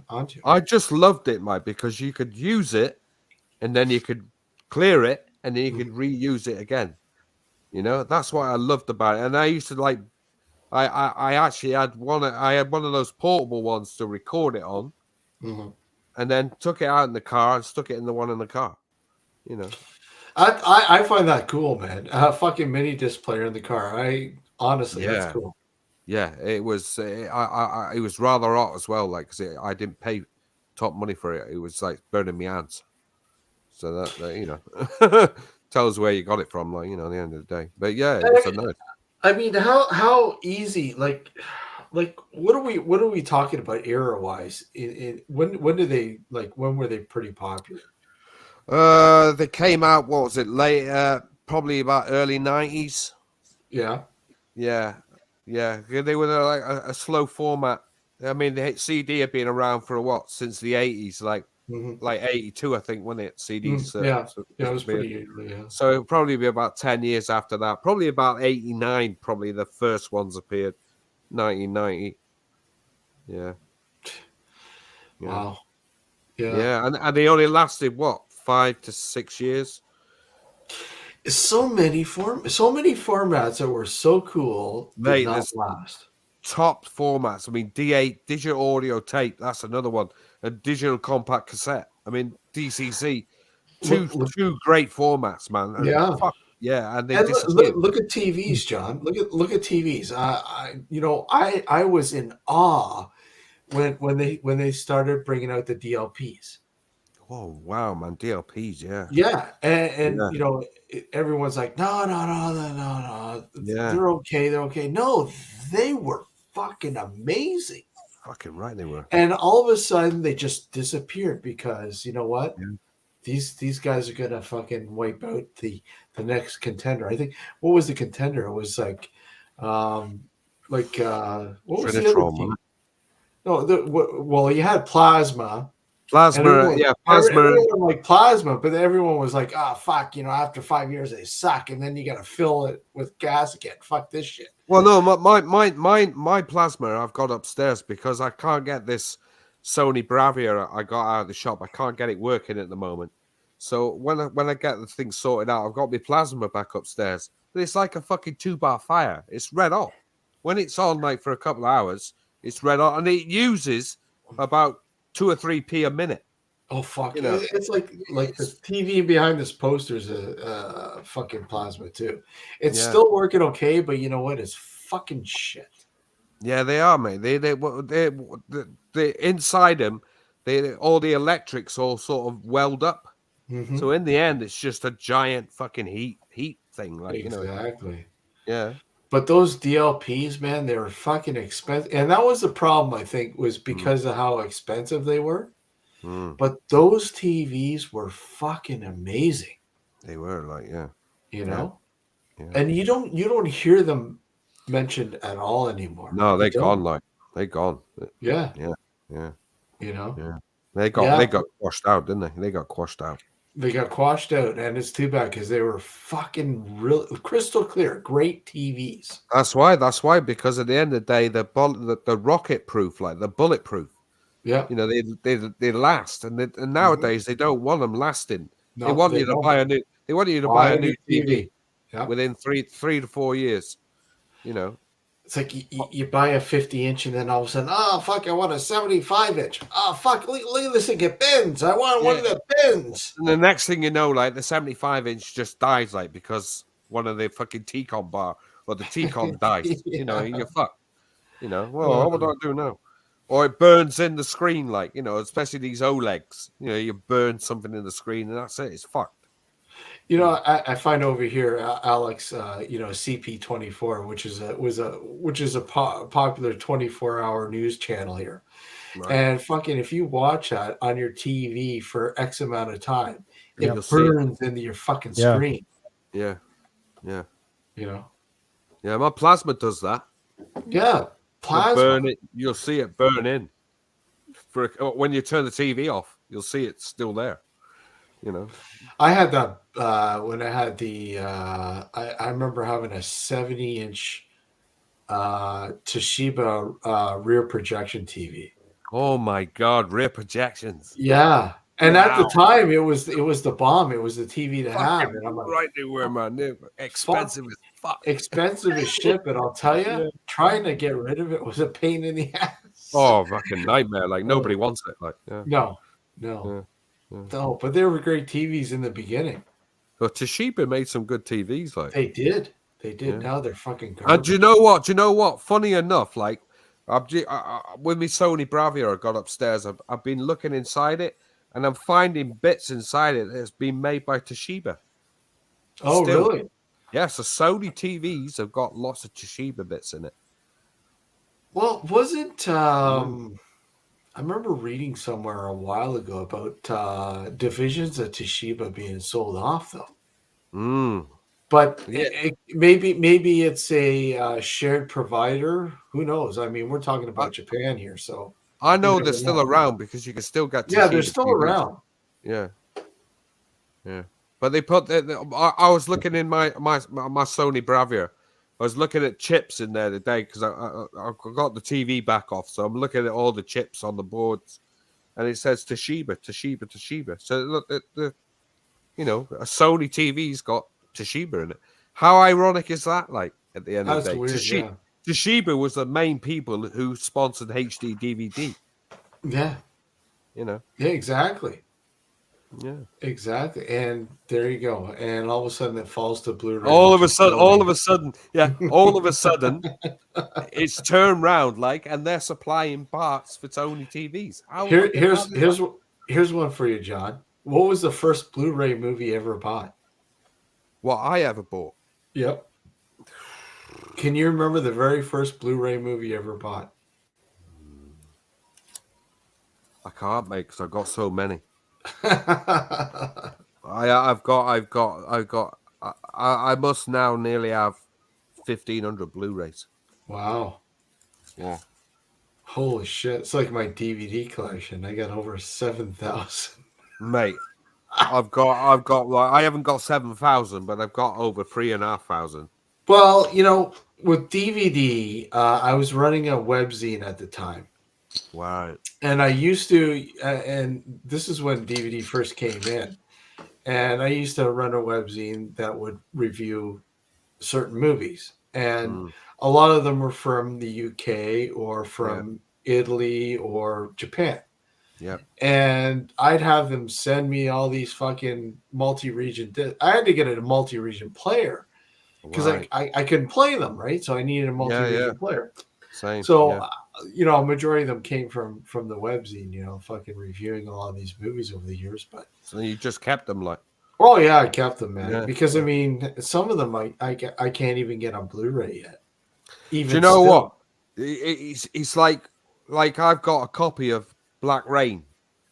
onto. I just loved it, Mike, because you could use it, and then you could clear it, and then you could reuse it again. You know, that's what I loved about it. And I used to like. I actually had one. I had one of those portable ones to record it on, and then took it out in the car and stuck it in the one in the car. You know. I find that cool, man. Fucking mini disc player in the car. Honestly, that's cool. Yeah, it was. It was rather hot as well, like, because I didn't pay top money for it. It was like burning my hands. So that you know, tells where you got it from, like, you know, at the end of the day. But yeah, it's a nice. I mean, how easy? Like, like what are we talking about era wise? When were they pretty popular? They came out. What was it? Late, probably about early 90s. Yeah. Yeah, yeah. They were like a slow format. I mean, the CD had been around for what since the 80s, like 82, I think, wasn't it? CDs. Yeah, it was pretty early. Yeah. So it'll probably be about 10 years after that. Probably about 89. Probably the first ones appeared, 1990. Yeah. Wow. Yeah, and they only lasted what 5 to 6 years. So many formats that were so cool did not last. Top formats. I mean, D8 digital audio tape. That's another one. A digital compact cassette. I mean, DCC. Two great formats, man. And yeah, yeah. And they look at TVs, John. Look at TVs. I was in awe when they started bringing out the DLPs. Oh wow, man, DLPs, yeah. Yeah, and everyone's like, no. Yeah, they're okay. No, they were fucking amazing. Fucking right, they were. And all of a sudden, they just disappeared because you know what? Yeah. These guys are gonna fucking wipe out the next contender. I think what was the contender? It was what was the other team? No, you had Plasma. Plasma. Everyone like Plasma, but everyone was like, fuck, after 5 years they suck, and then you got to fill it with gas again. Fuck this shit. Well, no, my Plasma I've got upstairs because I can't get this Sony Bravia I got out of the shop. I can't get it working at the moment. So when I get the thing sorted out, I've got my Plasma back upstairs. But it's like a fucking 2-bar fire. It's red hot. When it's on like for a couple of hours, it's red hot, and it uses about 2 or 3p a minute. Oh fuck! It's like the TV behind this poster is a fucking Plasma too. It's still working okay, but you know what? It's fucking shit. Yeah, they are, mate. They inside them, all the electrics all sort of weld up. Mm-hmm. So in the end, it's just a giant fucking heat thing, like exactly. Yeah. But those DLPs, man, they were fucking expensive. And that was the problem, I think, was because of how expensive they were. Mm. But those TVs were fucking amazing. They were like, yeah. Yeah. And you don't hear them mentioned at all anymore. No, they're gone, they're gone. Yeah. Yeah. Yeah. They got quashed out, didn't they? They got quashed out. They got quashed out, and it's too bad because they were fucking real crystal clear, great TVs. That's why. Because at the end of the day, the rocket proof, like the bulletproof. Yeah, they last, and nowadays they don't want them lasting. No, they want you to buy a new. They want you to buy a new TV within three to 4 years. It's like you buy a 50-inch and then all of a sudden, oh fuck, I want a 75-inch. Oh fuck, look at this thing, it bends. I want one that bends. And the next thing you know, like the 75-inch just dies, like because one of the fucking T-Con bar or the T-Con dies. You're fucked. Well, what do I do now? Or it burns in the screen, like especially these OLEDs. You burn something in the screen and that's it. It's fucked. I find over here, Alex, CP24, which is a popular 24-hour news channel here, right. And fucking if you watch that on your TV for X amount of time, it burns into your fucking screen. Yeah. Yeah, my Plasma does that. Yeah, Plasma. Burn it. You'll see it burn in. When you turn the TV off, you'll see it's still there. I had that when I had the I remember having a 70-inch Toshiba rear projection TV. Oh my god, rear projections. Yeah. And at the time it was the bomb. It was the TV to have. And I'm like, right, they were, man. They were expensive as fuck. Expensive as shit, but I'll tell you, trying to get rid of it was a pain in the ass. Oh, fucking nightmare. Like nobody wants it. Like No. No, but they were great TVs in the beginning. But Toshiba made some good TVs. Like they did. Yeah. Now they're fucking garbage. And do you know what? Funny enough, like with my Sony Bravia I got upstairs, I've been looking inside it, and I'm finding bits inside it that's been made by Toshiba. Oh, really? Yeah, so Sony TVs have got lots of Toshiba bits in it. Well, wasn't I remember reading somewhere a while ago about divisions of Toshiba being sold off, though. Mm. But Yeah. maybe it's a shared provider. Who knows? I mean, we're talking about Japan here, so I you know never they're still know. around because you can still get Yeah, they're Toshiba still TVs. around. Yeah. Yeah. But they put I was looking in my Sony Bravia. I was looking at chips in there today because I got the TV back off, so I'm looking at all the chips on the boards, and it says Toshiba, Toshiba, Toshiba. So look, a Sony TV's got Toshiba in it. How ironic is that? Like at the end of That's the day, weird. Yeah. Toshiba was the main people who sponsored HD DVD. Yeah. Yeah, Exactly. Yeah. Exactly. And there you go. And all of a sudden it falls to Blu-ray. All of a sudden, it's turned round and they're supplying parts for Sony TVs. Here's one for you, John. What was the first Blu-ray movie you ever bought? What I ever bought? Yep. Can you remember the very first Blu-ray movie you ever bought? I can't, mate, because I've got so many. I must now nearly have 1,500 Blu-rays. Wow. Yeah. Holy shit. It's like my DVD collection. I got over 7,000. Mate, I haven't got 7,000, but I've got over 3,500. Well, with DVD, I was running a webzine at the time. Wow. And I used to, and this is when DVD first came in, and I used to run a webzine that would review certain movies. And a lot of them were from the UK or from Italy or Japan. Yeah. And I'd have them send me all these fucking multi-region. I had to get a multi-region player because I couldn't play them, right? So I needed a multi-region player. Same. So, a majority of them came from the webzine, fucking reviewing a lot of these movies over the years. But so you just kept them Oh yeah, I kept them, man. Yeah. Because I mean, some of them I can't even get on Blu-ray yet. Even do you know still. what? It's like I've got a copy of Black Rain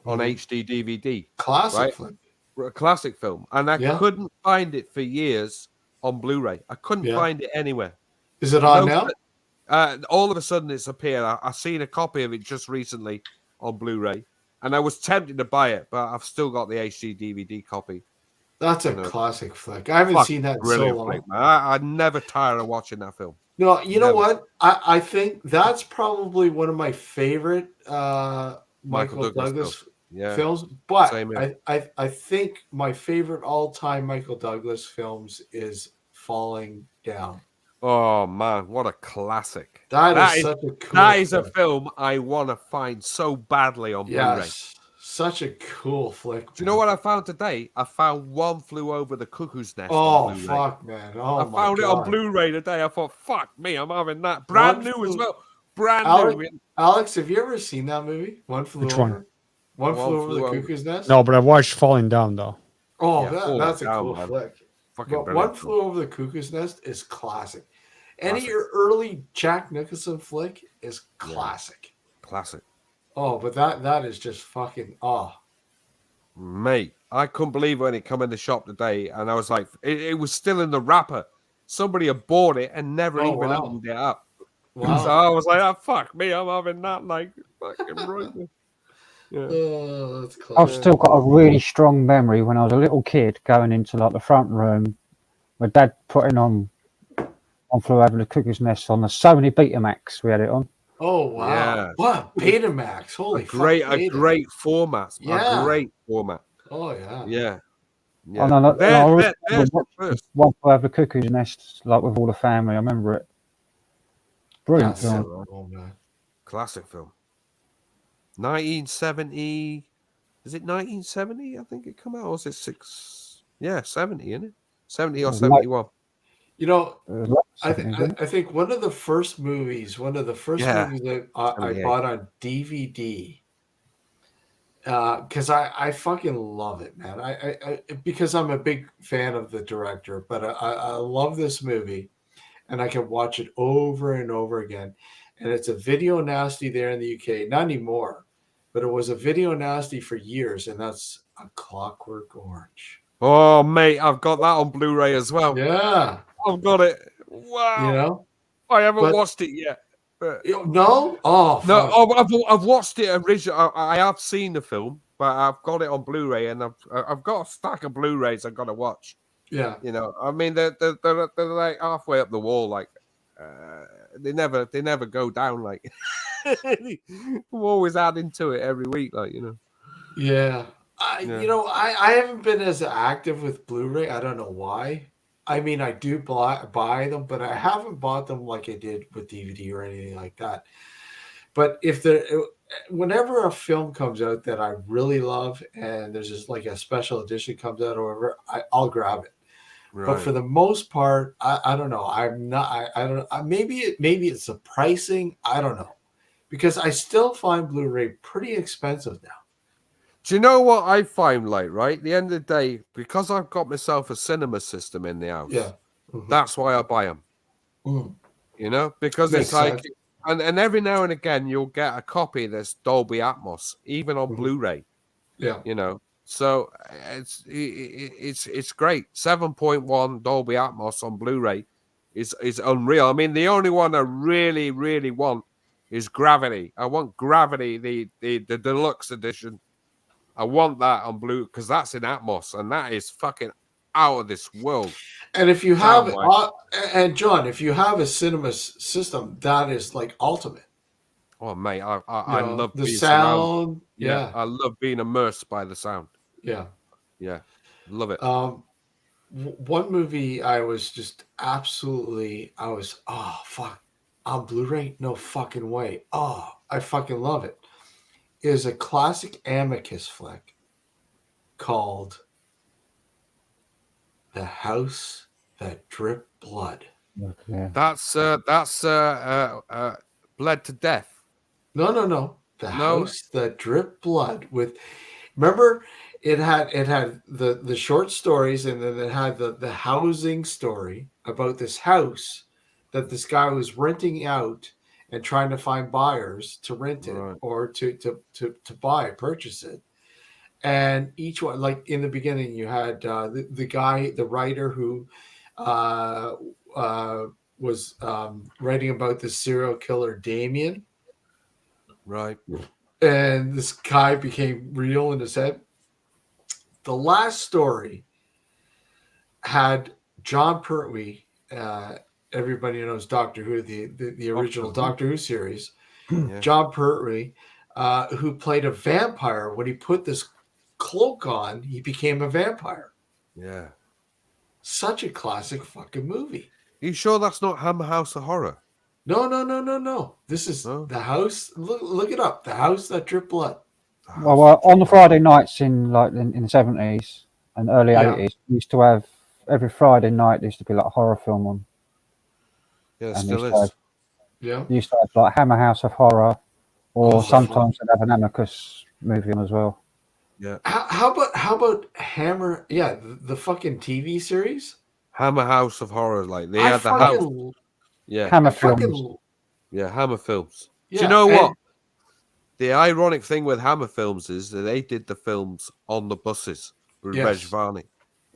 on HD DVD. Classic film. A classic film. And I couldn't find it for years on Blu-ray. I couldn't find it anywhere. Is it on now? All of a sudden it's appeared. I seen a copy of it just recently on Blu-ray, and I was tempted to buy it, but I've still got the HD DVD copy. That's a classic flick. I haven't seen that in so long. Flick, man. I never tire of watching that film. No, you know what? I think that's probably one of my favorite Michael Douglas films. But I think my favorite all-time Michael Douglas films is Falling Down. Oh man, what a classic! That is such a cool. That is a film I want to find so badly on Blu-ray. Such a cool flick. Do you know what I found today? I found One Flew Over the Cuckoo's Nest. Oh fuck, man! Oh, I found it on Blu-ray today. I thought, fuck me, I'm having that brand new as well. Brand new. Alex, have you ever seen that movie? One Flew Over. One Flew Over the Cuckoo's Nest. No, but I watched Falling Down though. Oh, that's a cool flick. But One Flew Over the Cuckoo's Nest is classic. Any early Jack Nicholson flick is classic. Classic. Oh, but that is just fucking mate. I couldn't believe when it come in the shop today, and I was like, it was still in the wrapper. Somebody had bought it and never even opened it up. Wow. So I was like, fuck me, I'm having that fucking right. Yeah. Oh, that's classic. I've still got a really strong memory when I was a little kid going into the front room. My dad putting on Flew Over the Cuckoo's Nest on the Sony Betamax. We had it on. Oh wow! Yeah. What Betamax? Holy a great format. Yeah. A great format. Oh yeah. Yeah. Yeah. I One Flew Over the Cuckoo's Nest, with all the family. I remember it. Brilliant film. Oh, man. Classic film. 1970. Is it 1970? I think it come out. Or was it 70, isn't it? 70 or 71. I think one of the first movies that I bought on DVD, because I fucking love it, man. I because I'm a big fan of the director, but I love this movie, and I can watch it over and over again. and it's a video nasty there in the UK. Not anymore, but it was a video nasty for years, and that's A Clockwork Orange. Oh, mate, I've got that on Blu-ray as well. Yeah, I've got it. Wow. you know. I haven't But- watched it yet. But No, oh no, fuck. I've watched it originally. I have seen the film, but I've got it on Blu-ray, and I've got a stack of Blu-rays I've got to watch. Yeah, You know, I mean, they're like halfway up the wall. Like they never go down. Like I'm always adding to it every week. Like yeah. Yeah. You know, I haven't been as active with Blu-ray. I don't know why. I mean, I do buy them, but I haven't bought them like I did with DVD or anything like that. But whenever a film comes out that I really love, and there's just like a special edition comes out or whatever, I'll grab it. Right. But for the most part, I don't know. I'm not. I don't. Maybe it's the pricing. I don't know, because I still find Blu-ray pretty expensive now. Do you know what I find? Like, right, at the end of the day, because I've got myself a cinema system in the house. Yeah, That's why I buy them. Mhm. You know, because Makes it's like, sense. and every now and again you'll get a copy that's Dolby Atmos, even on Blu-ray. Yeah, You know, so it's great. 7.1 Dolby Atmos on Blu-ray is unreal. I mean, the only one I really want is Gravity. I want Gravity, the deluxe edition. I want that on Blu because that's in Atmos, and that is fucking out of this world. and if you have Sound-wise. and John, if you have a cinema system, that is like ultimate. Oh, mate, I You know, love the being sound. Yeah, I love being immersed by the sound. Yeah. Yeah, love it. One movie I was just absolutely, oh fuck, on Blu-ray, no fucking way. Oh, I fucking love it. Is a classic Amicus flick called The House That Dripped Blood. Yeah. That's Bled to Death. No. The No. House That Dripped Blood. Remember, it had the short stories, and then it had the housing story about this house that this guy was renting out and trying to find buyers to rent it Right. or to purchase it. And each one, like in the beginning, you had the guy, the writer who was writing about the serial killer Damien. Right. And this guy became real in his head. The last story had John Pertwee, everybody knows Doctor Who, the original Doctor Who series. Yeah. John Pertwee, who played a vampire. When he put this cloak on, he became a vampire. Yeah. Such a classic fucking movie. You sure that's not Hammer House of Horror? No. This is Oh. The House. Look it up. The House That Dripped Blood. Well, on the Friday nights in the 70s and early Yeah. 80s, we used to have every Friday night. There used to be like a horror film on. Yeah, it And still used to is. Yeah. You used to have like Hammer House of Horror, or Oh, sometimes they'd have an Amicus movie on as well. Yeah. How about Hammer? Yeah, the fucking TV series. Hammer House of Horror, like they I had the house. fucking, Yeah. Hammer I fucking, films. Yeah, Hammer Films. Do yeah, you know and- what? The ironic thing with Hammer Films is that they did the films on the buses with Yes. Reg Varney.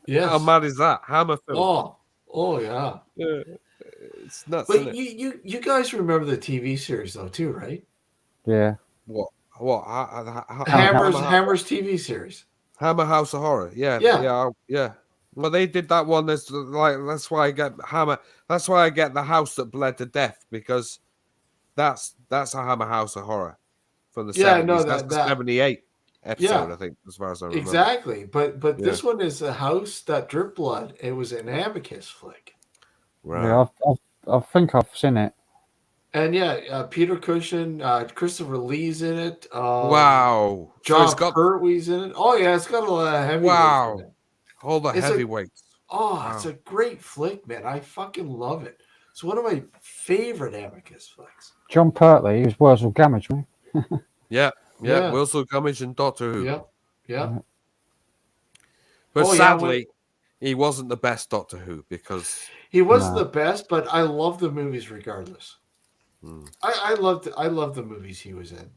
Yes. How mad is that? Hammer Films. Oh yeah. Yeah. It's nuts, But isn't it? you guys remember the TV series though too, right? Yeah. What? Hammer's TV series. Hammer House of Horror. Yeah. Yeah. Well, they did that one. That's why I get Hammer. That's why I get The House That Bled to Death, because that's a Hammer House of Horror from the 70s. no, That's the 78 episode, I think, as far as I remember. Exactly. But this one is The House That Dripped Blood. It was an Amicus flick. Right. Yeah, I think I've seen it. And Peter Cushing, Christopher Lee's in it. Wow. So John it's got Pertwee's in it. Oh yeah, it's got a lot of heavyweights Wow. in it. all the It's a- heavyweights. It's a great flick, man. I fucking love it. It's one of my favorite Amicus flicks. John Pertwee, he was Wurzel Gummidge, man. Yeah. Yeah. Wilson Gummidge and Doctor Who. Yeah. But Oh, yeah, sadly, he wasn't the best Doctor Who because He wasn't No. the best, but I love the movies regardless. I loved the movies he was in.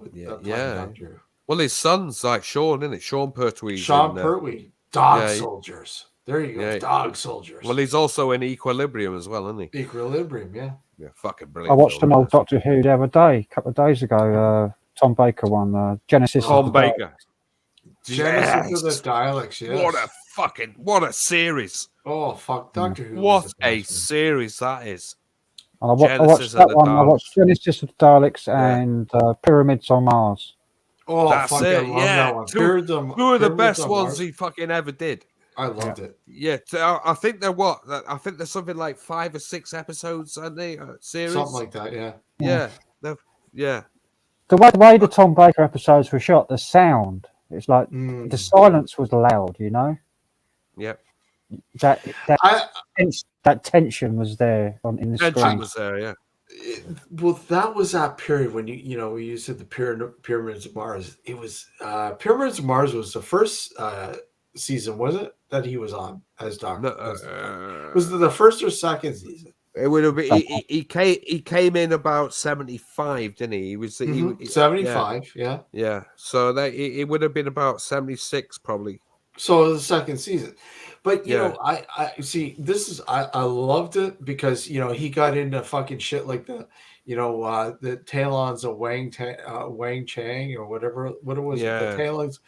With playing Doctor Who. Well, his son's like Sean, isn't it? Sean Pertwee. Sean Pertwee, Dog Soldiers. There you go, Dog Soldiers. Well, he's also in Equilibrium as well, isn't he? Equilibrium, yeah. Yeah, fucking brilliant. I watched an old Doctor Who the other day, a couple of days ago. Tom Baker one, Genesis. Tom Baker. Genesis of the Daleks, yes. What a series. Oh, fuck, Doctor Who. What a series that is. I watched that one. I watched Genesis of the Daleks and Pyramids on Mars. Oh, that's fuck, it. I love that one. Two of the best ones he fucking ever did. I loved it. Yeah, I think they're what? I think there's something like 5 or 6 episodes, aren't they? Series? Something like that, yeah. Yeah. The way the Tom Baker episodes were shot, the sound, it's like the silence was loud, you know? Yep. That tension was there in the screen. Tension was there, yeah. Well, that was that period when you said the Pyramids of Mars. It was Pyramids of Mars was the first season, was it, that he was on as Doctor? Was it the first or second season? It would have been. He came in about 75, didn't he? He was 75. Yeah. So that it would have been about 76, probably. So the second season, but you know, I see. This is I loved it because he got into fucking shit like the Talons of Wang Chang or whatever. What it was? The Talons.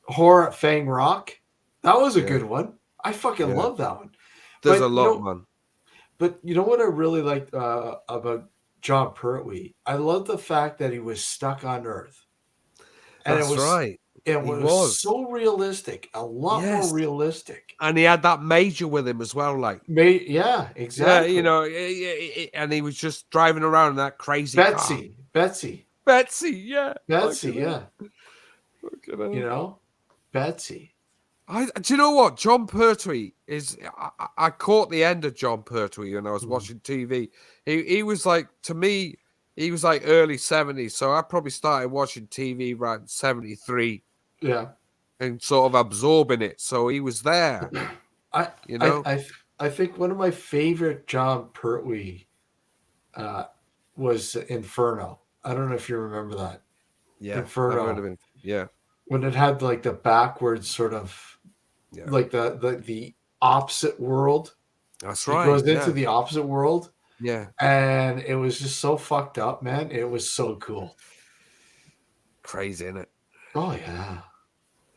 Horror at Fang Rock. That was a good one. I fucking love that one. There's a lot, man. But you know what I really liked about John Pertwee? I love the fact that he was stuck on Earth. And That's right. It was so realistic, a lot more realistic. And he had that major with him as well, like. Yeah, exactly. Yeah, and he was just driving around in that crazy Betsy, yeah. Betsy, yeah. Betsy. Do you know what? John Pertwee is. I caught the end of John Pertwee when I was watching TV. He was like, to me, he was like early 70s. So I probably started watching TV around 73. Yeah. And sort of absorbing it. So he was there. I think one of my favorite John Pertwee was Inferno. I don't know if you remember that. Yeah. Inferno. I've heard of it. Yeah. When it had like the backwards sort of like the opposite world. That's right. It goes into the opposite world. Yeah. And it was just so fucked up, man. It was so cool. Crazy, isn't it? Oh yeah.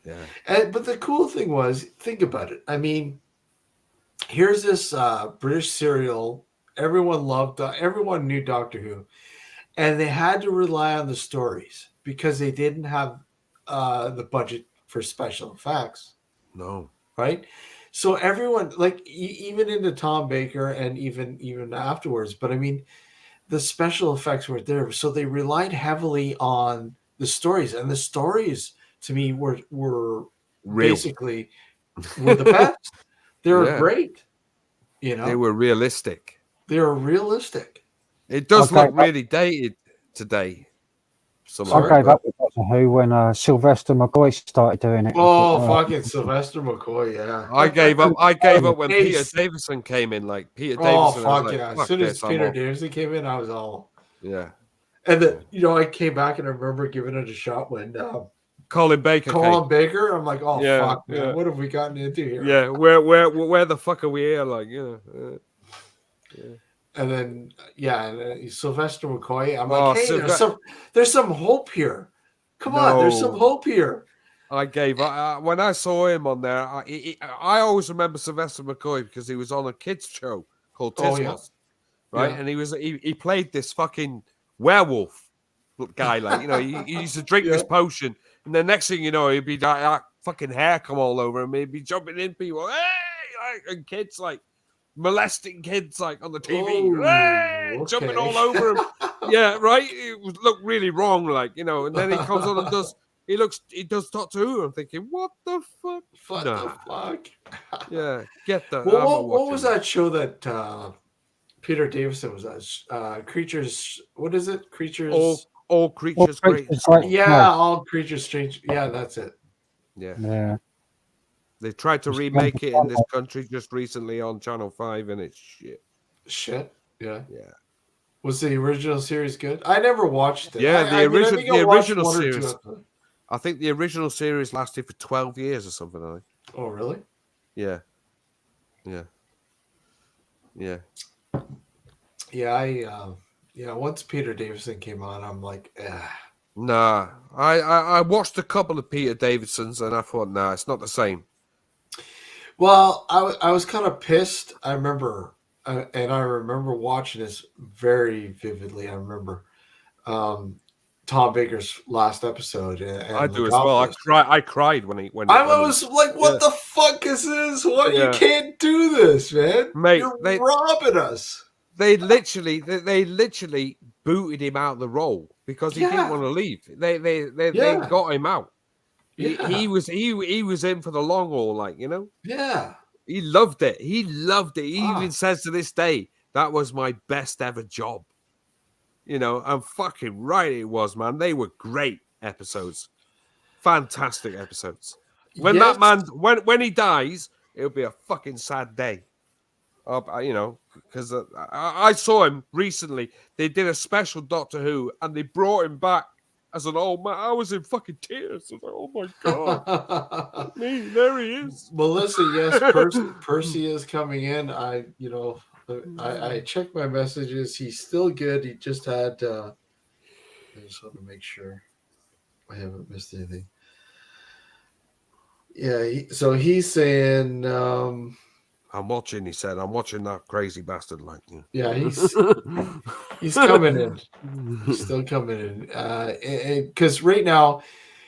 Yeah. But the cool thing was, think about it. I mean, here's this British serial. Everyone knew Doctor Who. And they had to rely on the stories because they didn't have the budget for special effects. No. Right? So everyone, like even into Tom Baker and even afterwards, but I mean, the special effects were there. So they relied heavily on the stories. And the stories to me were basically were the best. They were great. They were realistic. It does look really dated today. I gave up with Doctor Who when Sylvester McCoy started doing it. Oh, fucking Sylvester McCoy, yeah. I gave up when Peter Davison came in. Like Peter Davison. Oh, fuck yeah! As soon as Peter Davison came in, I was all. Yeah. And then I came back and I remember giving it a shot when Colin Baker. I'm like, oh fuck, man, what have we gotten into here? Yeah, where the fuck are we here? Like, yeah. And then Sylvester McCoy. I'm like, hey, there's some hope here. Come on, there's some hope here. I gave up when I saw him on there. I always remember Sylvester McCoy because he was on a kids show called Tismos, right? Yeah. And he played this fucking werewolf guy, like he used to drink this potion, and the next thing you know, he'd be like fucking hair come all over him. He'd be jumping in people, hey, and kids like. Molesting kids like on the TV, jumping all over him. Yeah, right. It would look really wrong, like and then he comes on and he does Doctor Who. I'm thinking, what the fuck? What the fuck? Yeah, get that. Well, what was that show that Peter Davison was at? Creatures. What is it? Creatures. All creatures great. Yeah, all creatures strange. Yeah, that's it. Yeah. They tried to remake it in this country just recently on Channel 5, and it's shit. Shit. Yeah. Yeah. Was the original series good? I never watched it. Yeah, I think I watched original one or two series. episodes. I think the original series lasted for 12 years or something. I think. Oh, really? Yeah. Yeah. Yeah. Yeah. Once Peter Davison came on, I'm like, Nah. I watched a couple of Peter Davidsons and I thought, nah, it's not the same. Well, I was kind of pissed. I remember, and I remember watching this very vividly. I remember Tom Baker's last episode. And I do as well. I cried when I was like, "What the fuck is this? What you can't do this, man! Mate, You're robbing us." They literally booted him out of the role because he didn't want to leave. They got him out. He was in for the long haul, like, you know. Yeah. He loved it. He even says to this day, that was my best ever job. You know, and fucking right it was, man. They were great episodes. Fantastic episodes. When that man when he dies, it'll be a fucking sad day. You know, because I saw him recently. They did a special Doctor Who, and they brought him back as an old man. I was in fucking tears. I was like, oh my god, there he is. Melissa, yes, Percy is coming in. I checked my messages. He's still good. He just had. I just want to make sure I haven't missed anything. Yeah, so he's saying. I'm watching. He said, "I'm watching that crazy bastard." Like, yeah, he's coming in. He's still coming in. Because right now,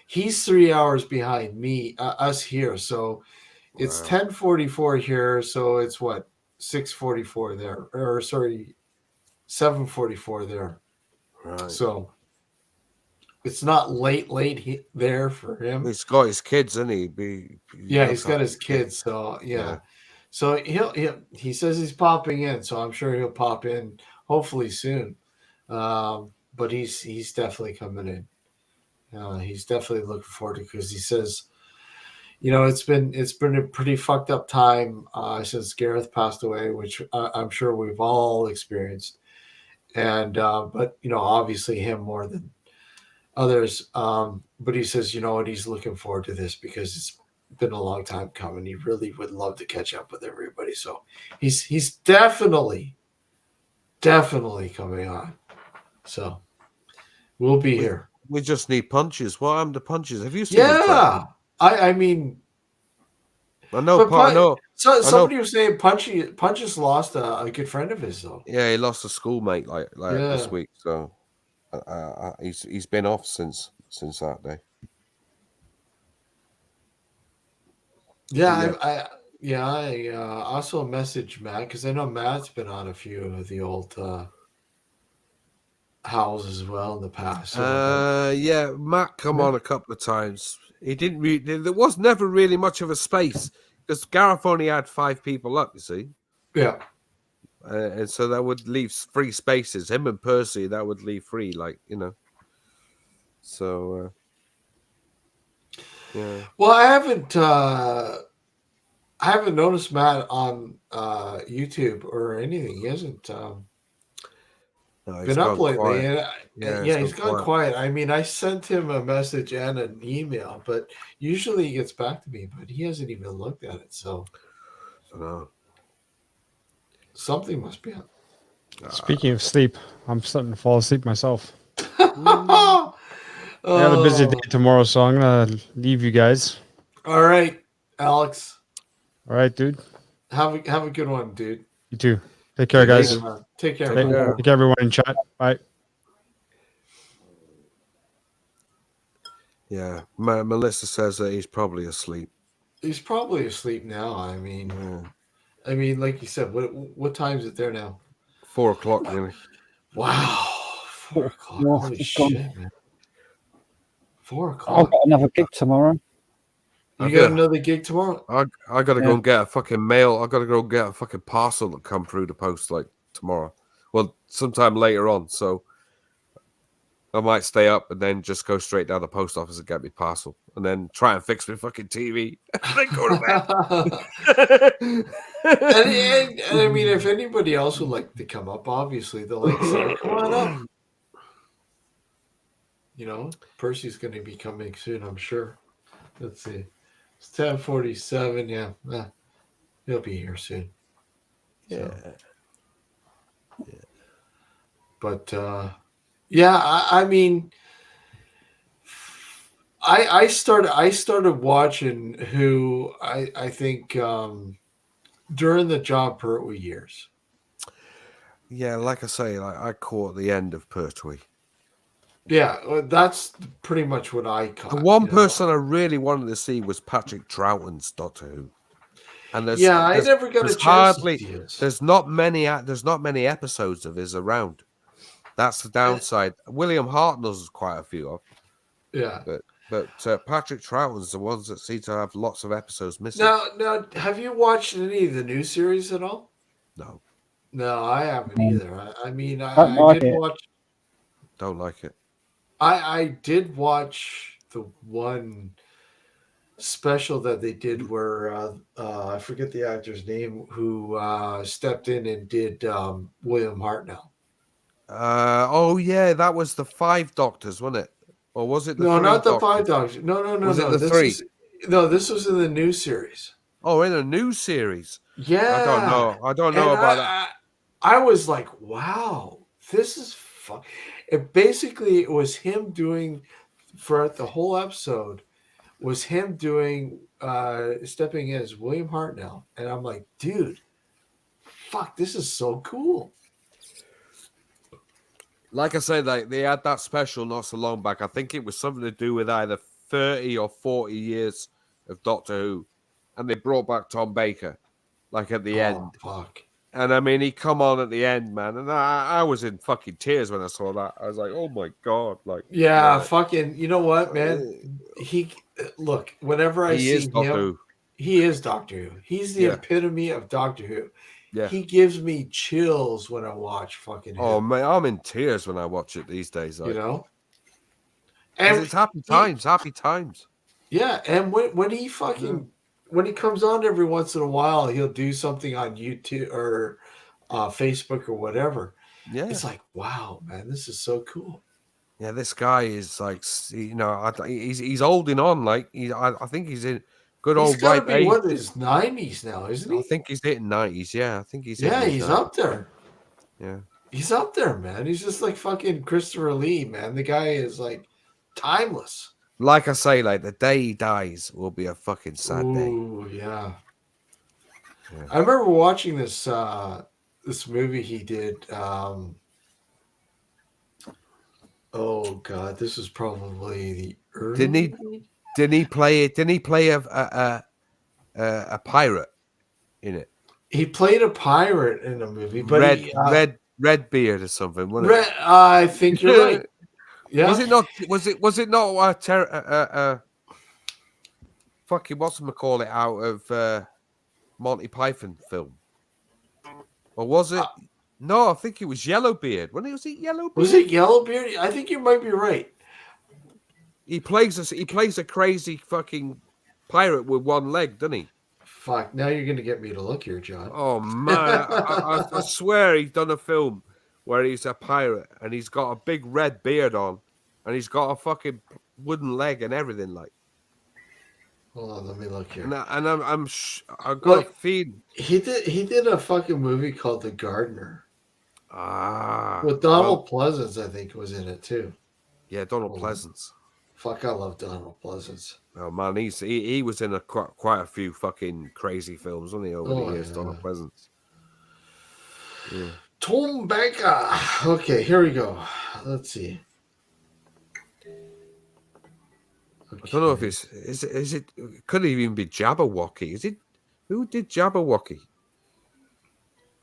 he's 3 hours behind us here. So it's 10:44 here. So it's what 6:44 there, or sorry, 7:44 there. Right. So it's not late there for him. He's got his kids, isn't he? He's got his kids. So yeah. So he says he's popping in, so I'm sure he'll pop in hopefully soon. But he's definitely coming in. He's definitely looking forward to it because he says, you know, it's been a pretty fucked up time since Gareth passed away, which I'm sure we've all experienced. And but you know, obviously him more than others. But he says, you know what, he's looking forward to this because it's been a long time coming. He really would love to catch up with everybody. So he's definitely coming on. So we'll be here. We just need punches. What happened to punches? Have you seen? Yeah, I mean, I know. Somebody was saying Punches lost a good friend of his though. Yeah, he lost a schoolmate like this week. So he's been off since that day. I also messaged Matt because I know Matt's been on a few of the old Howls as well in the past. Matt come on a couple of times. He didn't really. There was never really much of a space because Gareth only had 5 people up. You see. Yeah. And so that would leave free spaces. Him and Percy, that would leave free, like, you know. So. Yeah. Well, I haven't noticed Matt on YouTube or anything. He hasn't been up lately. He's gone quiet. I mean, I sent him a message and an email, but usually he gets back to me, but he hasn't even looked at it. So something must be up. Speaking of sleep, I'm starting to fall asleep myself. I got a busy day tomorrow, so I'm gonna leave you guys. All right, Alex. All right, dude. Have a good one, dude. You too. Take care, guys. Take care. Take care, everyone in chat. Bye. Yeah, Melissa says that he's probably asleep. He's probably asleep now. I mean, like you said, what time is it there now? 4 o'clock, really. Wow, 4 o'clock. Holy shit, man. 4 o'clock. I've got another gig tomorrow. You got another gig tomorrow? I got to go and get a fucking mail. I got to go get a fucking parcel that come through the post like tomorrow. Well, sometime later on. So I might stay up and then just go straight down the post office and get me parcel, and then try and fix my fucking TV, and then go to bed. and I mean, if anybody else would like to come up, obviously they'll like say, "Come on up." You know, Percy's going to be coming soon, I'm sure. Let's see, it's 10:47. Yeah, he'll be here soon. Yeah. So. But yeah, I mean, I started watching who I think during the John Pertwee years. Yeah, like I say, I caught the end of Pertwee. Yeah, that's pretty much what I caught. The one person I really wanted to see was Patrick Troughton's Doctor Who. And I never got a chance to see his. There's not many episodes of his around. That's the downside. William Hartnell's is quite a few of. Yeah. But Patrick Troughton's the ones that seem to have lots of episodes missing. Now, have you watched any of the new series at all? No. No, I haven't either. I mean, I did watch. Don't like it. I did watch the one special that they did where I forget the actor's name who stepped in and did William Hartnell. Oh yeah, that was the 5 Doctors, wasn't it? Or was it the No, 3 not the Doctors? 5 Doctors. No. Was it the this 3? This was in the new series. Oh, in a new series. Yeah. I don't know about that. I was like, wow, this is fun. It was him doing for the whole episode was him doing stepping in as William Hartnell. And I'm like, dude, fuck, this is so cool. Like I said, they had that special not so long back. I think it was something to do with either 30 or 40 years of Doctor Who. And they brought back Tom Baker, like at the end. Fuck. And I mean, he come on at the end, man. And I was in fucking tears when I saw that. I was like, oh my God. Like, yeah, fucking, you know what, man? Look, whenever I see him, he is Doctor Who. He's the epitome of Doctor Who. Yeah. He gives me chills when I watch fucking him. Oh, man, I'm in tears when I watch it these days. Like, you know? And it's happy times. Yeah, and when he fucking... When he comes on every once in a while, he'll do something on YouTube or Facebook or whatever. Yeah. It's like, wow, man, this is so cool. Yeah, this guy is like, you know, he's holding on. Like, I think he's in good old ripe age. What, his 90s now, isn't he? I think he's hitting 90s. Yeah, I think he's. Yeah, he's up there. Yeah, he's up there, man. He's just like fucking Christopher Lee, man. The guy is like timeless. Like I say, like the day he dies will be a fucking sad day. Ooh, yeah. I remember watching this this movie he did. Oh God, this was probably the early. Didn't he play a pirate in it? He played a pirate in a movie, but red beard or something, wasn't it? I think you're right. Yeah. Was it not fucking whatchamacallit out of Monty Python film? Or was it? No, I think it was Yellowbeard. Was it Yellowbeard? Was it Yellowbeard? I think you might be right. He plays a crazy fucking pirate with one leg, doesn't he? Fuck! Now you're gonna get me to look here, John. Oh man, I swear he's done a film where he's a pirate and he's got a big red beard on and he's got a fucking wooden leg and everything. Like, hold on, let me look here. And I've got a feeling he did a fucking movie called The Gardener. With Donald Pleasance, I think, was in it too. Yeah, Donald Pleasance. Fuck, I love Donald Pleasance. Oh man, he was in quite a few fucking crazy films, wasn't he, over the years? Yeah. Donald Pleasance. Yeah. Tom Baker. Okay, here we go. Let's see. Okay. I don't know if is it could it even be Jabberwocky? Is it who did Jabberwocky?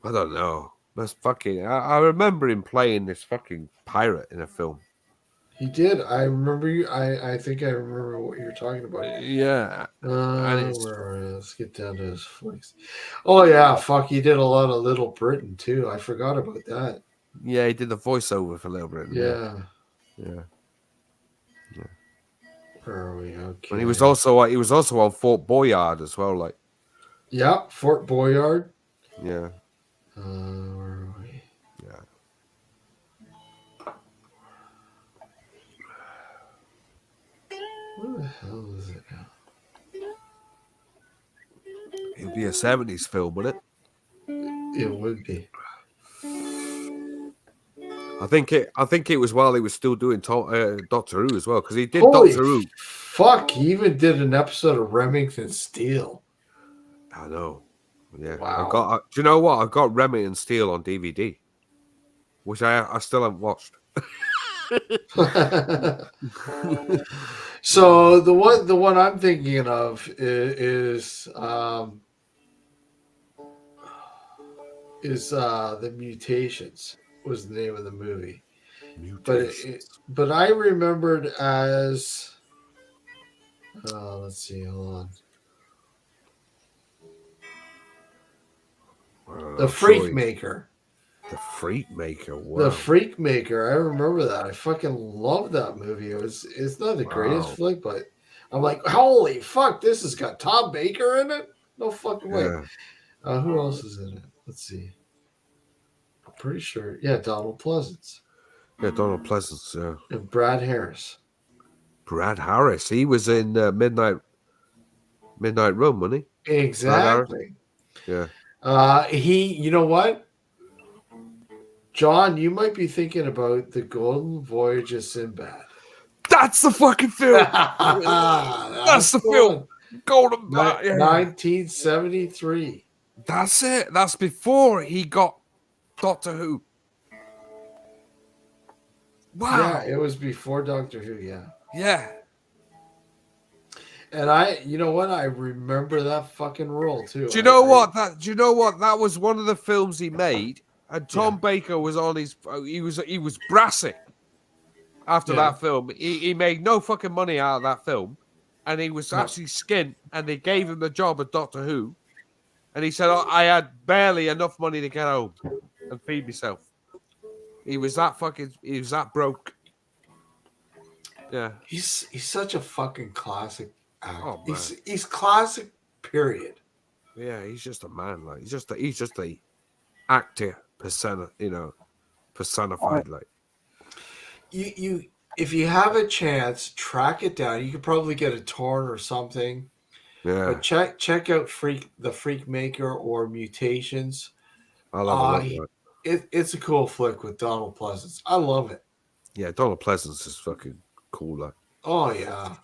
I don't know. That's fucking. I remember him playing this fucking pirate in a film. He did. I remember you. I think I remember what you're talking about. Yeah. Let's get down to his flicks. Oh yeah, fuck. He did a lot of Little Britain too. I forgot about that. Yeah, he did the voiceover for Little Britain. Yeah. Yeah. Where are we? Okay. And he was also on Fort Boyard as well. Like, yeah, Fort Boyard. yeah, Where are we? yeah. Where the hell is it now? It'd be a 70s film, wouldn't it? It would be. I think it was while he was still doing Doctor Who as well, because he did Holy Doctor Who. Fuck! He even did an episode of Remington Steele. I know. Yeah. Wow. Do you know what? I got Remington Steele on DVD, which I still haven't watched. So the one I'm thinking of is the Mutations was the name of the movie. But I remembered as let's see, hold on. The Freak Maker. The Freak Maker. Wow. The Freak Maker. I remember that. I fucking love that movie. It's not the greatest flick, but I'm like, holy fuck, this has got Tom Baker in it? No fucking way. Yeah. Who else is in it? Let's see. I'm pretty sure. Yeah, Donald Pleasance. Yeah, Donald Pleasance. Yeah. And Brad Harris. Brad Harris. He was in Midnight Run, wasn't he? Exactly. Yeah. You know what? John, you might be thinking about The Golden Voyage of Sinbad. That's the fucking film. That's the film. Golden Voyage. 1973. That's it. That's before he got Doctor Who. Wow. Yeah, it was before Doctor Who, yeah. Yeah. And you know what? I remember that fucking role too. Do you know what? That was one of the films he made, and Tom Baker was on his. He was brassy after that film. He made no fucking money out of that film, and he was actually skint. And they gave him the job at Doctor Who, and he said, "I had barely enough money to get home and feed myself." He was that broke. Yeah, he's such a fucking classic actor. Oh, man. He's classic. Period. Yeah, he's just a man. Like he's just a actor personified. Like you if you have a chance, track it down. You could probably get a torrent or something. Yeah. But check out the Freak Maker or Mutations. I love it. It's a cool flick with Donald Pleasance. I love it. Yeah, Donald Pleasance is fucking cool. Like. Oh yeah.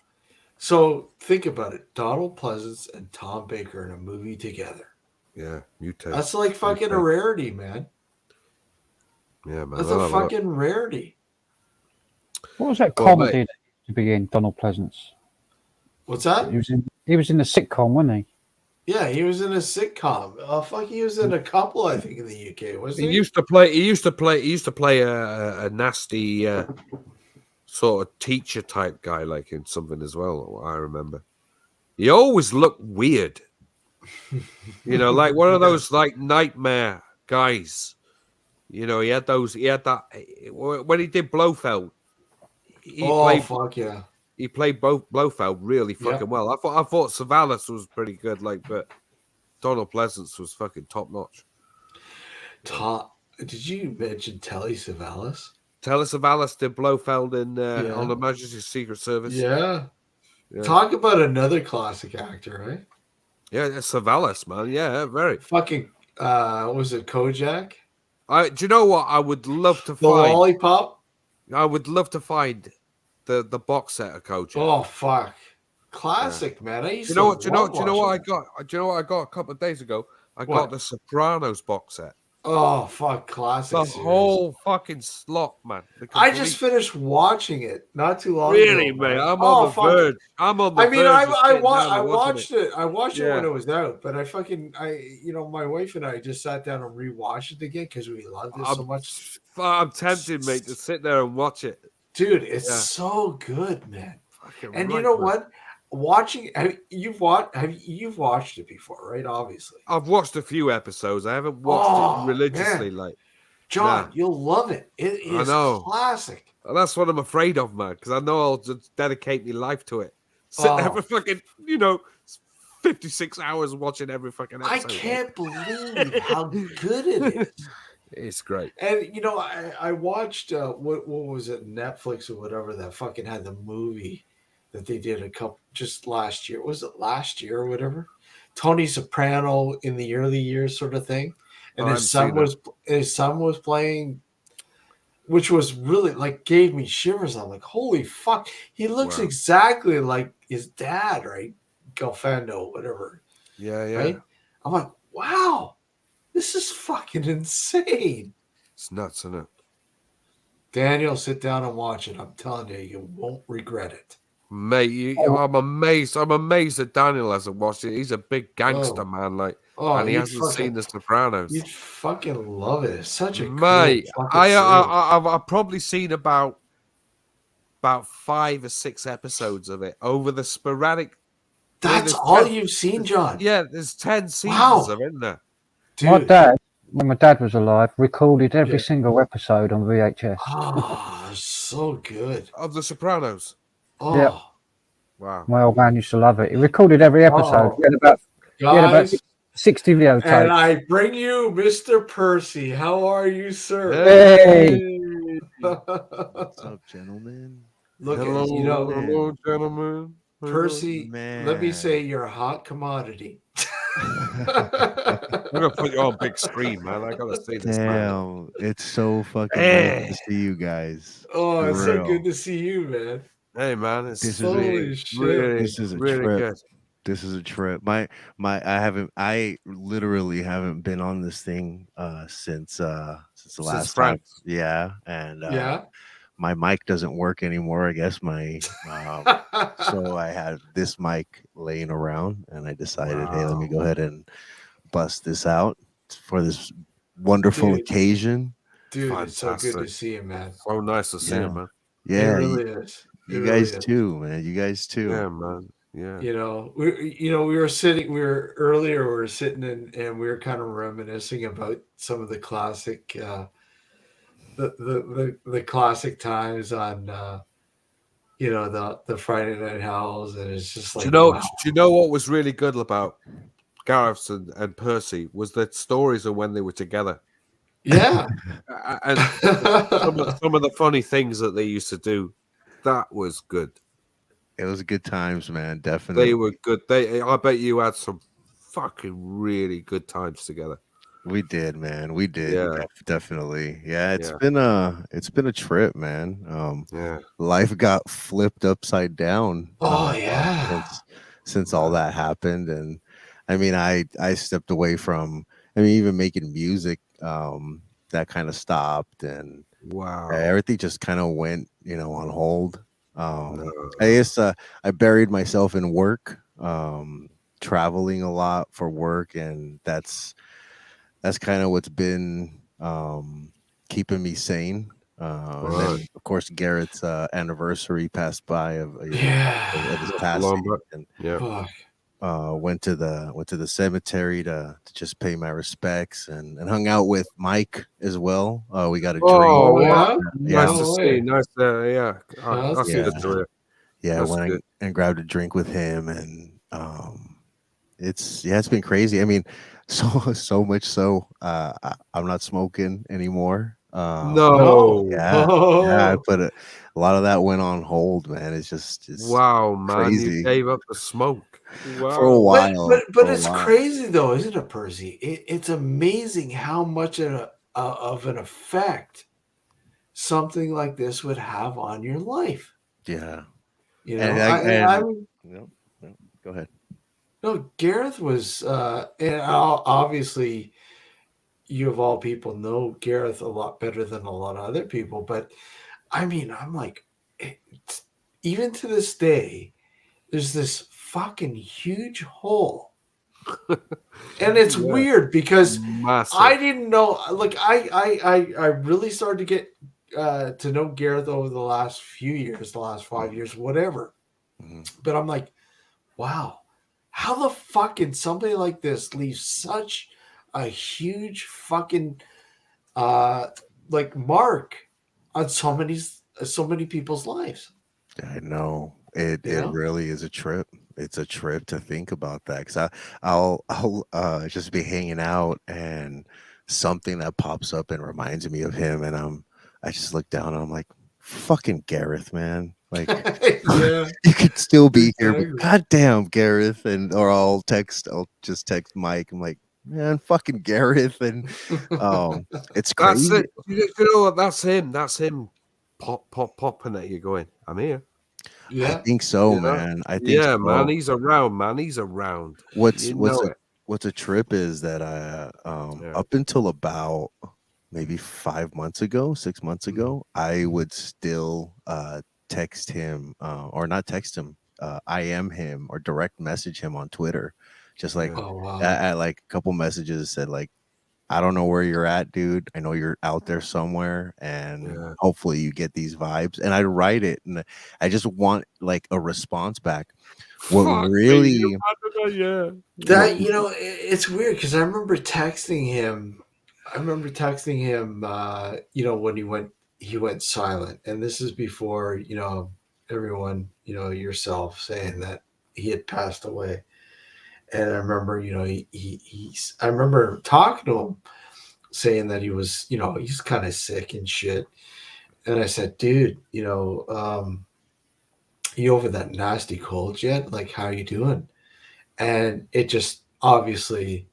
So think about it: Donald Pleasance and Tom Baker in a movie together. Yeah, Mutate. That's like fucking a rarity, man. Yeah, man. That's a fucking rarity. What was that comedy that used to be in Donald Pleasance? What's that? He was in the sitcom, wasn't he? Yeah, he was in a sitcom. He was in a couple, I think, in the UK. Wasn't he? He used to play a nasty sort of teacher type guy, like in something as well. I remember. He always looked weird. Like one of those like nightmare guys. He had that when he did Blofeld. He played both Blofeld really fucking well. I thought Savalas was pretty good, but Donald Pleasance was fucking top notch. Did you mention Telly Savalas? Telly Savalas did Blofeld in on the Majesty's Secret Service. Yeah. Talk about another classic actor, right? Yeah, Savalas, man. Yeah, very. Fucking was it Kojak? Do you know what? I would love to The find Lollipop? I would love to find the box set of Kojak. Oh fuck. Classic, man. I used Do you know what I got? Do you know what I got a couple of days ago? I got the Sopranos box set. Oh fuck, classic. The series. whole fucking slot, man. I just finished watching it not too long really, ago. Man. I'm on the verge. I'm on the verge. I watched it. I watched it when it was out, but my wife and I just sat down and rewatched it again because we loved it so much. I'm tempted, mate, to sit there and watch it. Dude, it's so good, man. And you know what? You've watched it before, right? Obviously, I've watched a few episodes. I haven't watched it religiously, man. John, Nah. you'll love it. It I is know. classic. And that's what I'm afraid of, man, because I know I'll just dedicate my life to it. Sit there for fucking, 56 hours watching every fucking I episode. can't believe how good it is. It's great. And I watched what was it, Netflix or whatever, that fucking had the movie that they did just last year. Was it last year or whatever? Tony Soprano in the early years, sort of thing. And I his haven't son was playing, which was really like gave me shivers. I'm like, holy fuck, he looks Wow. exactly like his dad, right? Galfando, whatever. Yeah, yeah. Right? I'm like, wow, this is fucking insane. It's nuts, isn't it? Daniel, sit down and watch it. I'm telling you, you won't regret it. Mate, I'm amazed. I'm amazed that Daniel hasn't watched it. He's a big gangster, man. And he hasn't seen The Sopranos. You'd fucking love it. It's such a Mate, cool fucking series. I've probably seen about 5 or 6 episodes of it over the sporadic. That's all you've seen, John? Yeah, there's 10 seasons of it, isn't there? Dude. My dad, when my dad was alive, recorded every single episode on VHS. Oh, so good. Of The Sopranos. Oh, Yeah. Wow. My old man used to love it. He recorded every episode. He had about guys, 60 videotapes. and I bring you Mr. Percy. How are you, sir? Hey. What's up, gentlemen? Look Hello, at hello, gentlemen. Percy. Man. Let me say, you're a hot commodity. I'm gonna put you on big screen, man. I gotta see this. Damn, it's so fucking nice to see you guys. Oh, For it's so real. good to see you, man. Hey, man, it's This is Holy shit. really, This is a really trip. good. This is a trip. I literally haven't been on this thing since the last time. France. Yeah, and Yeah. my mic doesn't work anymore. I guess my so I had this mic laying around, and I decided, hey, let me go ahead and bust this out for this wonderful Dude. occasion. Dude, it's so good to Fantastic. see you, man. So nice to see Yeah. you, man. Yeah, It really is. It you really guys is. too, man. You guys too. Yeah, man. Yeah. We were sitting and we were kind of reminiscing about some of the classic the classic times on the Friday Night Howls, and it's just like, Do wow. you know what was really good about Gareth and Percy was the stories of when they were together. Yeah. And some of the funny things that they used to do, that was good. It was good times, man. Definitely. They were good. I bet you had some fucking really good times together. We did, man. We did. Yeah. Definitely. Yeah, it's Yeah. been a trip, man. Yeah. Life got flipped upside down. Oh, yeah. Since all that happened. And I mean, I stepped away from, even making music, that kind of stopped, and Wow. everything just kind of went, on hold. I guess I buried myself in work, traveling a lot for work, and that's kind of what's been keeping me sane. And then, of course, Garrett's anniversary passed by of his passing, and Yeah. went to the cemetery to just pay my respects, and hung out with Mike as well. We got a drink. Oh, yeah? Nice to see. Nice. Yeah. That's Yeah. good to hear. Yeah, That's went good. and grabbed a drink with him, and it's been crazy. I mean, so much so I'm not smoking anymore. No. Yeah, Oh. yeah, I put a lot of that went on hold, man. It's Wow, man, crazy. you gave up the smoke. Wow. For a while. But for a it's while. crazy though, isn't it, Percy? It's amazing how much of an effect something like this would have on your life. Yeah. You know, Yep. Go ahead. no, Gareth was, and obviously, you of all people know Gareth a lot better than a lot of other people. But I mean, I'm like, even to this day, there's this fucking huge hole. And it's weird because Massive. I didn't know, like, I really started to get to know Gareth over the last few years, the last 5 years, whatever. Mm-hmm. But I'm like, wow, how the fuck can somebody like this leave such a huge fucking like mark on so many people's lives. I know it. You It know? really is a trip. It's a trip to think about that because I'll just be hanging out and something that pops up and reminds me of him, and I just look down and I'm like, fucking Gareth, man. Like Yeah, you could still be here, but exactly. goddamn Gareth. And or I'll just text Mike. I'm like, man, fucking Gareth, and it's That's crazy. it. You know what? That's him. That's him. Popping at you, going, "I'm here." I Yeah. think so, You know? man. I think Yeah, man. so. He's around, man. He's around. What's You what's know a it. what's a trip is that I Yeah. up until about maybe 5 months ago, 6 months ago, I would still text him or not text him, IM him or direct message him on Twitter. Just like Yeah. Oh wow. at like a couple messages said like, I don't know where you're at, dude. I know you're out there somewhere, and Yeah. hopefully you get these vibes. And I write it, and I just want like a response back. What Fuck me, really yeah. That it's weird because I remember texting him. When he went silent, and this is before everyone, yourself saying that he had passed away. And I remember, I remember talking to him, saying that he was, he's kind of sick and shit. And I said, dude, you over that nasty cold yet? Like, how you doing? And it just obviously,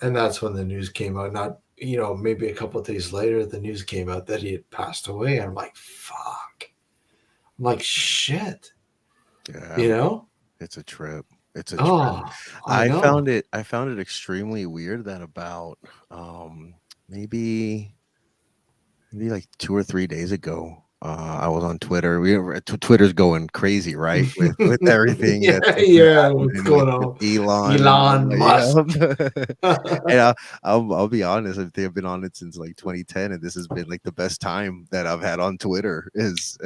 and that's when the news came out. Not, maybe a couple of days later, the news came out that he had passed away. And I'm like, fuck. I'm like, shit. Yeah, it's a trip. It's a trip. Oh, I know. I found it extremely weird that about maybe like 2 or 3 days ago, I was on Twitter. Twitter's going crazy, right? With everything Yeah, that's been yeah. What's happening with going on? Elon and all Elon Musk. that. Yeah. And I'll be honest, I've been on it since like 2010, and this has been like the best time that I've had on Twitter is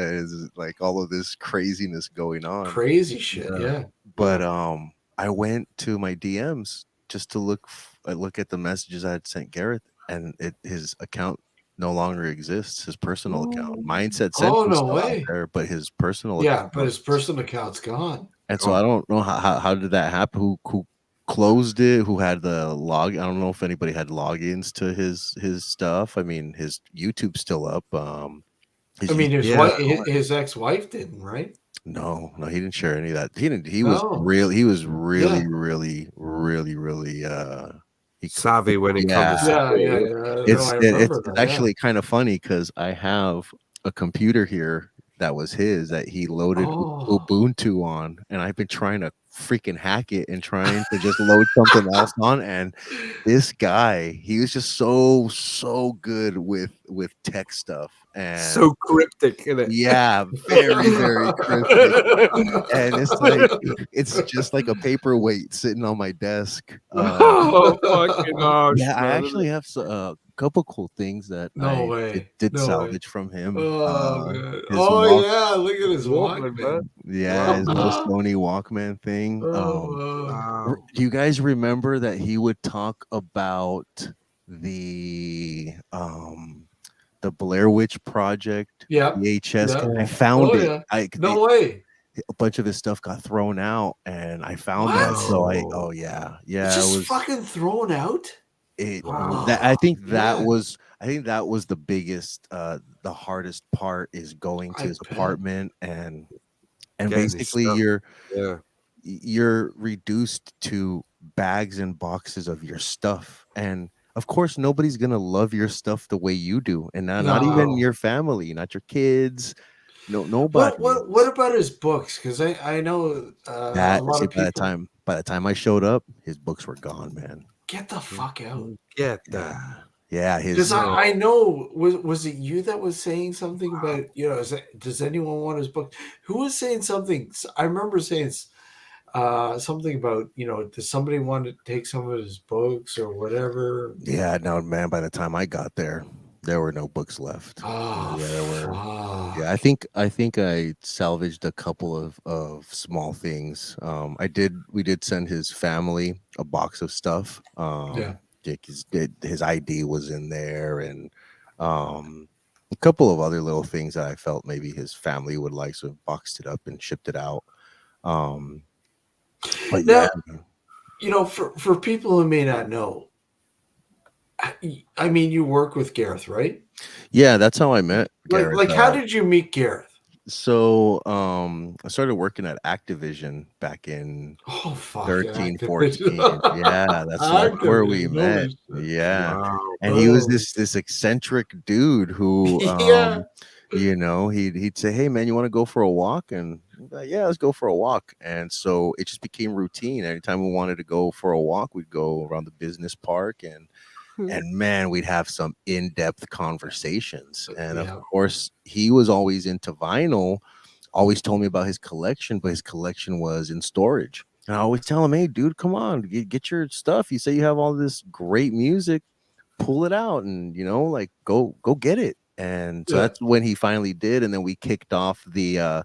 like all of this craziness going on. Crazy shit. Yeah. But I went to my DMs just to look at the messages I had sent Gareth, and his account no longer exists. His personal account. Mine said sent Oh, was no still out way. there, but his personal Yeah, account. but his personal account's gone. And so I don't know how did that happen? Who closed it? Who had the log? I don't know if anybody had logins to his stuff. I mean, his YouTube's still up. I mean, his ex-wife didn't, right? No, he didn't share any of that. He didn't. He was No. really Yeah. really savvy when it yeah. comes to It's actually kind of funny because I have a computer here that was his that he loaded Ubuntu on, and I've been trying to freaking hack it and trying to just load something else on. And this guy, he was just so good with tech stuff. And so cryptic, isn't it? Yeah, very cryptic. And it's just like a paperweight sitting on my desk. Oh fucking gosh! Yeah, I man, actually have a couple cool things that No I way. did No salvage way. from him. Oh, man. His Oh, yeah. Look at his Walkman. man. Yeah, his little Sony Walkman thing. Wow. Do you guys remember that he would talk about the Blair Witch Project VHS? Yeah. I found it. Yeah. No way. A bunch of his stuff got thrown out, and I found that. So It's just fucking thrown out. I think that was the biggest, the hardest part is going to his apartment and basically you're reduced to bags and boxes of your stuff, and of course nobody's gonna love your stuff the way you do, and not even your family, not your kids. No, nobody. What about his books? Because I know a lot of people. By the time I showed up, his books were gone, man. Get the fuck out. Get that. Yeah, because I know was it you that was saying something about does anyone want his book? Who was saying something? I remember saying something about does somebody want to take some of his books or whatever? Yeah, no, man. By the time I got there were no books left. Oh, yeah, there were. Fuck. Yeah, I think I salvaged a couple of small things. We did send his family a box of stuff. His ID was in there, and A couple of other little things that I felt maybe his family would like, so boxed it up and shipped it out. But Now, yeah, for people who may not know, I mean, you work with Gareth, right? yeah, that's how I met Gareth. Like how did you meet Gareth? So I started working at Activision back in Oh, fuck. 13, Activision. 14. Yeah, that's where we Activision, met. holy shit. Yeah. Wow. And he was Oh. this eccentric dude who Yeah. he'd say, "Hey man, you want to go for a walk?" And I'd be like, yeah, let's go for a walk. And so it just became routine. Anytime we wanted to go for a walk, we'd go around the business park, and man, we'd have some in-depth conversations. And of course, he was always into vinyl, always told me about his collection, but his collection was in storage. And I always tell him, "Hey dude, come on, get your stuff. You say you have all this great music, pull it out, and like go get it." And so that's when he finally did. And then we kicked off the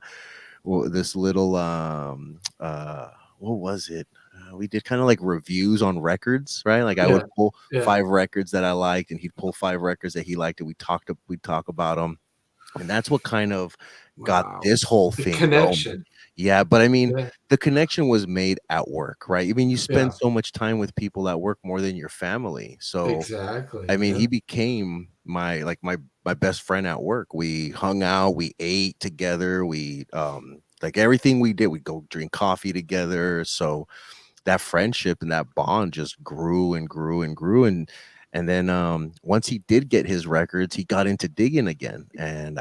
this little what was it? We did kind of like reviews on records, right? Like I would pull 5 records that I liked, and he'd pull 5 records that he liked, and we'd talk about them. And that's what kind of got this whole thing connection going. Yeah, but I mean, the connection was made at work, right? I mean, you spend so much time with people at work more than your family. So exactly. I mean, he became my best friend at work. We hung out, we ate together, we like everything we did, we'd go drink coffee together. So that friendship and that bond just grew and grew and grew. And then once he did get his records, he got into digging again. And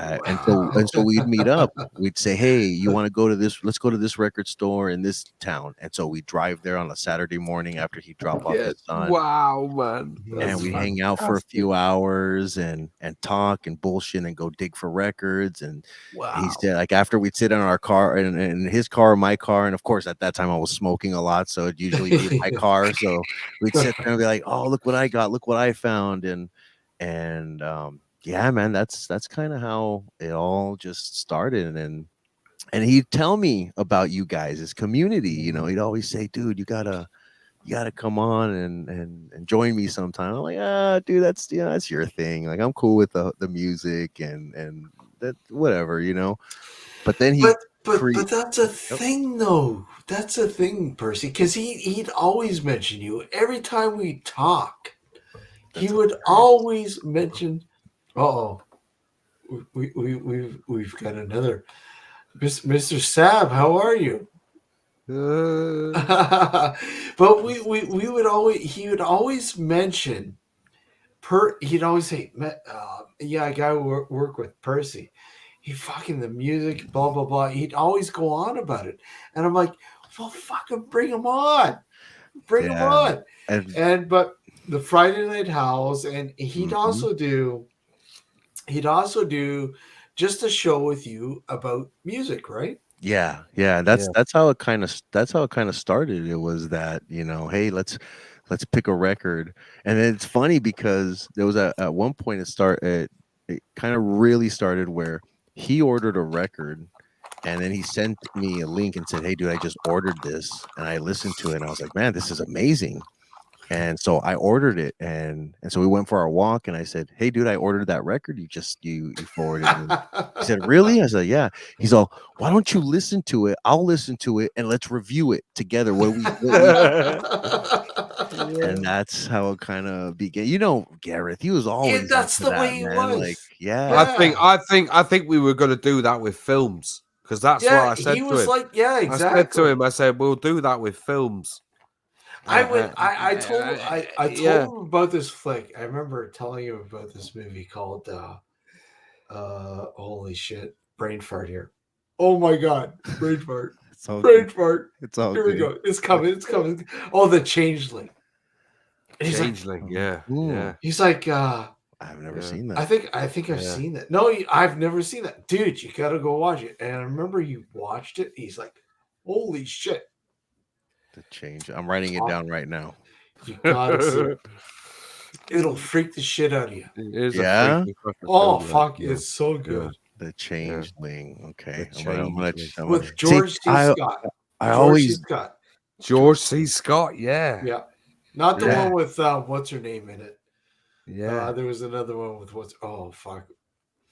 so we'd meet up. We'd say, "Hey, you want to go to this? Let's go to this record store in this town." And so we drive there on a Saturday morning after he dropped off his son. Wow, man. And we hang out for a few hours and talk and bullshit and go dig for records. And he said, like, after we'd sit in our car, in his car, my car, and of course at that time I was smoking a lot, so it'd usually be my car. So we'd sit there and be like, "Oh, look what I got, look what I found." And yeah, man, that's kind of how it all just started. And he'd tell me about you guys, his community. He'd always say, "Dude, you gotta come on and join me sometime." I'm like, dude, that's your thing. Like, I'm cool with the music and that, whatever. But then but that's a thing, though. That's a thing, Percy, because he'd always mention you every time we talk. He would always mention, we've got another Mr. Sab. How are you? But we would always, he would always mention he'd always say, I gotta work with Percy. He fucking the music, blah blah blah. He'd always go on about it, and I'm like, well, fucking bring him on, bring him on. But the Friday Night Howls, and he'd also do just a show with you about music, right? Yeah. That's how it kind of started. It was that, hey, let's pick a record. And then it's funny because there was at one point it kind of really started where he ordered a record, and then he sent me a link and said, "Hey dude, I just ordered this." And I listened to it and I was like, "Man, this is amazing." And so I ordered it, and so we went for our walk, and I said, "Hey dude, I ordered that record you forwarded me." He said, "Really?" I said, "Yeah." He's all, "Why don't you listen to it? I'll listen to it and let's review it together." And that's how it kind of began. Gareth, he was always that's the way he was. Like, I think we were going to do that with films, because that's what I said to him. He was like, exactly. I said to him, I said, "We'll do that with films." I told him about this flick. I remember telling him about this movie called holy shit, brain fart here. Oh my god, brain fart. Fart. It's all here good. We go. It's coming. Oh, The Changeling. Changeling, yeah. He's like, I've never seen that. I think I've seen that. No, I've never seen that. Dude, you gotta go watch it. And I remember you watched it. He's like, holy shit. The Change. I'm writing it down right now. You gotta see it. It'll freak the shit out of you. Yeah. Fuck! It's so good. The Changeling. Okay. With George C. Scott. George C. Scott. Yeah. Not the one with what's her name in it. Yeah. There was another one with fuck.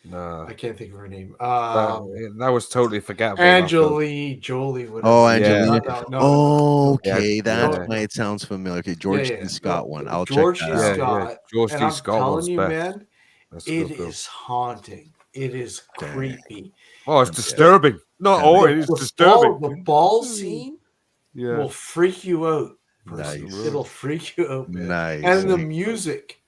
No. I can't think of her name. That was totally forgettable. Angelie Jolie. Whatever. Oh, Yeah. Angelina. No. Okay, that's yeah. why it sounds familiar. Okay, George C. Scott one. I'll George check C. that out. Scott. George And C. I'm Scott telling one's you, best. man, That's it good, is haunting. It is creepy. Oh, it's disturbing. Not all. It is disturbing. The ball scene Yeah. will freak you out. Percy. Nice. It'll freak you out, man. Nice. And the music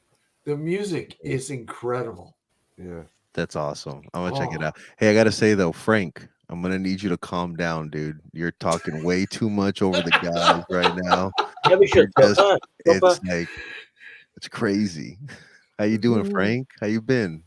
is incredible. Yeah. That's awesome. I'm gonna check it out. Hey, I gotta say though, Frank, I'm gonna need you to calm down, dude. You're talking way too much over the guys right now. Yeah, we should. It's like it's crazy. How you doing, Frank? How you been?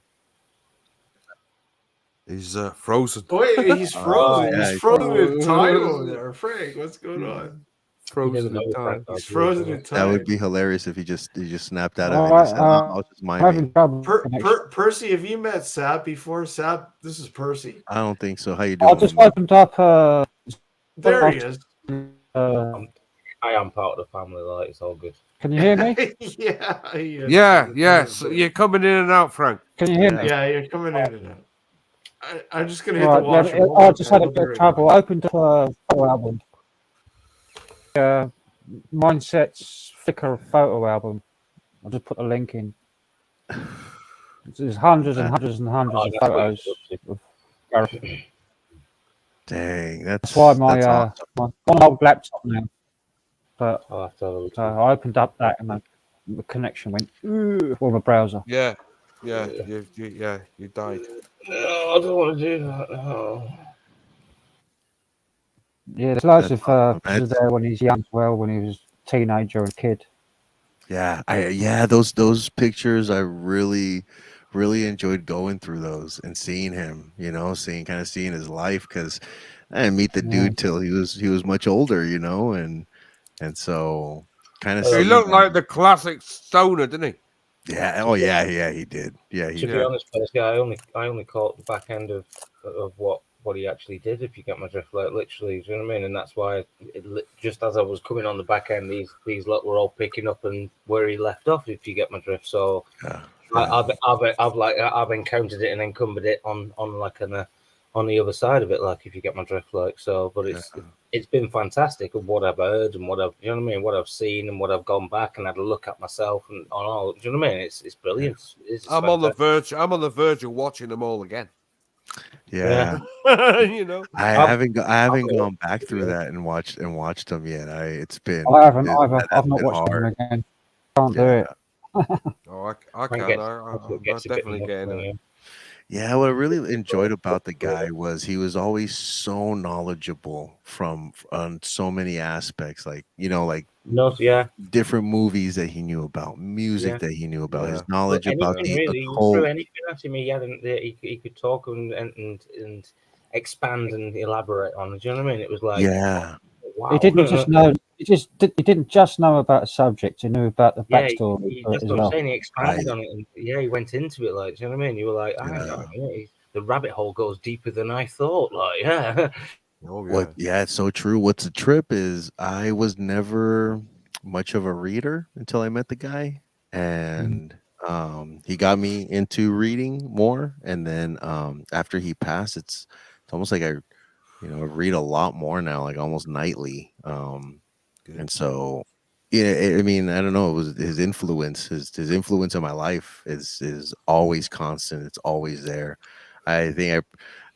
He's frozen. Wait, he's frozen. yeah, He's frozen in time over there. Frank, what's going on? Frozen in time. He's frozen in time. That would be hilarious if he just snapped out All of it. right, He said, I'll just mind me. having trouble connection. Percy, have you met Sab before? Sab, this is Percy. I don't think so. How you doing? I just opened up. There he is. I am part of the family. Like, it's all good. Can you hear me? Yeah. So you're coming in and out, Frank. Can you hear me? Yeah, you're coming in and out. I'm just gonna hit Right, the wash. yeah, I just had a bit of trouble. I opened up a photo album. Mindset's Flickr photo album. I'll just put a link in. There's hundreds and hundreds and hundreds of photos of Gareth. Dang, That's why my awesome. my one old laptop now. But I'll have to have a look. I opened up that and the connection went for my browser. Yeah. You died. No, I don't want to do that. No. Yeah, there's loads of pictures there when he's young as well, when he was a teenager and kid. Yeah, those pictures I really enjoyed going through those and seeing him, seeing his life, because I didn't meet the dude till he was much older, and so kind of He looked like the classic stoner, didn't he? Yeah. He did. Yeah, he To did. be honest, I only caught the back end of what he actually did. If you get my drift, like literally, do you know what I mean? And that's why, just as I was coming on the back end, these lot were all picking up and where he left off. If you get my drift, so I've encountered it and encumbered it on the other side of it. Like, if you get my drift, like so. But it's been fantastic of what I've heard and what I've seen and what I've gone back and had a look at myself and on all. Do you know what I mean? It's brilliant. I'm on the verge of watching them all again. Yeah. I haven't gone back through that and watched them yet. It's been. I haven't either. I've not watched them again. Can't do it. I can. I'm definitely getting it. Yeah, what I really enjoyed about the guy was he was always so knowledgeable on so many aspects, different movies that he knew about, music that he knew about, his knowledge about the whole. Through anything at him, he could talk and expand and elaborate on. Do you know what I mean? It was like, wow. He didn't just know. He didn't just know about a subject. He knew about the backstory. That's what I'm saying. He expanded on it, and he went into it. Like, do you know what I mean? You were like, the rabbit hole goes deeper than I thought. Like, It's so true. What's the trip is I was never much of a reader until I met the guy, and he got me into reading more. And then after he passed, it's almost like I read a lot more now, like almost nightly. And so, I mean, I don't know. It was his influence. His influence on my life is always constant. It's always there. I think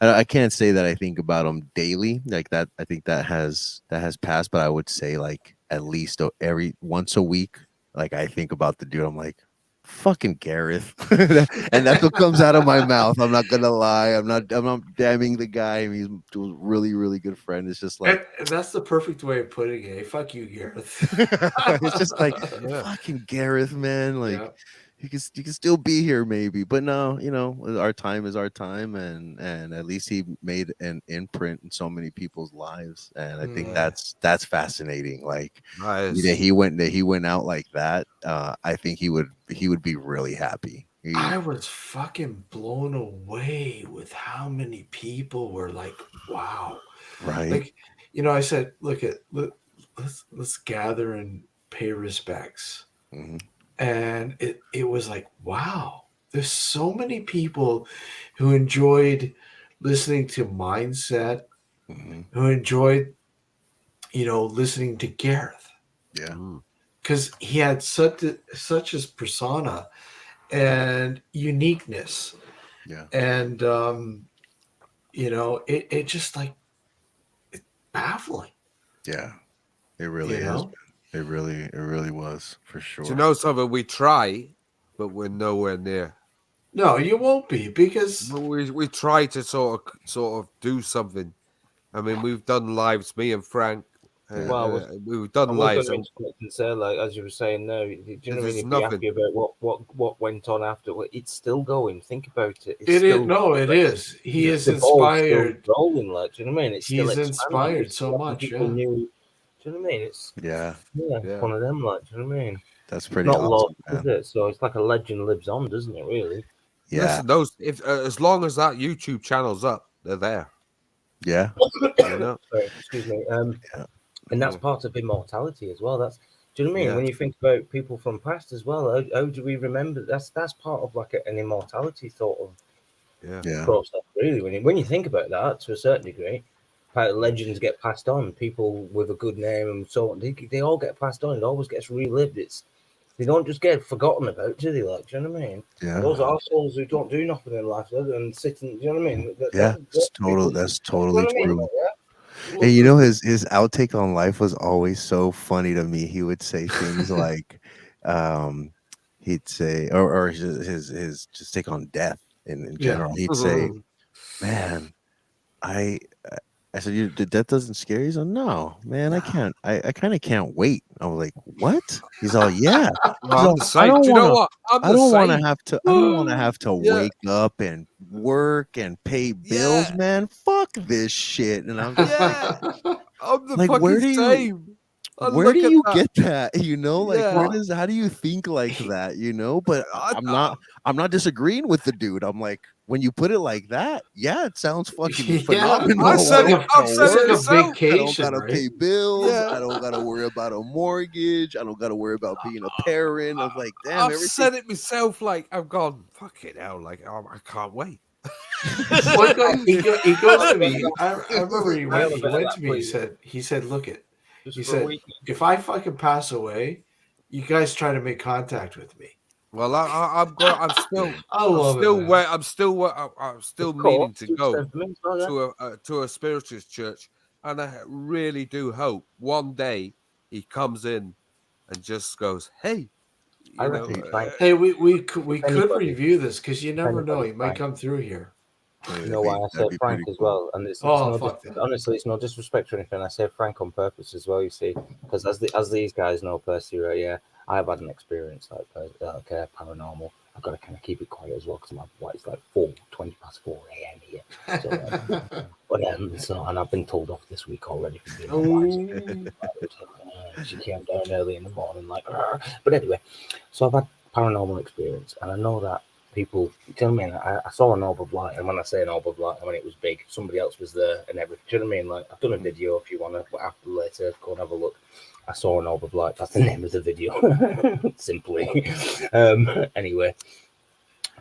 I can't say that I think about him daily like that. I think that has passed. But I would say like at least every once a week, like I think about the dude. I'm like, fucking Gareth, and that's what comes out of my mouth. I'm not gonna lie. I'm not damning the guy. He's a really, really good friend. It's just like, and that's the perfect way of putting it. Hey, fuck you, Gareth. It's just like fucking Gareth, man. Like you can still be here maybe, but no, our time is our time, and at least he made an imprint in so many people's lives, and I think that's fascinating. Like that he went out like that. I think he would be really happy. I was fucking blown away with how many people were like, wow. Right. Like, I said, let's gather and pay respects. Mm-hmm. and it was like, wow, there's so many people who enjoyed listening to Mindset, who enjoyed, listening to Gareth. Yeah. Because he had such his persona and uniqueness. Yeah. And it just like, it's baffling. Yeah. It really is. It really was, for sure. Do you know something? We try, but we're nowhere near. No, you won't be, because we try to sort of do something. I mean, we've done lives, me and Frank. We've done I was lives. going to interrupt and say, like, as you were saying, no, do you know what I mean? If nothing. you're happy about what went on after, it's still going. Think about it. It is. No, it is. He is inspired. Still rolling, like, do you know what I mean? It's still He's expanding. inspired It's so still much. people Yeah. new. Do you know what I mean? It's one of them, like, do you know what I mean? That's pretty Not awesome, lost, is it? So it's like a legend lives on, doesn't it? Really? Yeah. Listen, as long as that YouTube channel's up, they're there. Yeah. Sorry, excuse me. And that's part of immortality as well. That's, do you know what I mean? Yeah. When you think about people from past as well, how do we remember? That's part of like an immortality sort of process, really. When you think about that, to a certain degree, how legends get passed on. People with a good name and so on, they all get passed on. It always gets relived. They don't just get forgotten about, do they? Like, do you know what I mean? Yeah. Those assholes who don't do nothing in life and sit and, do you know what I mean? That's totally what I mean? true. And his outtake on life was always so funny to me. He would say things like, he'd say, or his just take on death in general. He'd say, "Man, I said, death doesn't scare you." So no, man, I can't. I kind of can't wait. I was like, what? He's all, yeah. Well, I'm the same. Do you know what? I don't want to have to. I don't want to have to wake up and work and pay bills, man. Fuck this shit. And I'm just I'm the like, fucking where do same. where do you get that? Yeah. How do you think like that? But I'm not disagreeing with the dude. I'm like, when you put it like that, it sounds fucking phenomenal. I'm saying a vacation. I don't gotta pay bills. I don't gotta worry about a mortgage. I don't gotta worry about being a parent. I was like, damn, I've said it myself. Like, I've gone, fuck it hell. Like, I can't wait. He goes to me. I remember he went to me. He said, look it. He said, if I fucking pass away, you guys try to make contact with me. Well, I'm still meaning to go to a spiritualist church, and I really do hope one day he comes in and just goes, "Hey, hey, we could review this, because you never know, he might come through here." You know why I say Frank as well, and honestly, it's no disrespect or anything. I say Frank on purpose as well. You see, because as these guys know, Percy, right? Yeah, I've had an experience like paranormal. I've got to kind of keep it quiet as well, because it's like 20 past 4 a.m. here. So, and I've been told off this week already for being she came down early in the morning, like. But anyway, so I've had paranormal experience, and I know that people, do you know what I mean? I saw an orb of light, and when I say an orb of light, I mean it was big. Somebody else was there and everything. Do you know what I mean? Like, I've done a video. If you want to, after later, go and have a look. I saw an orb of light. That's the name of the video. Simply. Anyway.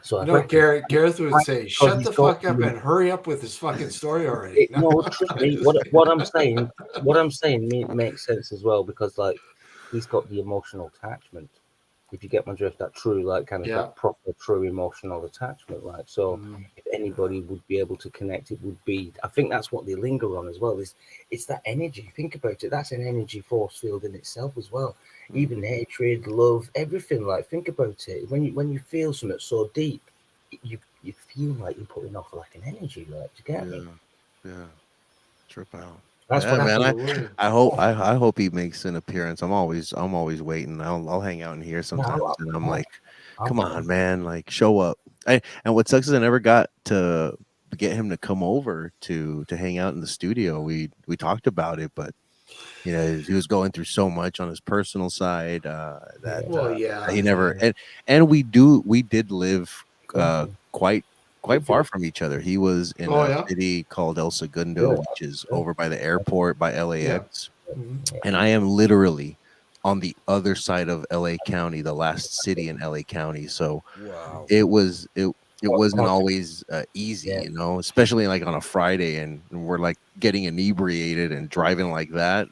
So Gareth would say, "Shut the fuck up and hurry up with this fucking story already." No, trust me. What I'm saying makes sense as well, because like he's got the emotional attachment. If you get my drift, that true, like, kind of that proper, true emotional attachment, right? So, if anybody would be able to connect, it would be. I think that's what they linger on as well. It's that energy. Think about it. That's an energy force field in itself as well. Even hatred, love, everything. Like, think about it. When you feel something so deep, you feel like you're putting off like an energy. Like, do you get me? Yeah. Trip out. That's what man. I hope he makes an appearance. I'm always waiting. I'll hang out in here sometimes, and I'm like, come on, man, like, show up. And what sucks is I never got to get him to come over to hang out in the studio. We talked about it, but he was going through so much on his personal side that he never. And we did live quite far from each other. He was in a city called El Segundo, which is over by the airport by LAX. And I am literally on the other side of LA County, the last city in LA County. So Wow. it wasn't always easy, Yeah. you know, especially like on a Friday, and we're like getting inebriated and driving like that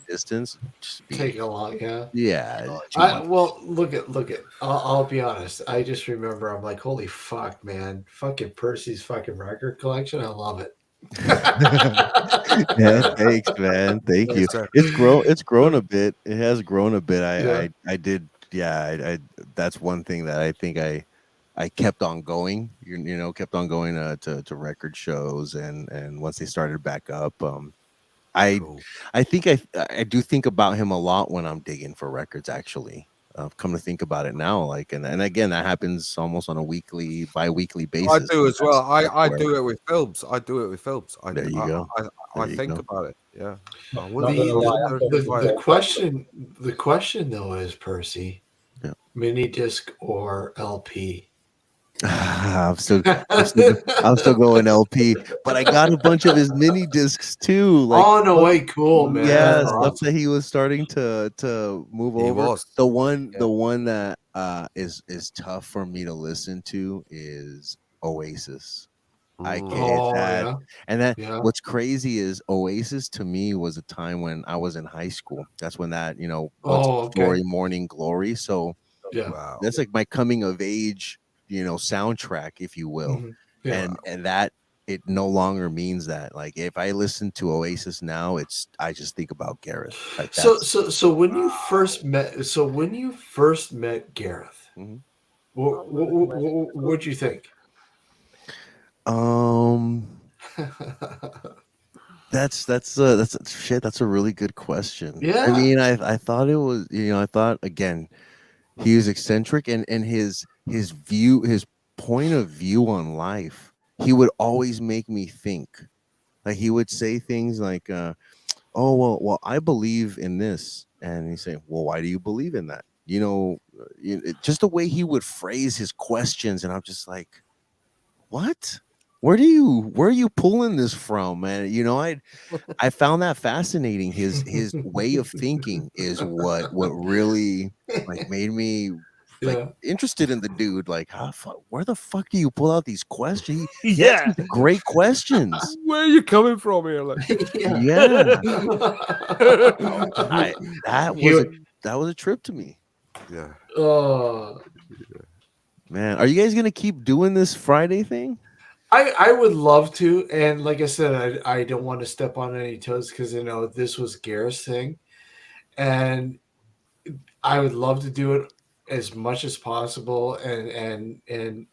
distance. Just be, Take a long, yeah. yeah, too much. Well, look at. I'll be honest. I just remember. I'm like, holy fuck, man! Fucking Percy's fucking record collection. I love it. Yeah, thanks, man. Thank you. Yes, sir. It's grown a bit. It has grown a bit. Yeah. I did. Yeah, I that's one thing that I think I kept on going. You know, kept on going to record shows, and once they started back up, I think I do think about him a lot when I'm digging for records. Actually, come to think about it now, like, and again, that happens almost on a bi-weekly basis. I do as well. That's I where- do it with films. There you go. I There you think go. about it. Yeah. Not gonna lie, The question though is, Percy, Yeah. mini disc or LP? I'm still going LP, but I got a bunch of his mini discs too. Like, Oh no way, cool, man. yeah, That's stuff awesome. that he was starting to move He over. was. The one that is tough for me to listen to is Oasis. I can't Oh that. yeah. And that Yeah. what's crazy is Oasis to me was a time when I was in high school. That's when that, What's Oh, the okay. Story, Morning Glory. So Yeah. Wow. that's like my coming of age, soundtrack, if you will. Mhm. Yeah. And that it no longer means that. Like if I listen to Oasis now, I just think about Gareth. Like So when you first met Gareth, Mhm. what'd you think? That's shit. That's a really good question. Yeah. I mean, I thought it was, I thought again, he was eccentric, and his point of view on life, he would always make me think. Like he would say things like, "Oh well, I believe in this," and he'd say, "Well, why do you believe in that?" Just the way he would phrase his questions, and I'm just like, "What? Where are you pulling this from, man?" I found that fascinating. His way of thinking is what really like made me like Yeah. interested in the dude. Like, where the fuck do you pull out these questions? Yeah. These great questions. Where are you coming from here? Like, Yeah. That was a trip to me. yeah. Oh, Man, are you guys gonna keep doing this Friday thing? I would love to, and like I said, I don't want to step on any toes because this was Gareth's thing, and I would love to do it as much as possible, and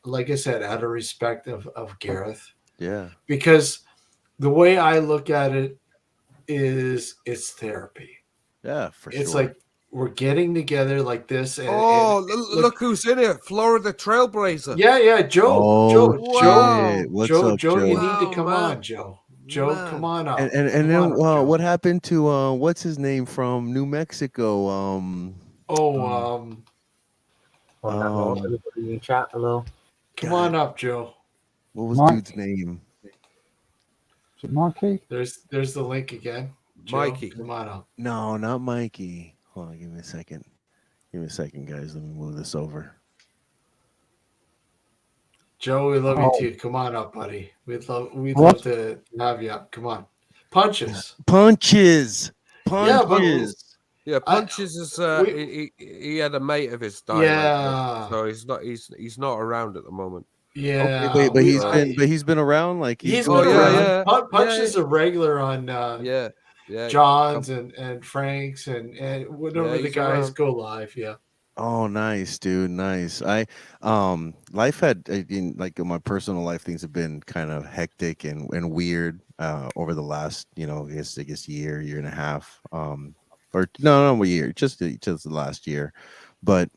like I said, out of respect of Gareth, Yeah. because the way I look at it is it's therapy. Yeah, for It's sure. like we're getting together like this, and Look who's in here. Florida Trailblazer. yeah, Joe, shit. What's up, Joe, you Joe? need to come man. on, Joe. Joe, Man. come on up. And Come then on up, Joe. what happened to what's his name from New Mexico? on that note, everybody in chat, hello. Come on up, Joe. What was Mike? dude's name? Is it Mikey? There's the link again. Joe, Mikey. come on up. No, not Mikey. Hold on, give me a second. Give me a second, guys. Let me move this over. Joe, we love Oh. you too. Come on up, buddy. We'd What? love to have you up. Come on. Punches. Punches. Yeah, but Yeah, Punches is he had a mate of his die. Yeah. So he's not around at the moment. yeah. Okay, wait, but he's been around. Like he's been been around. yeah. Punch Yeah. is a regular on Yeah. John's and Frank's and whenever the he's guys around. go live. Yeah. Oh, nice, dude. Nice. Life had like my personal life, things have been kind of hectic and weird over the last, I guess year and a half. Or no, a year, just the last year. But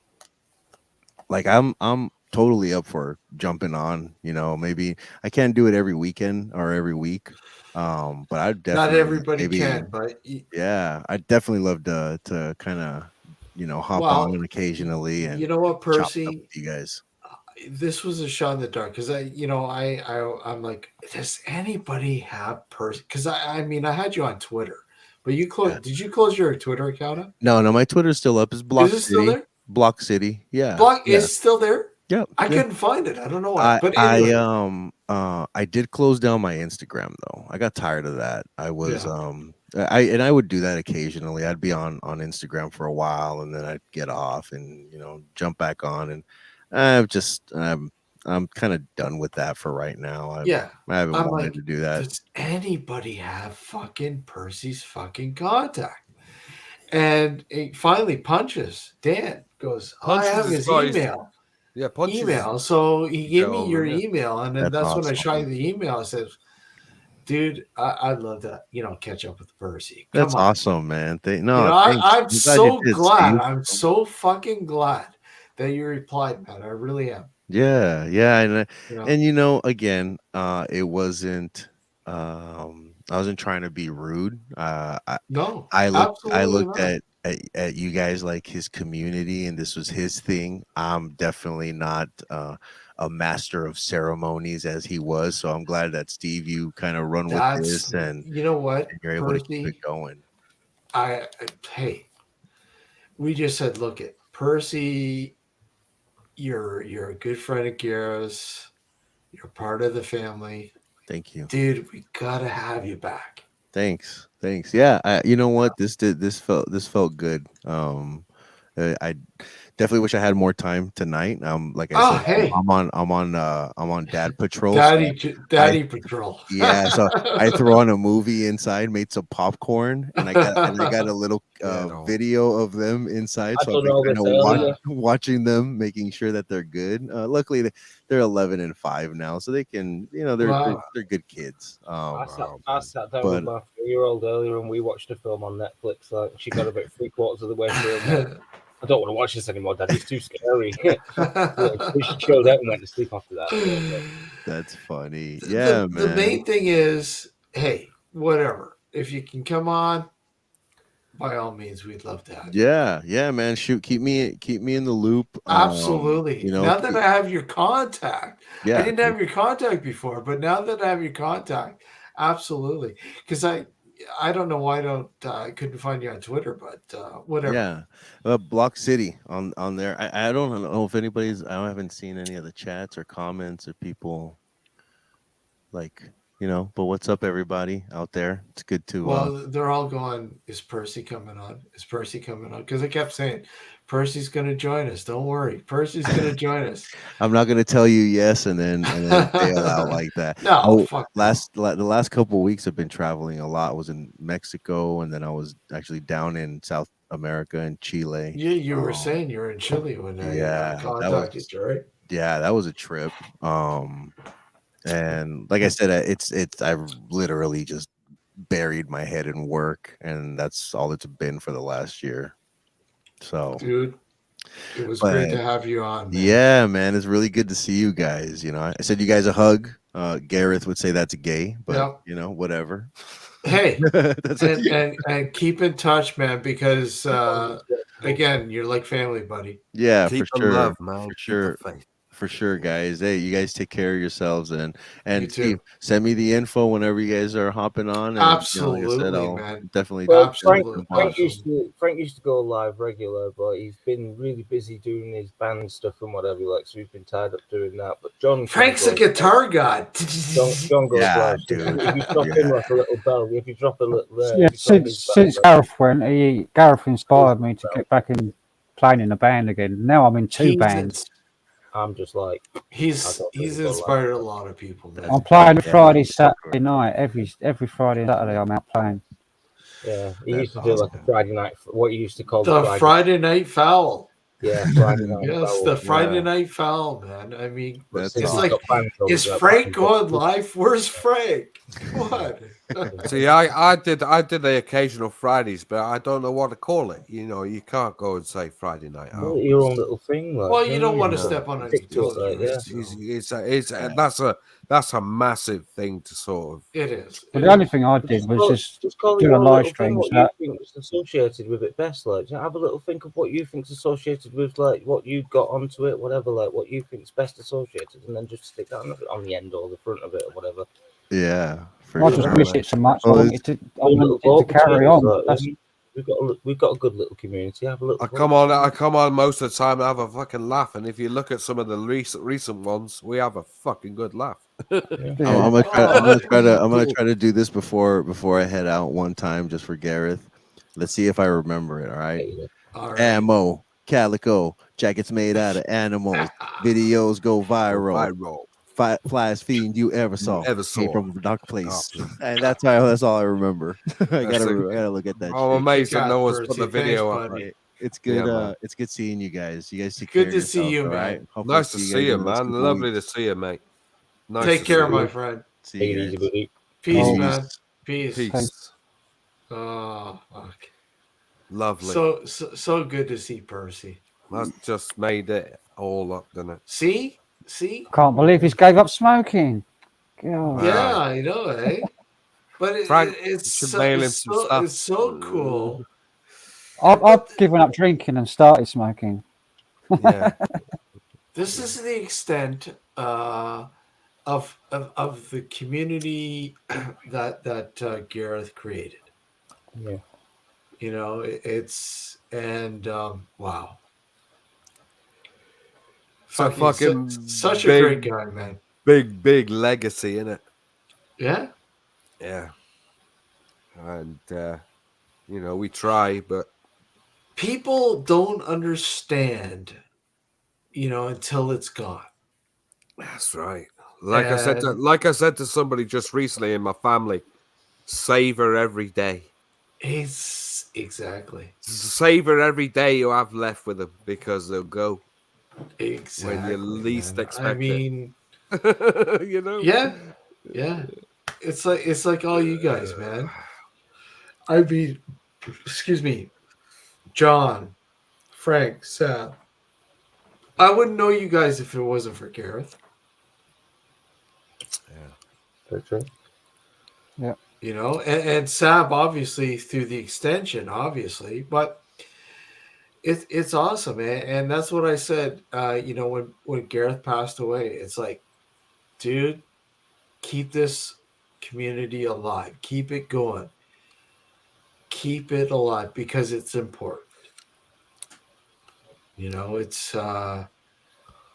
like I'm totally up for jumping on, maybe I can't do it every weekend or every week. But I definitely Not everybody can, but yeah, I definitely love to kind of hop on occasionally and you know what, chop it up Percy, with you guys. this was a shot in the dark because I'm like, does anybody have Percy? Because I mean, I had you on Twitter, But you close? Did you close your Twitter account up? No, my Twitter's still up. It's Block Is it City. still there? Block City. Yeah. Block yeah. is still there. Yep. I couldn't find it. I don't know why. But anyway. I did close down my Instagram though. I got tired of that. I was I would do that occasionally. I'd be on Instagram for a while and then I'd get off and jump back on, and I'm kind of done with that for right now. I haven't wanted to do that. Does anybody have fucking Percy's fucking contact? And it finally punches. Dan goes, I have his email. Yeah, punches. Email. So he gave me your email, and then that's when I awesome. tried the email. I said, dude, I'd love to, catch up with Percy. That's awesome, man. I'm so glad. Steve. I'm so fucking glad that you replied, man. I really am. Yeah, and again, it wasn't. I wasn't trying to be rude. I looked at you guys like his community, and this was his thing. I'm definitely not a master of ceremonies as he was, so I'm glad that Steve, you kind of run with this, and you know what, and you're able Percy, to keep it going. Hey, we just said, look at Percy. You're a good friend of Gareth's. You're part of the family. Thank you, dude. We gotta have you back. Thanks. Yeah, you know what? This felt good. I definitely wish I had more time tonight. Like I said, hey. I'm on dad patrol. Daddy patrol. Yeah, so I throw on a movie inside, made some popcorn, and I got a little video of them inside. So I'm watching them, making sure that they're good. Luckily, they're 11 and 5 now, so they can, they're good kids. I sat down with my 3-year-old earlier, and we watched a film on Netflix. Like, she got about 3/4 of the way through. I don't want to watch this anymore, Dad. It's too scary. She chilled out and went to sleep after that. That's funny. Yeah, man. The main thing is, hey, whatever. If you can come on, by all means, we'd love to have you. Yeah, man. Shoot, keep me in the loop. Absolutely. Now that I have your contact, I didn't have your contact before, but now that I have your contact, absolutely. Because I don't know why I couldn't find you on Twitter, but whatever. Yeah, Block City on there. I don't know if anybody's. I haven't seen any of the chats or comments or people like. But what's up, everybody out there? It's good to. Well, they're all going, is Percy coming on? Is Percy coming on? Because I kept saying, Percy's going to join us. Don't worry. Percy's going to join us. I'm not going to tell you yes and then bail out like that. No, the last couple of weeks I've been traveling a lot. I was in Mexico, and then I was actually down in South America and Chile. Yeah, you were saying you were in Chile when I contacted you, right? Yeah, that was a trip. And like I said, I literally just buried my head in work, and that's all it's been for the last year. So, dude, it was great to have you on, man. Yeah, man, it's really good to see you guys. I said you guys a hug. Gareth would say that's gay, but whatever. Hey, and keep in touch, man, because again, you're like family, buddy. Yeah, keep for sure, love, man. For sure. For sure, guys. Hey, you guys take care of yourselves, and Steve, send me the info whenever you guys are hopping on. And, absolutely, like I said, I'll man. Definitely. Well, Frank used to go live regular, but he's been really busy doing his band stuff and whatever he likes. So we've been tied up doing that. But Frank's a guitar god. John goes live. Dude. If you drop him like a little bell, if you drop a little, since Gareth went, Gareth inspired me to get back in playing in a band again. Now I'm in two bands. I'm just like he's inspired a lot of people, man. I'm playing Friday, Saturday night. Every Friday and Saturday I'm out playing. Yeah, he used to do like a Friday night. What you used to call the Friday Night Howl. Yeah, Friday Night. Yes, the Friday Night Howl, man. I mean, that's it's awesome. like, is Frank going live? Where's Frank? What? See, I did the occasional Fridays, but I don't know what to call it. You can't go and say Friday Night Howl. Your own little thing. Like, well, you don't want to step on any toes. That's a massive thing to sort of. It is. But the only thing I did was just do a live stream. What you think is associated with it best, like have a little think of what you think is associated with, like what you got onto it, whatever, like what you think is best associated, and then just stick that on the end or the front of it or whatever. Yeah, for I just sure. miss it so much. I Well, wanted it's- to, I wanted it to carry on. That's, We've got a good little community. Have a look. I come on most of the time and have a fucking laugh. And if you look at some of the recent ones, we have a fucking good laugh. I'm gonna try. I'm gonna try to do this before I head out one time, just for Gareth. Let's see if I remember it. All right. All right. Ammo, calico, jackets made out of animals. Videos go viral. Flyest fiend you ever saw. Came from a dark place. And that's all I remember. I gotta look at that. I'm shit. amazed that no one's Percy. put the video Thanks, up. buddy. It's good. Yeah, man. It's good seeing you guys. You guys take Good care to of see yourselves, you, all man. right? Hopefully Nice to you see guys you, in the next man. couple Lovely weeks. to see you, mate. Nice Take to care, see my you. friend. See Take you it easy, guys. buddy. Peace, Peace. man. Peace. Peace. Oh, fuck. Lovely. So good to see Percy. That's just made it all up, didn't it? See? can't believe he's gave up smoking. God. Yeah, I know, eh? But Frank, it's should so, mail him it's some so, stuff. it's so cool. I've given up drinking and started smoking. Yeah. This is the extent of the community that Gareth created. Yeah. You know, it's and wow. So fucking such a big, great guy, man. Big legacy, innit? Yeah. Yeah. And you know, we try, but People don't understand, until it's gone. that's right. Like I said to somebody just recently in my family, savor every day. It's exactly. Savor every day you have left with them, because they'll go Exactly. when you least man. expect I mean, it. You know? Yeah. It's like all you guys, man. I mean, excuse me, John, Frank, Sam. I wouldn't know you guys if it wasn't for Gareth. That's right. Yeah. And Sam, obviously, through the extension, obviously, but it's awesome, man. And that's what I said, when Gareth passed away. It's like, dude, keep this community alive. Keep it going. Keep it alive, because it's important. It's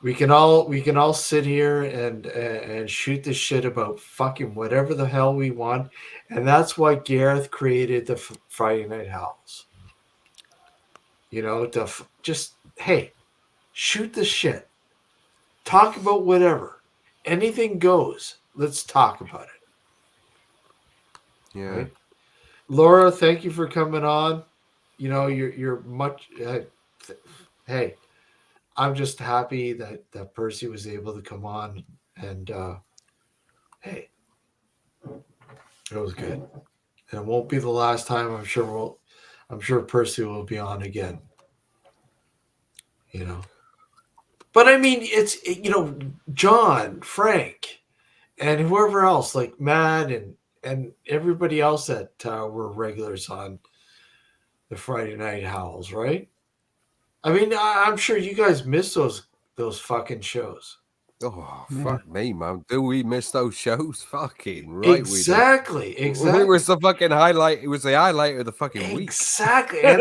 we can all sit here and shoot the shit about fucking whatever the hell we want, and that's why Gareth created the Friday Night Howls. Just hey, shoot the shit, talk about whatever, anything goes. Let's talk about it. Yeah. Right? Laura, thank you for coming on. You're much. Hey, I'm just happy that Percy was able to come on, and hey, it was good. And it won't be the last time. I'm sure Percy will be on again. But I mean, it's John, Frank, and whoever else, like Matt and everybody else that were regulars on the Friday Night Howls, right? I mean, I'm sure you guys miss those fucking shows. Oh, fuck me, man. Do we miss those shows? Fucking right. Exactly. It was the fucking highlight. It was the highlight of the fucking week. Exactly. And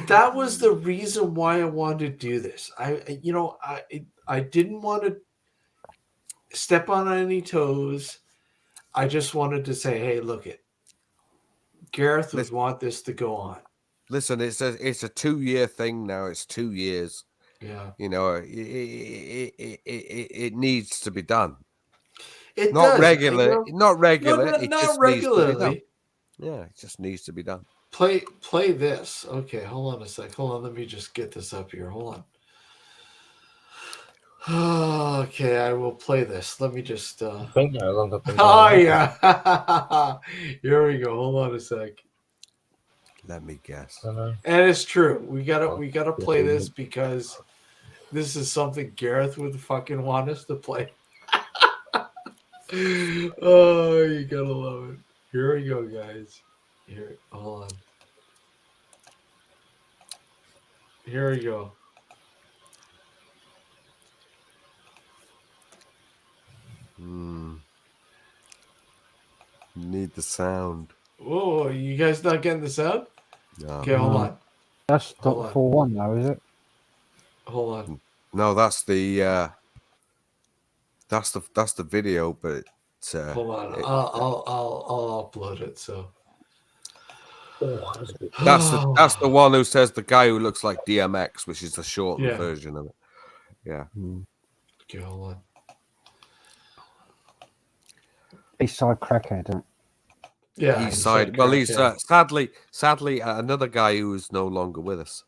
that was the reason why I wanted to do this. I didn't want to step on any toes. I just wanted to say, hey, look it. Gareth would want this to go on. Listen, it's a 2-year thing now. It's 2 years. Yeah. It needs to be done. It not does. regular. Not regular. Not It just regularly. needs to be done. Yeah, it just needs to be done. Play this. Okay, hold on a sec. Hold on. Let me just get this up here. Hold on. Okay, I will play this. Let me just. I think no longer. Oh yeah. Here we go. Hold on a sec. Let me guess. And it's true. We gotta play this, because this is something Gareth would fucking want us to play. Oh, you gotta love it. Here we go, guys. Here, hold on. Here we go. Need the sound. Oh, you guys not getting the sound? No. Okay, hold on. That's Hold not on. full one though, is it? Hold on. No, that's the video, but it's Hold on. I'll upload it. So that's the one who says the guy who looks like DMX, which is the shortened Yeah. version of it. Yeah. Okay, hold on. Eastside crackhead. Huh? Yeah. East side. Well, he's sadly another guy who is no longer with us.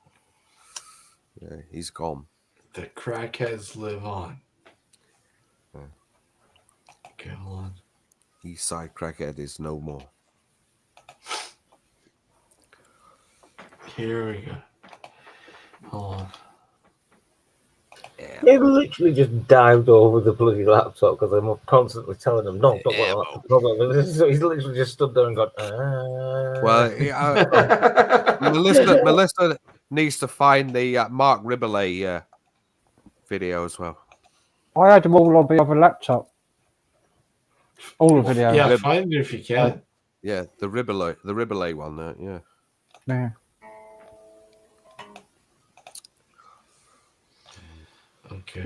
Yeah, he's gone. The crackheads live on. Yeah. Okay, hold on. East side crackhead is no more. Here we go. Hold on. They literally just dived over the bloody laptop because I'm constantly telling them, no, don't worry about that. So he's literally just stood there and gone, Well, Melissa needs to find the Mark Ribbolay video as well. I had them all on the other laptop. All the videos. Yeah, find it if you can. Yeah, the Ribbolay one. Yeah. Yeah. Okay.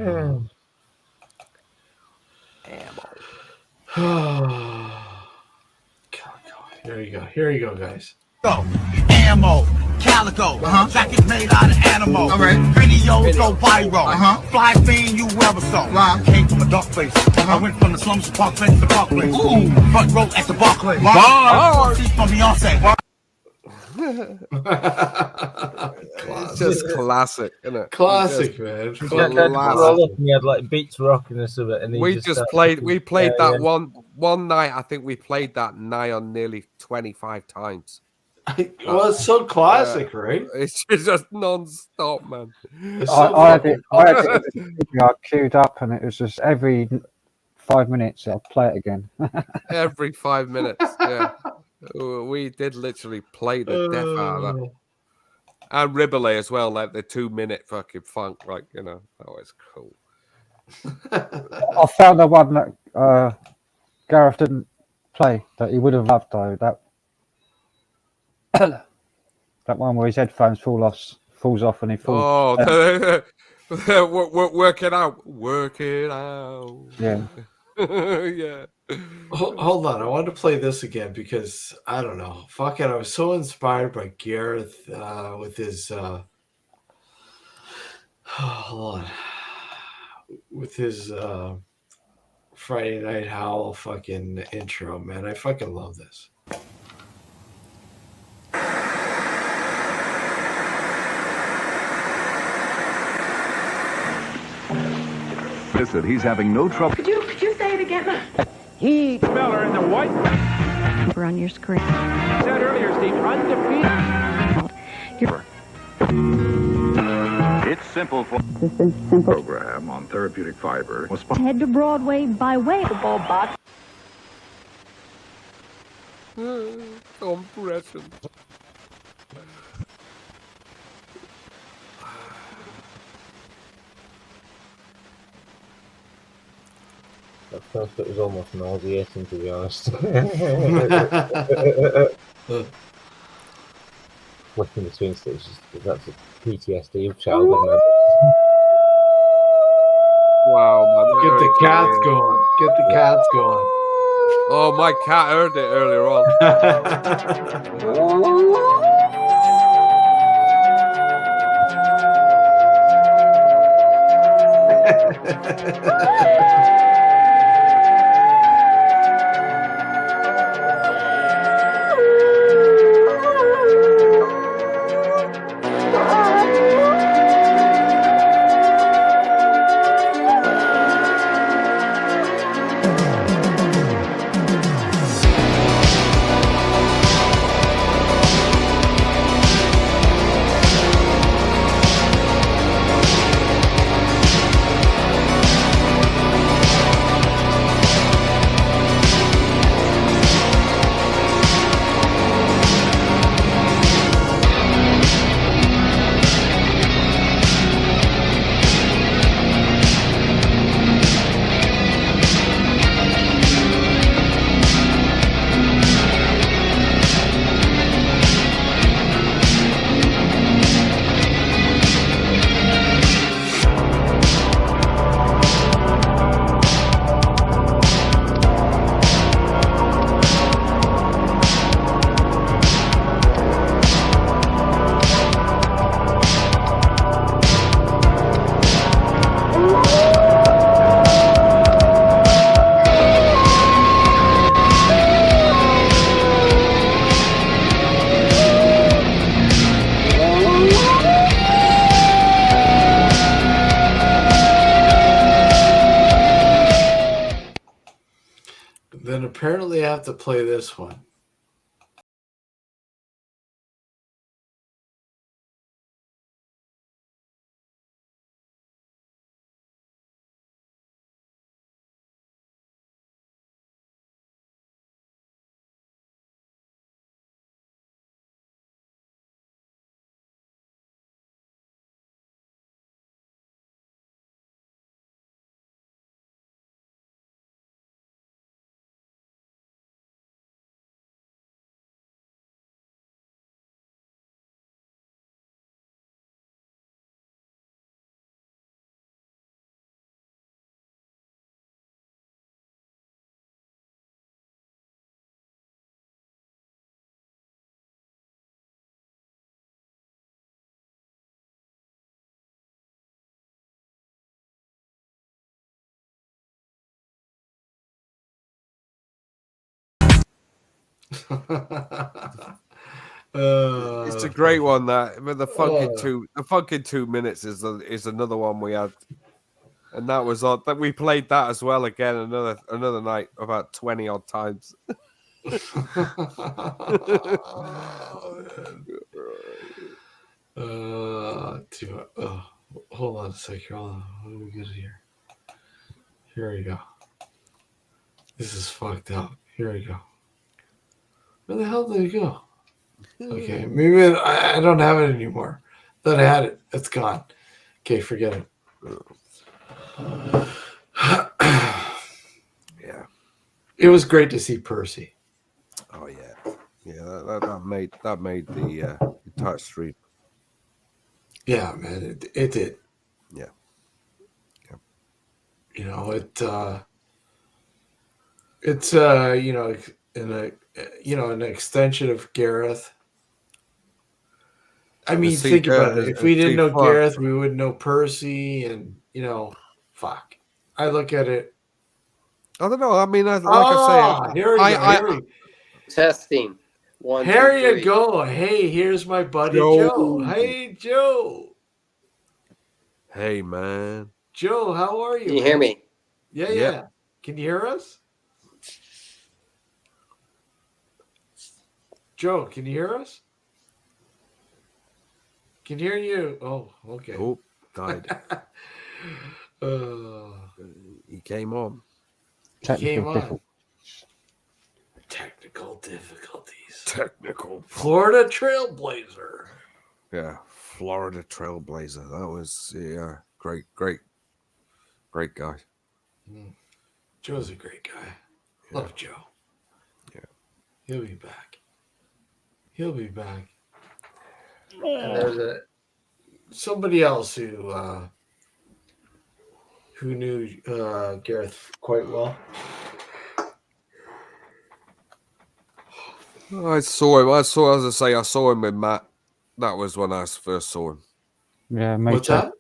Here you go, guys. Go. Ammo, calico, jacket made out of animal. All right. Videos go viral. Fly thing you ever saw. Came from a dark place. I went from the slums to Park Place to Park Place. Ooh. Front row at the Barclays. Bars. From Beyonce. It's just classic, isn't it? Classic, man. He had like beats rocking or something, and We played that one night. I think we played that nigh on nearly 25 times. Well, it's so classic, right? It's just non-stop, man. I had it queued up, and it was just every 5 minutes I'd play it again. Every 5 minutes, yeah. We did literally play the death out of that. And Ribbolay as well, like the 2-minute fucking funk, like, you know, that was cool. I found the one that Gareth didn't play that he would have loved though. That one where his headphones falls off and he falls. Oh, work it out. Yeah. Yeah. Hold on, I wanted to play this again because I don't know. Fuck it, I was so inspired by Gareth with his hold on. With his Friday Night Howl fucking intro, man. I fucking love this. Listen, he's having no trouble. Could you say it again? Heath Miller in the white. Number on your screen. Said earlier, Steve, undefeated. It's simple for program on therapeutic fiber. Head to Broadway by way of the ball box. Compression. That first bit was almost nauseating, to be honest. Flicking between stages, that's a PTSD of childhood memories. Wow, man. Get the cats going. Get the cats going. Oh, my cat heard it earlier on. Then apparently I have to play this one. It's a great one. That, but the fucking 2 minutes is another one we had, and that was odd. That we played that as well again another night about 20 odd times. Hold on a second. Hold on. What do we get here? Here we go. This is fucked up. Here we go. Where the hell did it go? Okay, maybe I don't have it anymore. Thought I had it. It's gone. Okay, forget it. Yeah. It was great to see Percy. Oh yeah, yeah. That made the entire stream. Yeah, man, it did. Yeah. Yeah. You know it's an extension of Gareth. I mean, think about it. If we didn't know Gareth, we wouldn't know Percy, and fuck. I look at it. I don't know. I mean, like I say, here we go. Testing. One, Here two, you three. go. Hey, here's my buddy Joe. Hey, Joe. Hey, man. Joe, how are you? Can you hear me? Yeah. Can you hear us? Joe, can you hear us? Can hear you. Oh, okay. Oh, died. He came on. Technical difficulties. Florida Trailblazer. Yeah, Florida Trailblazer. That was great guy. Joe's a great guy. Love Joe. Yeah. He'll be back. And there's somebody else who knew Gareth quite well. I saw him. I saw him with Matt. That was when I first saw him. Yeah, mate. What's that?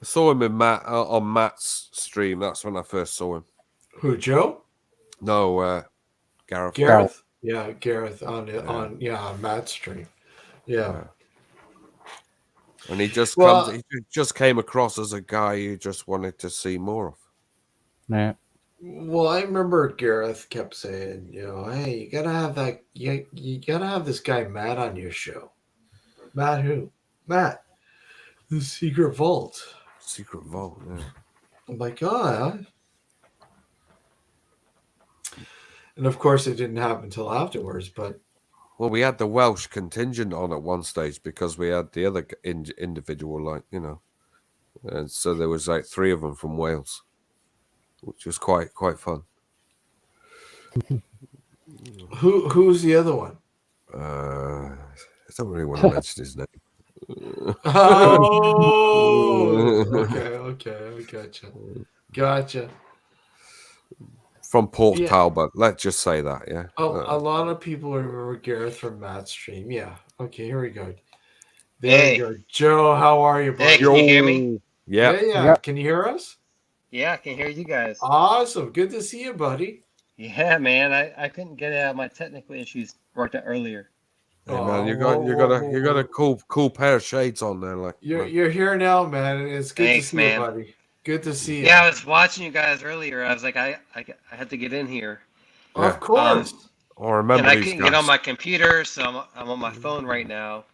I saw him with Matt on Matt's stream. That's when I first saw him. Who, Joe? No, Gareth. Gareth? Yeah, Gareth on Matt's stream. Yeah. And he just came across as a guy you just wanted to see more of. Yeah. Well, I remember Gareth kept saying, hey, you gotta have that. You gotta have this guy Matt on your show. Matt who? Matt, the Secret Vault. Secret Vault. Yeah. I'm like, oh. And of course, it didn't happen until afterwards. But we had the Welsh contingent on at one stage because we had the other individual, and so there was like 3 of them from Wales, which was quite fun. Who's the other one? I don't really want to mention his name. Oh, okay, gotcha. From Port Talbot, let's just say that, yeah. Oh, a lot of people remember Gareth from Matt's stream. Yeah. Okay, here we go. Hey. You go. Joe, how are you, buddy? Hey, can you hear me? Yeah. Can you hear us? Yeah, I can hear you guys. Awesome. Good to see you, buddy. Yeah, man. I couldn't get my technical issues worked out earlier. Hey, man, you got a cool pair of shades on there, You're here now, man. It's good to see you, buddy. Good to see you. Yeah, I was watching you guys earlier. I was like, I had to get in here. Of course. Or remember and I these couldn't guys. get on my computer, so I'm on my phone right now,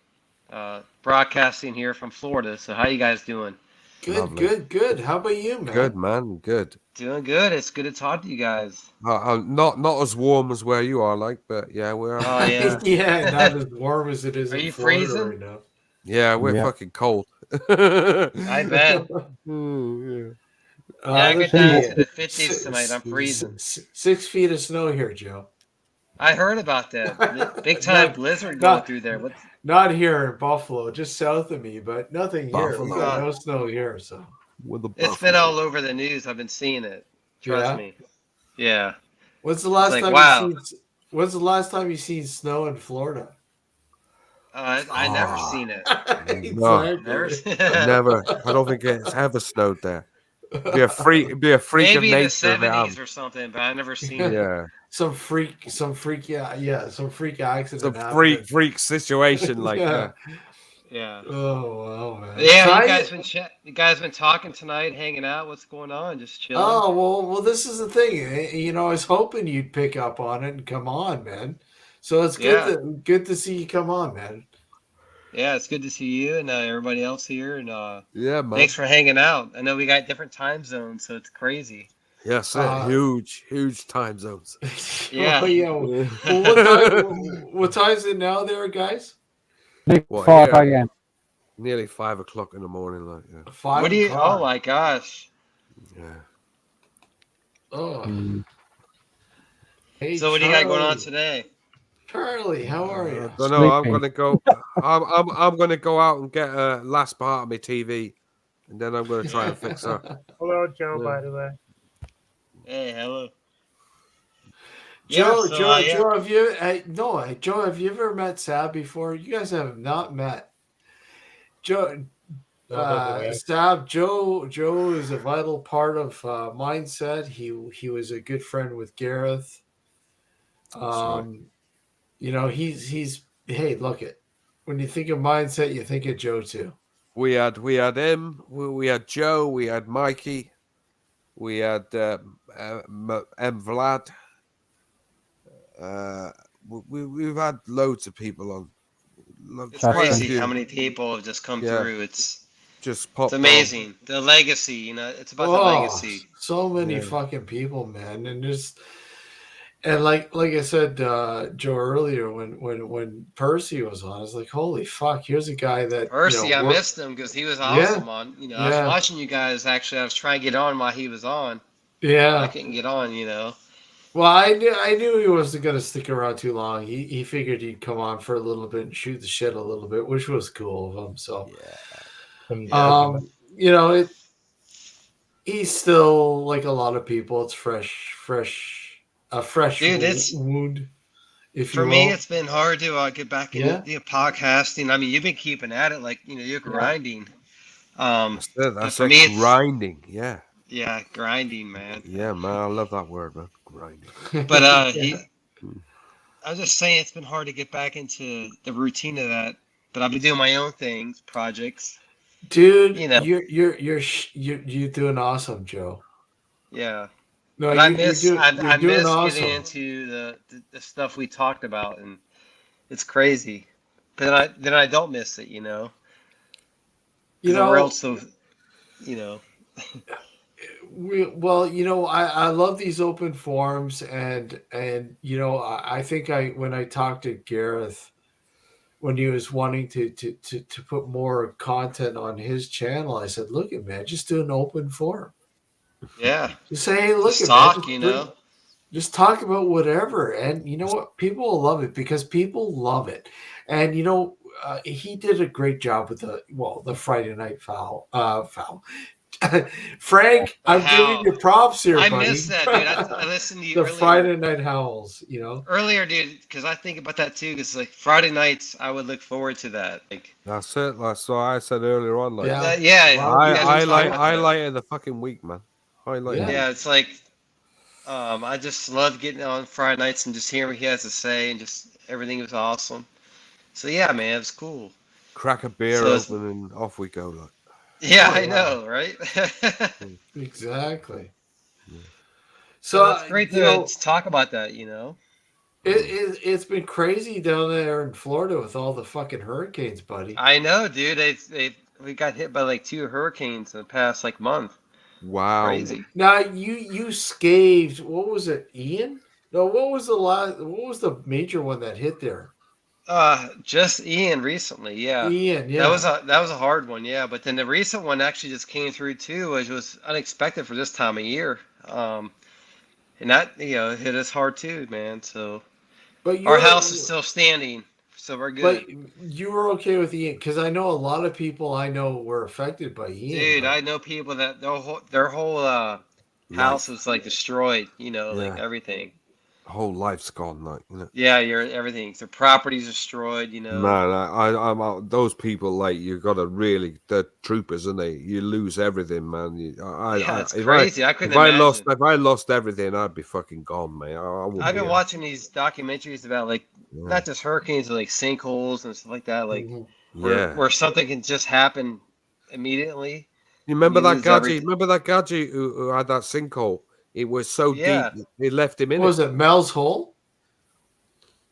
broadcasting here from Florida. So how you guys doing? Good, Lovely. good. How about you, man? Good, man. Good. Doing good. It's good to talk to you guys. Not as warm as where you are, like, but yeah, we're. Oh yeah. Yeah, not as warm as it is Are in you Florida freezing? right now. Yeah, we're Yeah. fucking cold. I bet. Yeah. Yeah, I there's got down six- to the 50s tonight. I'm freezing. 6 feet of snow here, Joe. I heard about that. Big time blizzard going through there. What's Not here in Buffalo, just south of me, but nothing here. We Buffalo. got no snow here, so. With the It's been all over the news. I've been seeing it. Trust Yeah? me. Yeah. When's the last like, time wow. When's the last time you seen snow in Florida? I never seen it. No, Exactly. Never. I don't think it's ever snowed there. Be a freak Maybe of in the nature. 70s or something, but I've never seen it. Yeah. Some freak accident. Some happened. freak situation like Yeah. that. Yeah. Oh wow, man. Yeah, Try you guys it. been talking tonight, hanging out. What's going on? Just chilling. Oh well. This is the thing. You know, I was hoping you'd pick up on it and come on, man. So it's good to see you come on, man. Yeah, it's good to see you and everybody else here. And Yeah, man. thanks for hanging out. I know we got different time zones, so it's crazy. Yes, huge time zones. Yeah. Oh, yeah. Well, what time is it now, there, guys? What, 5 yeah. a.m. Nearly 5 o'clock in the morning, like yeah. 5 What do you? o'clock. Oh my gosh. Yeah. Oh. Hey, So what do you got going on Charlie. today? Charlie, how are you? I don't know. I'm Sleeping. gonna go. I'm gonna go out and get a last part of my TV, and then I'm gonna try and fix her. Hello, Joe, Yeah. by the way. Hey, hello. Joe, Yeah, so, Joe, have you? Joe, have you ever met Sab before? You guys have not met. Joe, Sab, Joe is a vital part of Mindset. He was a good friend with Gareth. You know, he's hey, look it. When you think of Mindset, you think of Joe too. We had him. We had Joe. We had Mikey. We had Vlad. We've had loads of people on. It's crazy how many people have just come through. It's just it's amazing. The legacy, you know, it's about the legacy. So many fucking people, man, and like I said, Joe, earlier when Percy was on, I was like, holy fuck, here's a guy that Percy, I missed him because he was awesome on. You know, I Yeah. was watching you guys. Actually, I was trying to get on while he was on. Yeah. I couldn't get on. You know. Well, I knew he wasn't going to stick around too long. He figured he'd come on for a little bit and shoot the shit a little bit, which was cool of him. So, you know, he's still like a lot of people. It's a fresh Dude, it's wound. If for you me, will. it's been hard to get back into the podcasting. I mean, you've been keeping at it, like you're grinding. That's but for it, me, it's grinding. Yeah. Yeah, grinding, man. Yeah, man. I love that word, man. Grinding. But I was just saying it's been hard to get back into the routine of that. But I've been doing my own things, projects. Dude, you know, you're doing awesome, Joe. yeah. No, but I you're miss doing awesome. getting into the stuff we talked about, and it's crazy. But then I don't miss it, you know. You know, the world's so, you know. Well, you know, I love these open forums, and you know, I think when I talked to Gareth when he was wanting to put more content on his channel, I said, look at man, just do an open forum. Yeah. Just say, hey, look Just at talk, man, you know. Just talk about whatever, and you know what? People will love it because people love it, and you know, he did a great job with the Friday Night Foul. Frank, I'm giving you props here, I buddy. missed that, dude. I listened to you the earlier. Friday Night Howls, you know. Earlier, dude, because I think about that too. Because like Friday nights, I would look forward to that. Like That's it. That's what I said earlier on. Like, highlight of the fucking week, man. Highlight. Yeah, it's like I just love getting on Friday nights and just hearing what he has to say, and just everything was awesome. So yeah, man, it was cool. Crack a beer So open and off we go. Like. Yeah, Oh, I know, right? Exactly. So So it's great you to know, talk about that, you know. it's been crazy down there in Florida with all the fucking hurricanes, buddy. I know, dude. We got hit by like 2 hurricanes in the past like month. Wow. Crazy. Now you scathed. What was it, Ian? No, what was the major one that hit there? Just Ian recently, yeah. Ian, yeah. That was a hard one, yeah. But then the recent one actually just came through too, which was unexpected for this time of year. And that hit us hard too, man. So But our house is still standing, so we're good. But you were okay with Ian because I know a lot of people I know were affected by Ian. Dude, I know people that their whole house was like destroyed. Like everything. Whole life's gone, like Yeah, everything. Their property's destroyed. Man, I'm those people, like, you gotta really, they're troopers, and you lose everything, man. It's crazy. I couldn't imagine. If I lost everything, I'd be fucking gone, man. I've been watching these documentaries about like not just hurricanes, but like sinkholes and stuff like that. Like where something can just happen immediately. You remember that gadget? Remember that gadget who had that sinkhole? It was so deep, it left him in. Was it Mel's hole?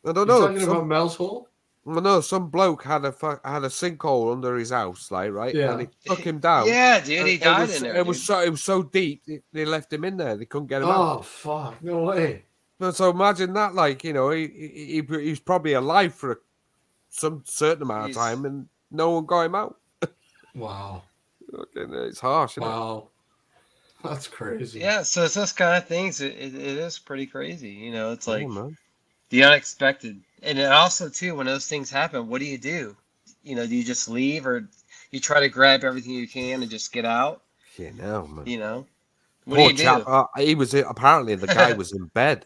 I don't know. Talking about Mel's hole? Well, no, some bloke had a sinkhole under his house, like, right? Yeah. And it took him down. Yeah, dude, he died in there. It was so deep, they left him in there. They couldn't get him out. Oh fuck! No way. So imagine that, like, he's probably alive for some certain amount of time, and no one got him out. Wow. Okay, it's harsh. Wow. That's crazy. Yeah, so it's those kind of things. It is pretty crazy. It's like the unexpected. And it also, too, when those things happen, what do you do? Do you just leave, or you try to grab everything you can and just get out? Yeah, no, man. What do you do? He was, apparently the guy was in bed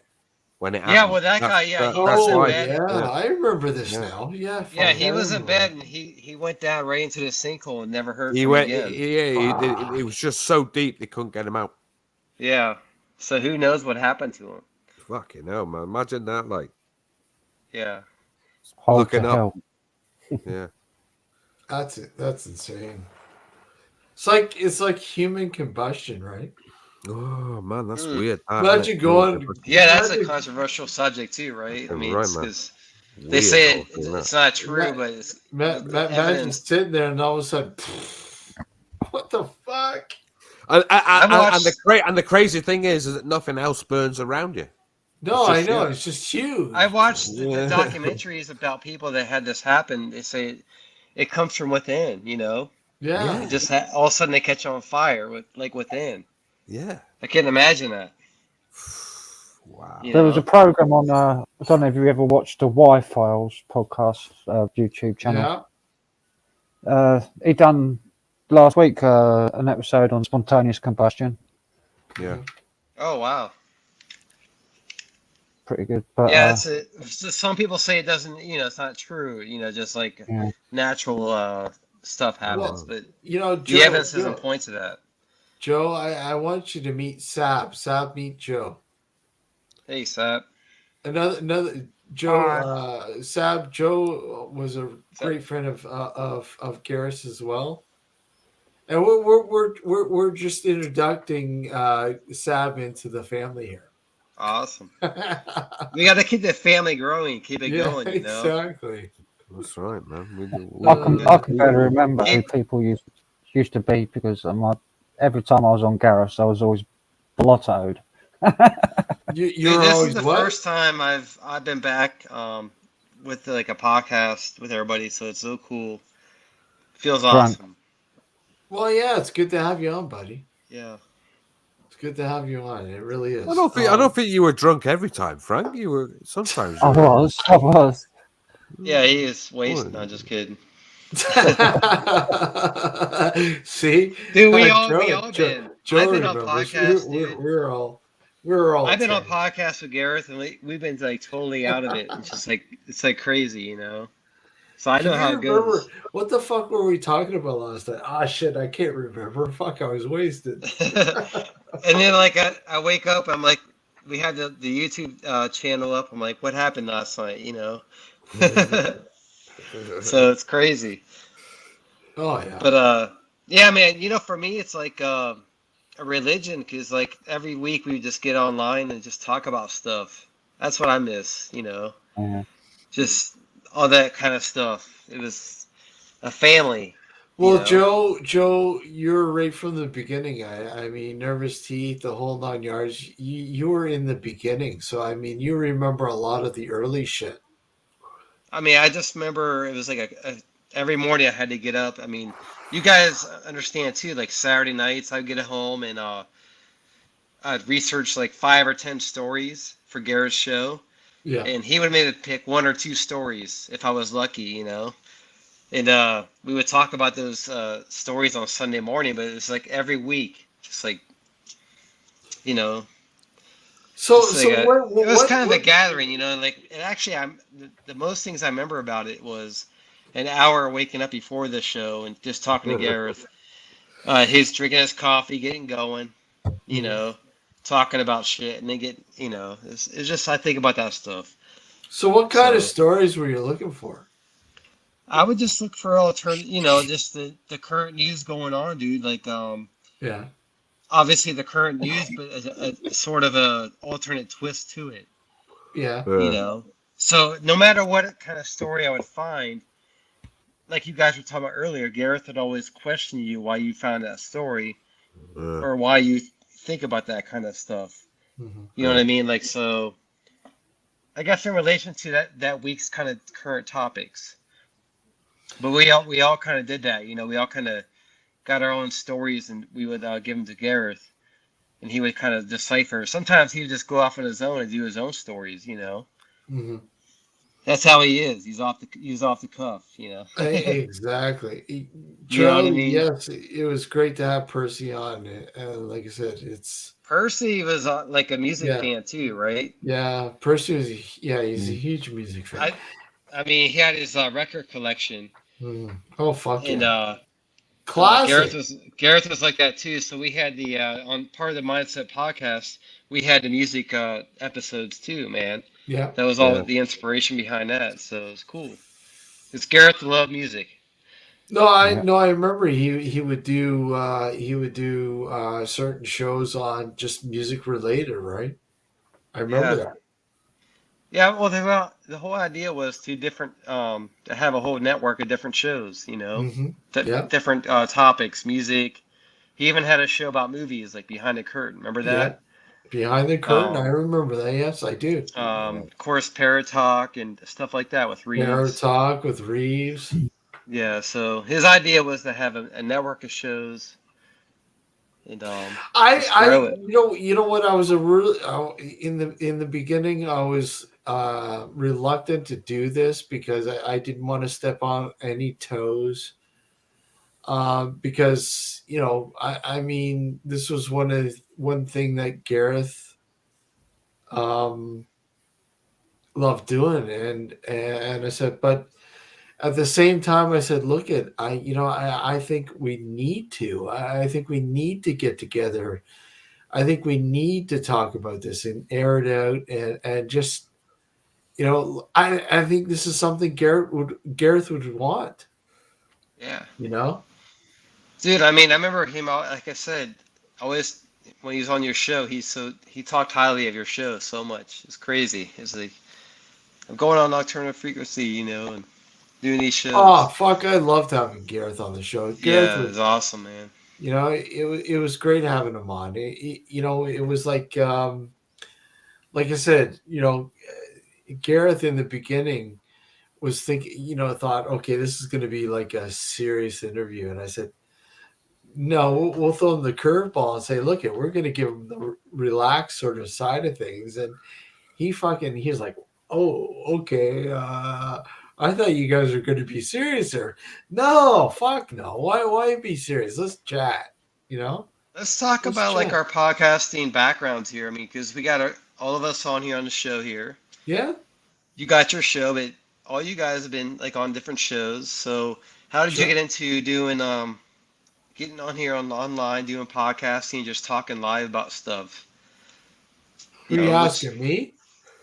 when it happened. Yeah, well, that guy, he was in bed. Yeah, I remember this now. Yeah. Yeah, he was in bed, and he went down right into the sinkhole and never heard He from went. him again. Yeah, it was just so deep they couldn't get him out. Yeah. So who knows what happened to him? Fucking hell, man! Imagine that, like. Yeah. Looking up. Yeah. That's it. That's insane. It's like human combustion, right? Oh man, that's weird. Imagine going. Yeah, that's a controversial subject too, right? I mean, because they say it's not true, but it's imagine sitting there and all of a sudden, what the fuck? And the crazy thing is that nothing else burns around you. No, I know. It's just huge. I watched the documentaries about people that had this happen. They say it comes from within, Yeah. It just all of a sudden they catch on fire within. Yeah. I can't imagine that. Wow. There was a program on, I don't know if you ever watched the Y-Files podcast YouTube channel. Yeah. He done last week an episode on spontaneous combustion. Yeah. Oh, wow. Pretty good. But yeah, some people say it doesn't, it's not true, just like natural stuff happens. But Joe, the evidence doesn't point to that. Joe, I want you to meet Sab. Sab, meet Joe. Hey, Sab. Another Joe. Sab. Joe was a great friend of Gareth as well, and we're just introducing Sab into the family here. Awesome. We got to keep the family growing, keep it going. Exactly. That's right, man. I can barely remember who people used to be because every time I was on Gareth, I was always blottoed. This is the first time I've been back with like a podcast with everybody, so it's so cool. Feels awesome. Well, yeah, it's good to have you on, buddy. Yeah, it's good to have you on. It really is. I don't think you were drunk every time, Frank. You were sometimes. I was. Yeah, he is wasted. I'm just kidding. See, dude, we all been. I've been on podcasts, dude. We're all. I've been on podcasts with Gareth, and we've been like totally out of it. It's just like crazy, So I know how it goes. What the fuck were we talking about last night? Ah, shit, I can't remember. Fuck, I was wasted. And then like I wake up, I'm like, we had the YouTube channel up. I'm like, what happened last night? So it's crazy. Oh yeah. But Yeah, man. You know, for me, it's like a religion because like every week we just get online and just talk about stuff. That's what I miss. You know, Yeah. just all that kind of stuff. It was a family. You Well, know. Joe, you're right from the beginning. I mean, Nervous Teeth, the whole 9 yards. You were in the beginning, so I mean, you remember a lot of the early shit. I mean, I just remember it was like every morning I had to get up. I mean, you guys understand too. Like Saturday nights, I'd get home and I'd research like 5 or 10 stories for Gareth's show, Yeah. and he would maybe pick 1 or 2 stories if I was lucky, you know. And we would talk about those stories on Sunday morning, but it's like every week, just like, you know. So, Just so like what, it was what, kind of a what, gathering, you know. Like, and actually, the most things I remember about it was an hour waking up before the show and just talking to Gareth. He's drinking his coffee, getting going, you know, talking about shit, and then it's just I think about that stuff. So, what kind of So stories were you looking for? I would just look for alternative, you know, just the current news going on, dude. Like, Yeah. obviously the current news, but a sort of a alternate twist to it. Yeah. You know, so no matter what kind of story I would find, like you guys were talking about earlier, Gareth would always question you why you found that story or why you think about that kind of stuff. Mm-hmm. You know what I mean? Like, so I guess in relation to that week's kind of current topics, but we all kind of did that. You know, we all kind of got our own stories and we would give them to Gareth and he would kind of decipher. Sometimes he would just go off on his own and do his own stories, you know. Mm-hmm. That's how he is. He's off the cuff, you know. Exactly. You know what I Charlie, mean? yes, it was great to have Percy on. And like I said, it's Percy was like a music yeah, fan too, right? yeah. Percy was he's a huge music fan. I mean, he had his record collection, Oh fuck and yeah, classic. Gareth was like that too. So we had the on part of the Mindset podcast, we had the music episodes too, man. Yeah, that was all the inspiration behind that. So it was cool. It's Gareth loved music. No, I remember he would do certain shows on just music related, right? I remember that. Yeah, well, the whole idea was to have a whole network of different shows, you know, different topics, music. He even had a show about movies, like Behind the Curtain. Remember that? Behind the Curtain, I remember that. Yes, I do. Of course, Parrot Talk and stuff like that with Reeves. Parrot Talk with Reeves. Yeah, so his idea was to have a network of shows. And you know what, I was in the beginning I was reluctant to do this because I didn't want to step on any toes, because you know I mean this was one thing that Gareth loved doing, and I said, but at the same time, I said, look I think we need to. I think we need to get together. I think we need to talk about this and air it out and just, you know, I think this is something Gareth would want. Yeah. You know? Dude, I mean, I remember him, like I said, always when he was on your show, he talked highly of your show so much. It's crazy. It's like, I'm going on Nocturnal Frequency, you know, and doing these shows. Oh fuck! I loved having Gareth on the show. Gareth was awesome, man. You know, it was great having him on. You know, it was like I said, you know, Gareth in the beginning was thinking, you know, thought, okay, this is going to be like a serious interview, and I said, no, we'll throw him the curveball and say, look, we're going to give him the relaxed sort of side of things, and he's like, oh, okay. I thought you guys were going to be serious there. No, fuck no. Why be serious? Let's chat, you know? Let's talk about like our podcasting backgrounds here. I mean, because we got all of us on here on the show here. Yeah. You got your show, but all you guys have been like on different shows. So how did you get into doing, getting on here online, doing podcasting, just talking live about stuff? Who are you asking, me?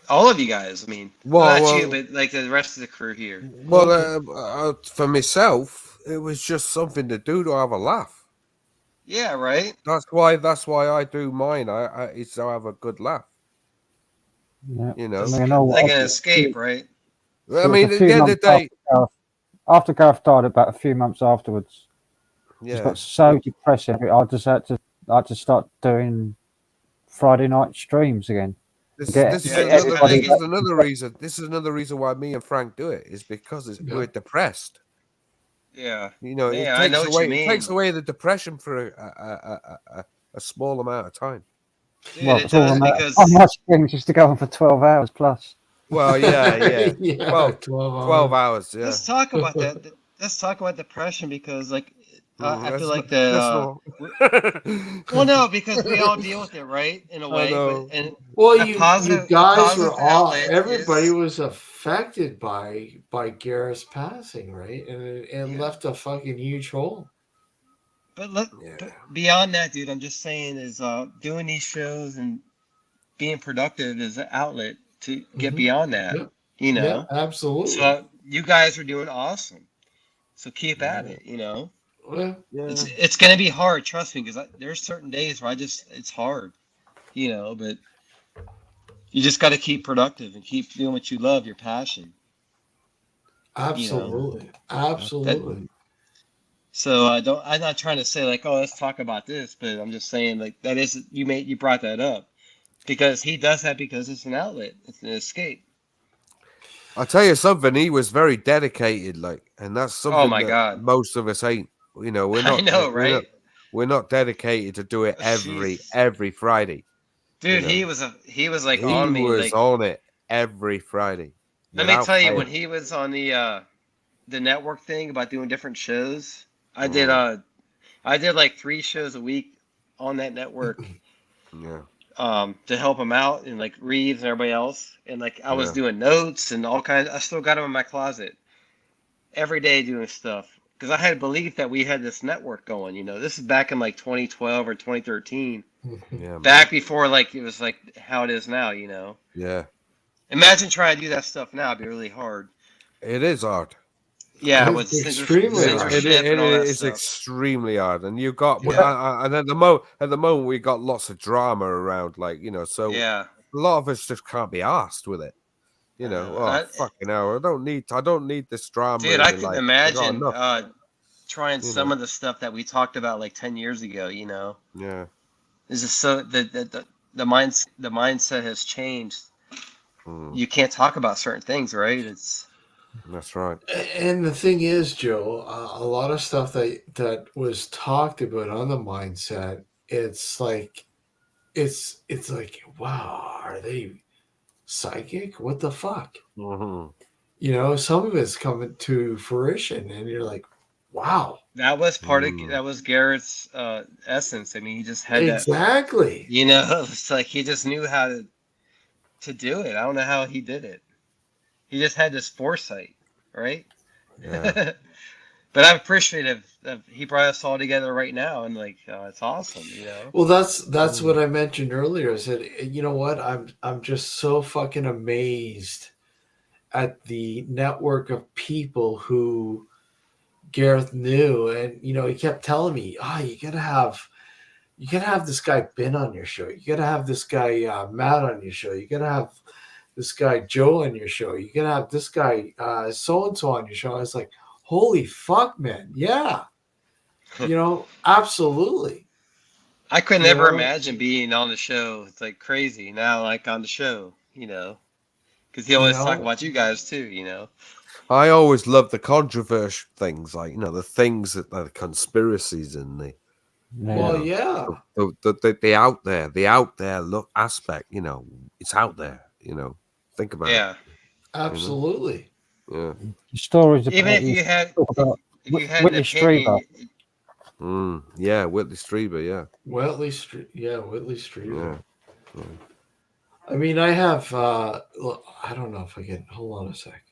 All of you guys, I mean, not you, but like the rest of the crew here. Well, for myself, it was just something to do to have a laugh. Yeah, right. That's why I do mine. It's to have a good laugh. Yeah. You know, I mean, I Like an escape, right? I mean, at the end of the day, after Gareth died, about a few months afterwards, it yeah. got so depressing. I just had to start doing Friday night streams again. This is another reason. This is another reason why me and Frank do it, is because we're depressed. Yeah. You know, Yeah, it I know takes what away you mean. it takes away the depression for a small amount of time. Dude, Well, it does because on my streams used to go on for 12 hours plus. Well, yeah. Yeah, 12 hours. Yeah. let's talk about that. Let's talk about depression because, like, I That's feel like not- well, no, because we all deal with it, right? In a way. know. Well, a you positive guys were all. outlet Everybody is- was affected by Gareth's passing, right? And it left a fucking huge hole. But beyond that, dude, I'm just saying is doing these shows and being productive is an outlet to get beyond that. Yeah. You know, Yeah, absolutely. So you guys are doing awesome. So keep at it. You know, Well, it's gonna be hard. Trust me, because there's certain days where it's hard. You know, but you just got to keep productive and keep doing what you love, your passion. absolutely, You know? absolutely. So I'm not trying to say like, oh, let's talk about this, but I'm just saying like that is you brought that up because he does that because it's an outlet, it's an escape. I'll tell you something. He was very dedicated, like, and that's something my that God. most of us ain't. You know, we're not. I know, right? We're not dedicated to do it every Friday. Dude, you know? he was like he on me. was Like, on it every Friday. let me without tell you, fail. when he was on the network thing about doing different shows, I did like 3 shows a week on that network. Yeah. To help him out and like Reeves and everybody else, and like I was Yeah. doing notes and all kinds. I still got them in my closet every day doing stuff because I had belief that we had this network going. You know, this is back in like 2012 or 2013, Yeah. back before like it was like how it is now. You know, Yeah. imagine trying to do that stuff now. It'd be really hard. It is hard. Yeah, It's with extremely hard. censorship and all that It's stuff. extremely hard, and you got Yeah. and at the moment we got lots of drama around, like, you know, so Yeah. a lot of us just can't be asked with it. You know, fucking hell, I don't need this drama. Dude, in I my can life. I got imagine enough. trying You some know. of the stuff that we talked about like 10 years ago. You know. Yeah. This is so the mindset has changed. Mm, You can't talk about certain things, right? It's that's right. And the thing is, Joe, a lot of stuff that was talked about on the mindset, it's like, wow, are they psychic? What the fuck? Mm-hmm. You know, some of it's coming to fruition, and you're like, wow. that was part of that was Garrett's essence. I mean, he just had that. Exactly. You know, it's like he just knew how to do it. I don't know how he did it. He just had this foresight, right? Yeah. But I'm appreciative that he brought us all together right now, and like it's awesome, you know. Well, that's what I mentioned earlier. I said, you know what? I'm just so fucking amazed at the network of people who Gareth knew, and you know, he kept telling me, you gotta have this guy Ben on your show. You gotta have this guy Matt on your show. You gotta have this guy Joe on your show. You gotta have this guy so and so on your show. I was like, holy fuck, man, yeah. You know, absolutely. I could You never know? imagine being on the show. It's like crazy now, like on the show, you know, because he always talk about you guys too, you know. I always love the controversial things, like, you know, the things that the conspiracies and the Well, yeah. the out there look aspect. You know, it's out there. You know, think about it. Absolutely. Yeah. The stories about Even if you had Whitley Strieber. Yeah, Whitley Strieber. Yeah. Whitley Strieber. Yeah. I mean, I have. Look, I don't know if I can. Hold on a sec.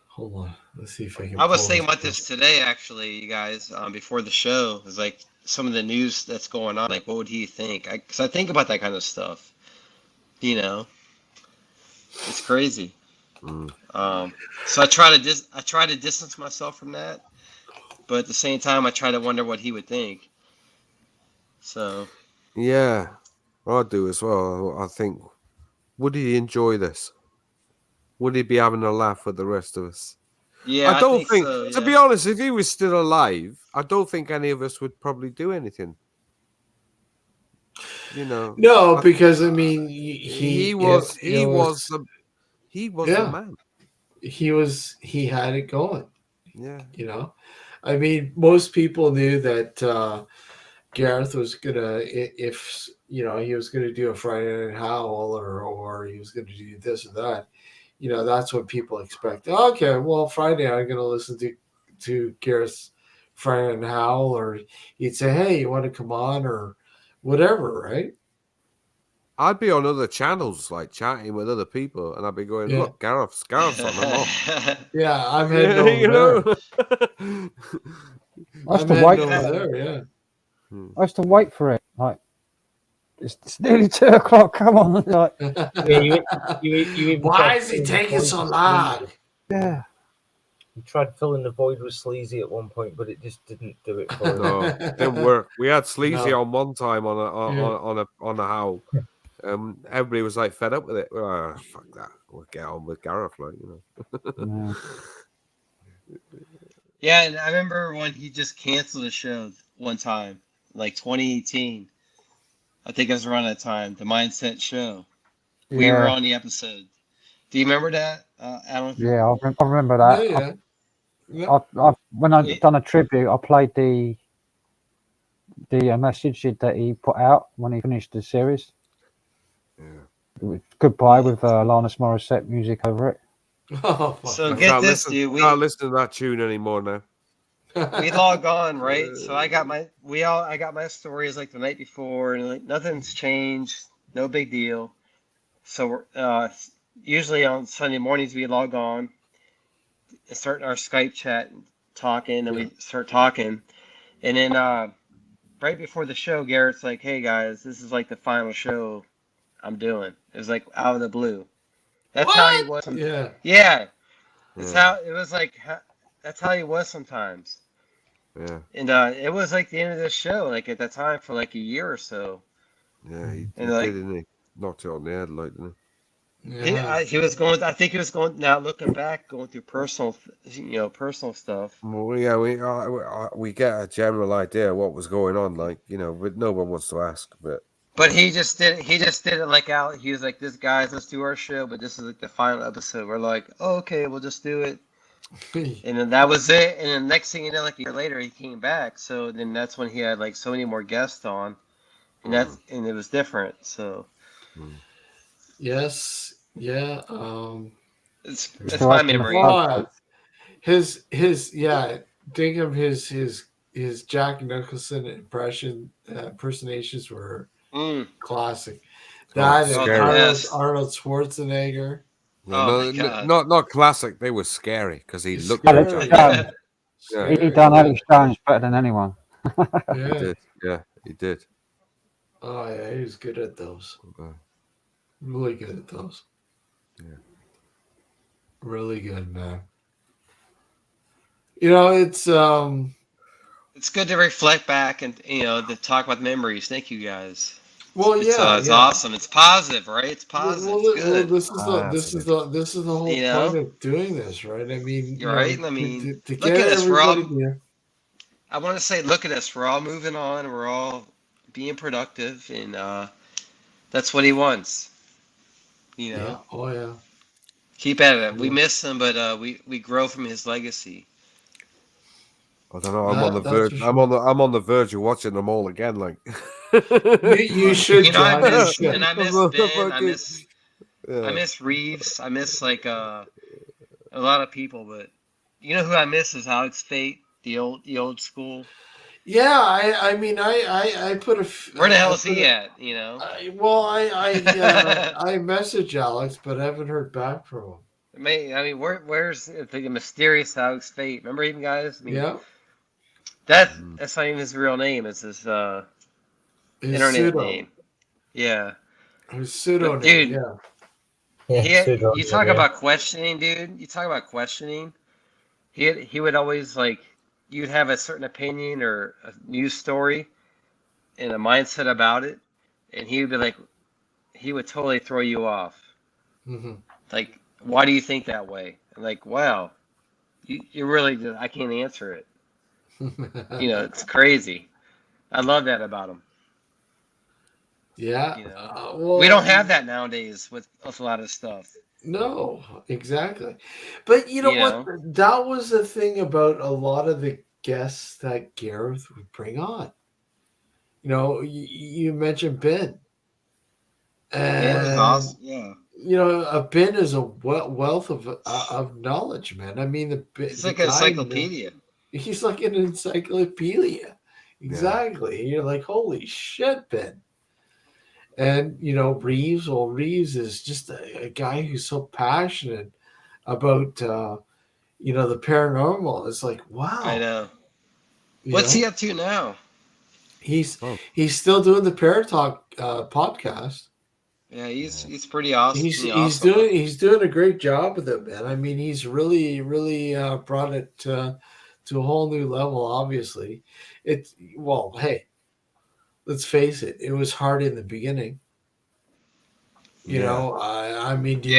Hold on. Let's see if I can. I was pull thinking about this today, actually, you guys, before the show. Is like some of the news that's going on. Like, what would he think? Because I think about that kind of stuff. You know, it's crazy. So I try to distance myself from that. but at the same time, I try to wonder what he would think. So Yeah, I do as well. I think, would he enjoy this? Would he be having a laugh with the rest of us? yeah, I don't think so. to Yeah. be honest, if he was still alive, I don't think any of us would probably do anything. You know, No, because I mean, he was the man. He had it going. Yeah. You know, I mean, most people knew that Gareth was gonna, if you know, he was gonna do a Friday Night Howl or he was gonna do this or that. You know, that's what people expect. Okay, well, Friday I'm gonna listen to Gareth's Friday Night Howl, or he'd say, "Hey, you want to come on?" or whatever, right? I'd be on other channels, like chatting with other people, and I'd be going, Yeah. Look, Gareth's on, I'm off. Yeah, I'm heading over you there. know? I used I'm to heading wait over for there, yeah. I used to wait for it. Like, it's nearly 2:00. Come on. Like, You even Why tried is he filling the taking void so with long? Sleazy. yeah. You tried filling the void with Sleazy at one point, but it just didn't do it for him. No, didn't work. We had Sleazy No. on one time on a howl. Everybody was like fed up with it. Oh, fuck that. We'll get on with Gareth, like, you know. Yeah, and I remember when he just canceled the show one time, like 2018. I think it was around that time, the Mindset Show. We were Yeah. on the episode. Do you remember that, Alan? Yeah, I remember that. Yeah, yeah. When I done a tribute, I played the message that he put out when he finished the series. Yeah. It was Goodbye with Alanis Morissette music over it. Oh, So I get can't this, listen, dude. can't listen to that tune anymore now. We log on, right? So I got my stories like the night before, and like nothing's changed, no big deal. So usually on Sunday mornings we log on, and start our Skype chat, talking, and we start talking, and then right before the show, Garrett's like, "Hey guys, this is like the final show I'm doing." It was like out of the blue. That's how he was. Yeah. Yeah. It's how it was like. That's how he was sometimes. Yeah. And it was like the end of the show, like at that time for like a year or so. Yeah, he And did, like didn't he? Knocked it on the head, like, didn't he was going. I think he was going. Now looking back, going through personal stuff. Well, yeah, we get a general idea of what was going on, like, you know, but no one wants to ask. But he just did it. He just did it like out. He was like, "This guys, let's do our show." But this is like the final episode. We're like, oh, "Okay, we'll just do it." And then that was it. And then next thing you know, like a year later, he came back. So then that's when he had like so many more guests on, and and it was different. So Yes, yeah. it's my memory. His yeah. Think of his Jack Nicholson impersonations were classic. That and Arnold Schwarzenegger. Not classic. They were scary because he looked. Alex Jones. He done Alex Jones better than anyone. He did. Yeah, he did. Oh yeah, he was good at those. Really good at those. Yeah. Really good, man. You know, it's good to reflect back and to talk about memories. Thank you guys. Well, it's awesome. It's positive, right? It's positive. Well, it's good. This is the whole point of doing this, right? I mean, you're right. I mean, to look at us. We're all. Here. I want to say, look at us. We're all moving on. We're all being productive, and that's what he wants. You know. Yeah. Oh yeah. Keep at it. We miss him, but we grow from his legacy. I don't know. I'm on the verge. Sure. I'm on the verge of watching them all again. Like you should. I miss Ben. I miss Reeves. I miss like a lot of people, but you know who I miss is Alex Fate, the old school. Yeah, I mean, I put a. Where the hell is he at? You know. I messaged Alex, but I haven't heard back from him. I mean, where's the mysterious Alex Fate? Remember him, guys? I mean, yeah. That's not even his real name. It's his internet pseudo name. Yeah. His pseudo name. Dude. Yeah. You talk about questioning, dude. You talk about questioning. He would always like you'd have a certain opinion or a news story and a mindset about it, and he would be like, he would totally throw you off. Mm-hmm. Like, why do you think that way? I'm like, wow, you really just, I can't answer it. You know, it's crazy. I love that about him. Yeah. You know, Well, we don't have that nowadays with a lot of stuff. No, exactly. But you know what? That was the thing about a lot of the guests that Gareth would bring on. You know, you mentioned Ben. Ben is awesome. Yeah. You know, Ben is a wealth of knowledge, man. I mean, It's like an encyclopedia. He's like an encyclopedia. Exactly. You're like, holy shit, Ben. And, you know, Reeves is just a guy who's so passionate about, you know, the paranormal. It's like, wow. I know. What's he up to now? He's still doing the Paratalk podcast. Yeah, he's pretty awesome. He's doing a great job with it, man. I mean, he's really brought it to a whole new level. Obviously, hey, let's face it. It was hard in the beginning. You know, I mean, do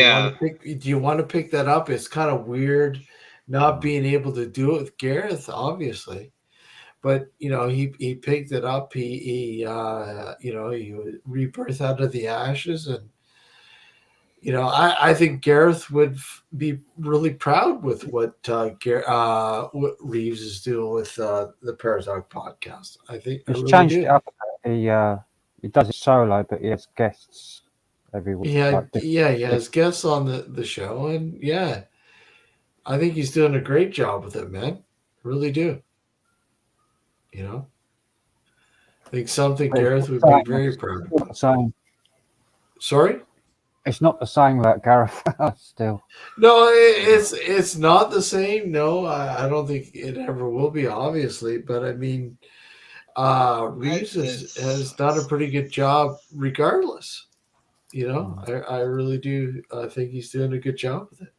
you want to pick that up? It's kind of weird not being able to do it with Gareth, obviously. But you know, he picked it up. He you know, he rebirthed out of the ashes, and you know, I think Gareth would be really proud with what Reeves is doing with the Paratalk podcast. I think he's changed it up. He does it solo, but he has guests every week. He has guests on the show, and yeah, I think he's doing a great job with it, man. Really do. You know, I think something Gareth would be very proud of. Sorry? It's not the same without Gareth still. No, it's not the same. No, I don't think it ever will be, obviously. But I mean, Reeves has done a pretty good job regardless. You know, I really do. I think he's doing a good job with it.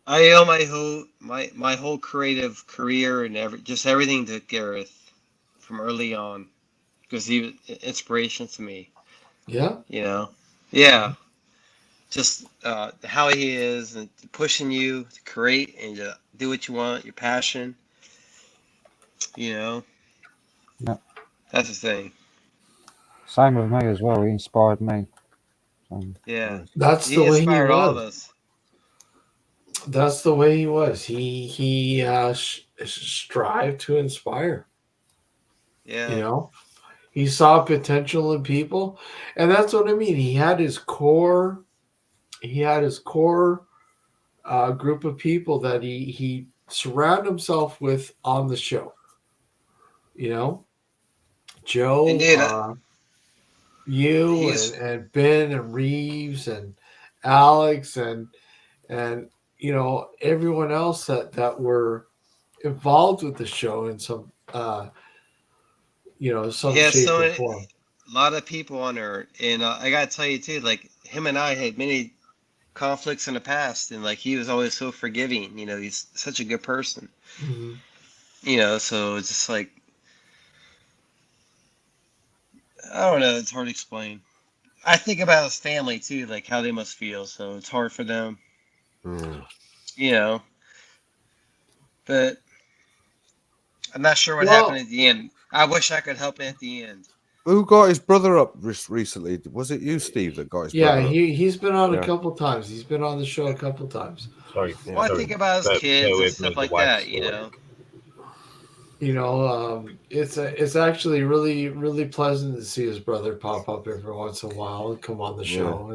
I owe my whole creative career and everything to Gareth from early on, because he was inspiration to me. Yeah. You know. Yeah. Just how he is and pushing you to create and to do what you want, your passion. You know. Yeah. That's the thing. Same with me as well. He inspired me. Yeah. That's he the way he inspired all of was. us. That's the way he was. He strived to inspire. Yeah. You know, he saw potential in people, and that's what I mean. He had his core. He had his core group of people that he surrounded himself with on the show. You know, Joe, you and Ben and Reeves and Alex and you know, everyone else that were involved with the show in some you know, some shape or form. A lot of people on there, and I gotta tell you too, like him and I had many conflicts in the past, and like he was always so forgiving. You know, he's such a good person. Mm-hmm. You know, so it's just like, I don't know, it's hard to explain. I think about his family too, like how they must feel. So it's hard for them. You know, but I'm not sure what happened at the end. I wish I could help at the end. Who got his brother up recently? Was it you, Steve, that got his brother up? He's been on a couple times. He's been on the show a couple times. Well, I think about his kids and stuff like that, you know. You know, it's actually really pleasant to see his brother pop up every once in a while and come on the show.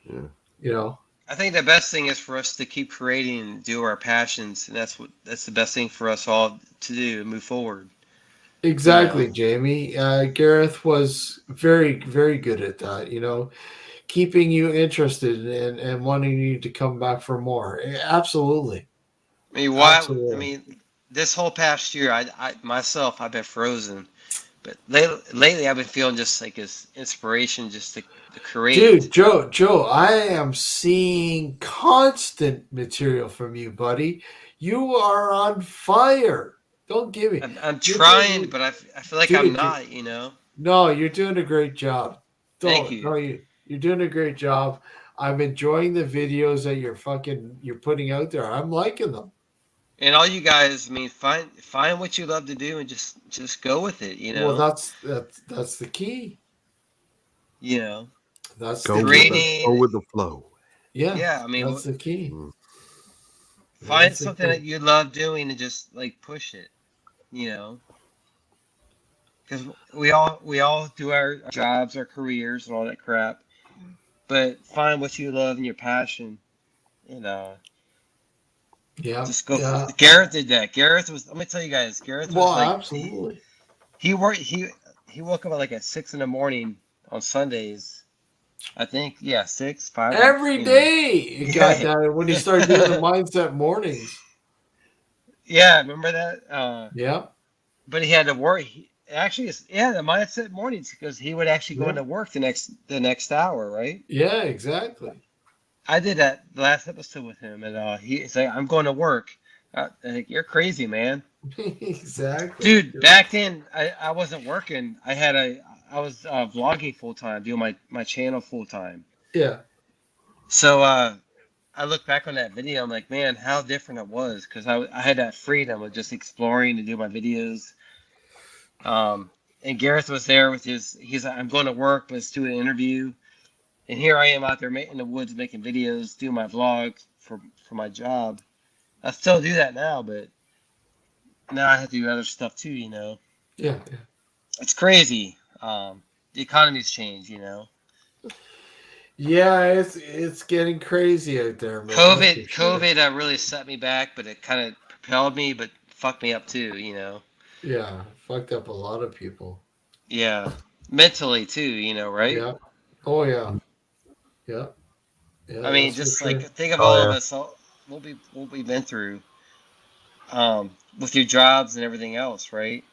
And you know, I think the best thing is for us to keep creating and do our passions, and that's the best thing for us all to do, move forward. Exactly, Jamie. Gareth was very good at that. You know, keeping you interested and wanting you to come back for more. Absolutely. I mean, Absolutely. I mean, this whole past year, I myself, I've been frozen, but lately I've been feeling just like his inspiration, just to create. Dude, Joe, I am seeing constant material from you, buddy. You are on fire. Don't give me. I'm trying, but I feel like I'm not. No, you're doing a great job. Thank you. No, you're doing a great job. I'm enjoying the videos that you're putting out there. I'm liking them. And all you guys, I mean, find what you love to do and just go with it. Well, that's the key. That's go with the flow. Yeah. Yeah, I mean, that's the key. Find something that you love doing and just like push it. Because we all do our jobs, our careers, and all that crap. But find what you love and your passion. Yeah. Just go. Yeah. Gareth did that. Gareth was. Let me tell you guys. Gareth was absolutely. He worked. He woke up at 6 a.m. on Sundays. I think 6, 5. Every day. When he started doing the mindset mornings. Yeah, remember that? Yeah. But he had to work. The mindset mornings, because he would actually go into work the next hour, right? Yeah, exactly. I did that last episode with him, and he's like, "I'm going to work." I think you're crazy, man. Exactly, dude. Back then, I wasn't working. I was vlogging full time, doing my channel full time. Yeah. So I look back on that video. I'm like, man, how different it was, because I had that freedom of just exploring to do my videos. And Gareth was there with he's like, I'm going to work, let's do an interview. And here I am out there in the woods making videos, doing my vlog for my job. I still do that now, but now I have to do other stuff too, Yeah. It's crazy. The economy's changed, Yeah, it's getting crazy out there, man. COVID really set me back, but it kind of propelled me, but fucked me up too, Yeah, fucked up a lot of people. Yeah, mentally too, right? Yeah. Oh yeah. Yeah. I mean, just think of all of us, what we've been through, with your jobs and everything else, right?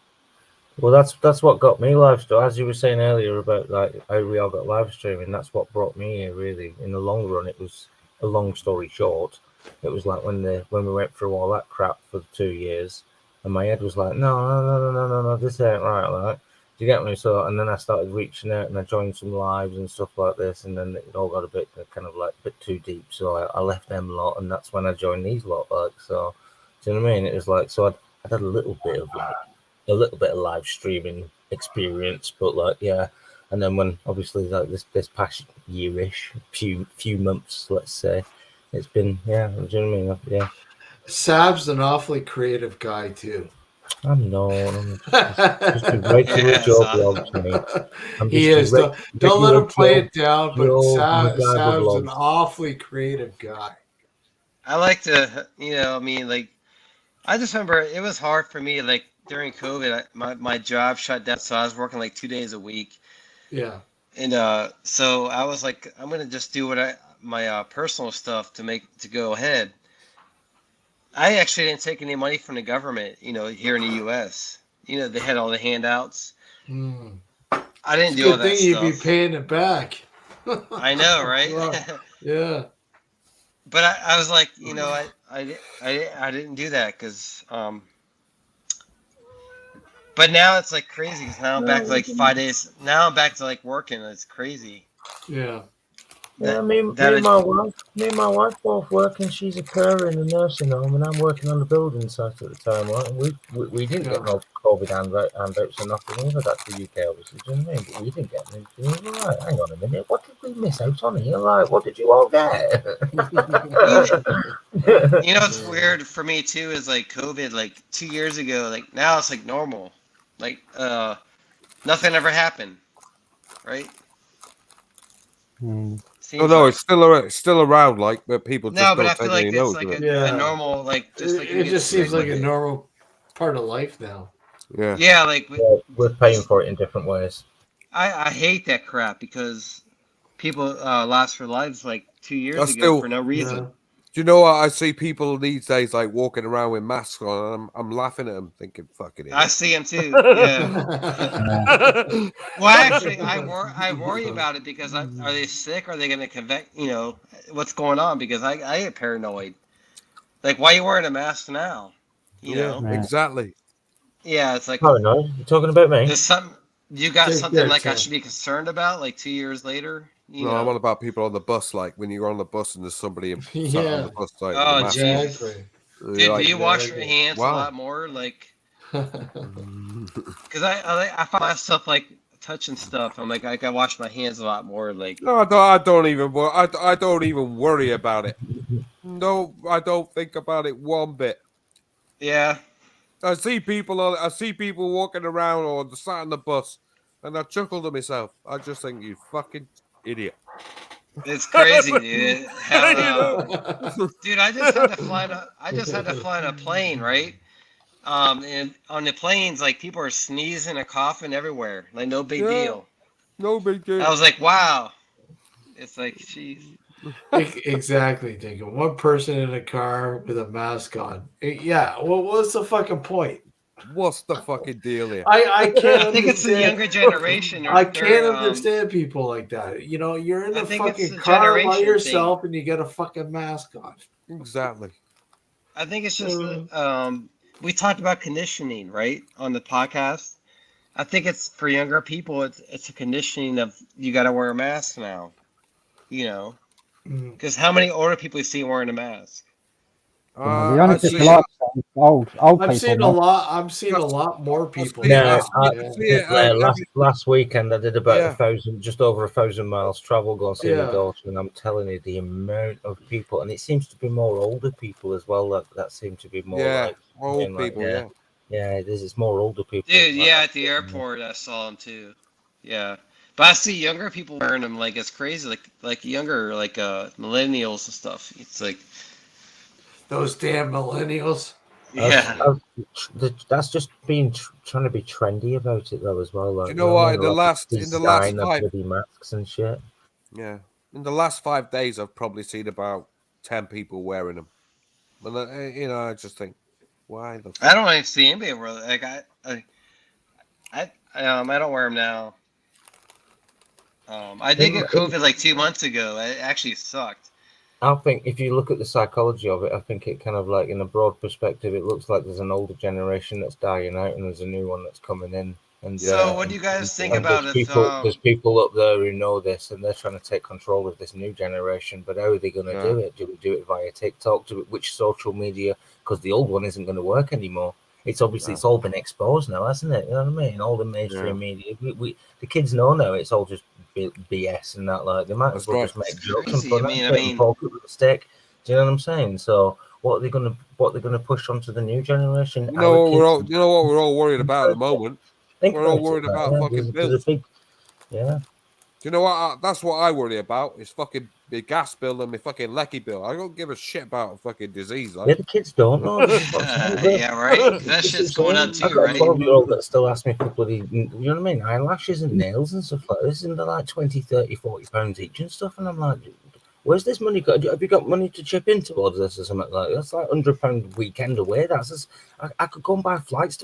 Well, that's what got me live streaming. As you were saying earlier about how we all got live streaming, that's what brought me here. Really, in the long run, it was a long story short. It was like when we went through all that crap for 2 years, and my head was like, no, this ain't right, like. Do you get me? So, and then I started reaching out and I joined some lives and stuff like this, and then it all got a bit too deep. So I left them lot, and that's when I joined these lot. So, do you know what I mean? It was like, so I had a little bit of live streaming experience, but and then when obviously this past yearish, few months, let's say, it's been do you know what I mean? Yeah. Sab's an awfully creative guy too. I'm just a regular Joe Blogs, mate. He is. Don't let him play it down, but Sab's an awfully creative guy. I like to, I just remember it was hard for me, during COVID, my job shut down, so I was working 2 days a week. Yeah. And so I was like, I'm gonna just do my personal stuff to go ahead. I actually didn't take any money from the government, here in the U.S. They had all the handouts. I didn't do all that stuff. You'd be paying it back. I know, right? Yeah. But I was like, I didn't do that because, but now it's crazy because now I'm back to 5 days. Now I'm back to working. It's crazy. Yeah. Yeah, me and my wife both working. She's a carer in a nursing home, and I'm working on the building site at the time. Right? And we didn't get no COVID handouts or nothing either. That's the UK, obviously. Do you know what I mean? But we didn't get anything. Right, hang on a minute. What did we miss out on here? What did you all get? What's weird for me too is COVID. 2 years ago, now it's normal. Nothing ever happened, right? No, it's still around, but people just but don't I feel take any it's note. a normal, it just seems like a normal part of life now. Yeah. Yeah, we're paying for it in different ways. I hate that crap because people lost their lives 2 years ago for no reason. Yeah. Do you know what? I see people these days walking around with masks on, and I'm laughing at them, thinking, "Fuck it." I see them too. Yeah. Well, actually, I worry about it because are they sick? Are they going to convect? What's going on? Because I get paranoid. Why are you wearing a mask now? Exactly. Yeah, it's like Paranoid. You talking about me? there's something you got Take something care, like I Tim. should be concerned about, like 2 years later. You No, know. I'm on about people on the bus, like when you're on the bus and there's somebody sat on Yeah. the bus, like Oh, with a mask. jeez. Exactly. You're Dude, like, do you wash your exactly. hands a Wow. lot more? Like, because I find myself like touching stuff. I'm like, I wash my hands a lot more. Like, No, I don't even. I don't even worry about it. No, I don't think about it one bit. yeah, I see people walking around or sat on the bus, and I chuckle to myself. I just think, you fucking idiot. it's crazy, dude. How, You know? dude, I just had to fly. I just had to fly on a plane, right? And on the planes, like people are sneezing and coughing everywhere. Like no big Yeah. deal. No big deal. I was like, wow. It's like, jeez. Exactly, thinking one person in a car with a mask on. Yeah, well, what's the fucking point? What's the fucking deal here? I can't. I think it's the younger generation. I can't understand people like that. You know, you're in I the think it's fucking the car by generation yourself and you got a fucking mask on. Exactly. I think it's just we talked about conditioning, right, on the podcast. I think it's for younger people. It's a conditioning of you got to wear a mask now. You know, because how many older people you see wearing a mask? The only people like old I'm people. seeing a lot. I'm seeing a lot more people. No, Yeah. last weekend I did about Yeah. just over 1,000 miles travel going to see Yeah. my daughter, and I'm telling you, the amount of people, and it seems to be more older people as well. That seem to be more Yeah, like old people. Yeah. Yeah, it is. It's more older people. Dude, yeah, at the airport I saw them too. Yeah, but I see younger people wearing them like it's crazy, like younger, like millennials and stuff. It's like Those damn millennials. Yeah. That's just being trying to be trendy about it though as well. Like, Do you know what? in the last five, bloody masks and shit. Yeah, in the last 5 days, I've probably seen about 10 people wearing them. But I just think, why the? I don't even see anybody wear like I don't wear them now. I did get COVID like 2 months ago. It actually sucked. I think if you look at the psychology of it, I think it kind of like in a broad perspective, it looks like there's an older generation that's dying out and there's a new one that's coming in. And so, what do you guys think about it? There's people up there who know this, and they're trying to take control of this new generation. But how are they going to do it? Do we do it via TikTok? Which social media? Because the old one isn't going to work anymore. It's obviously it's all been exposed now, hasn't it? You know what I mean? All the mainstream media, the kids know now. It's all just BS and that. Like they might as well just make jokes and fun and poke it with a stick. Do you know what I'm saying? So what are they going to push onto the new generation? You know what we're all worried about at the moment. We're all worried about fucking bills. Yeah. Do you know what? That's what I worry about. Is fucking my gas bill and my fucking lecky bill. I don't give a shit about a fucking disease. Like. Yeah, the kids don't know. Yeah, right. That shit's going on too, I've got right? a 12-year-old that still asks me for bloody, you know what I mean, eyelashes and nails and stuff like this, and they're like 20, 30, 40 pounds each and stuff, and I'm like, where's this money? Have you got money to chip in towards this or something like that? That's like £100 weekend away. That's just, I could go and buy flights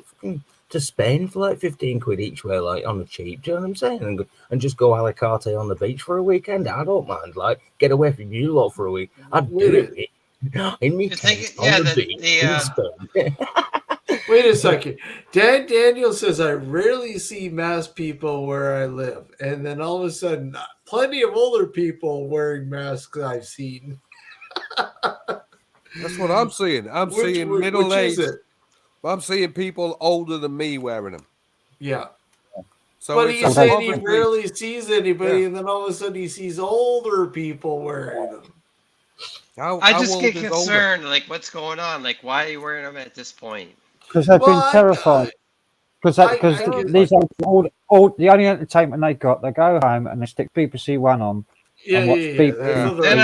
to Spain for like 15 quid each way, like on the cheap. Do you know what I'm saying? And just go a la carte on the beach for a weekend. I don't mind. Like, get away from you lot for a week. I'd do it. In me tent on the beach in Spain. Wait a second. Dan Daniel says, I rarely see masked people where I live. And then all of a sudden, plenty of older people wearing masks I've seen. That's what I'm seeing. I'm seeing middle-aged. I'm seeing people older than me wearing them. Yeah. So but he's saying he rarely sees anybody, and then all of a sudden he sees older people wearing them. I just get concerned, like, what's going on? Like, why are you wearing them at this point? Because they've been terrified. Because these are all the only entertainment they got. They go home and they stick BBC One on. And watch BBC. Then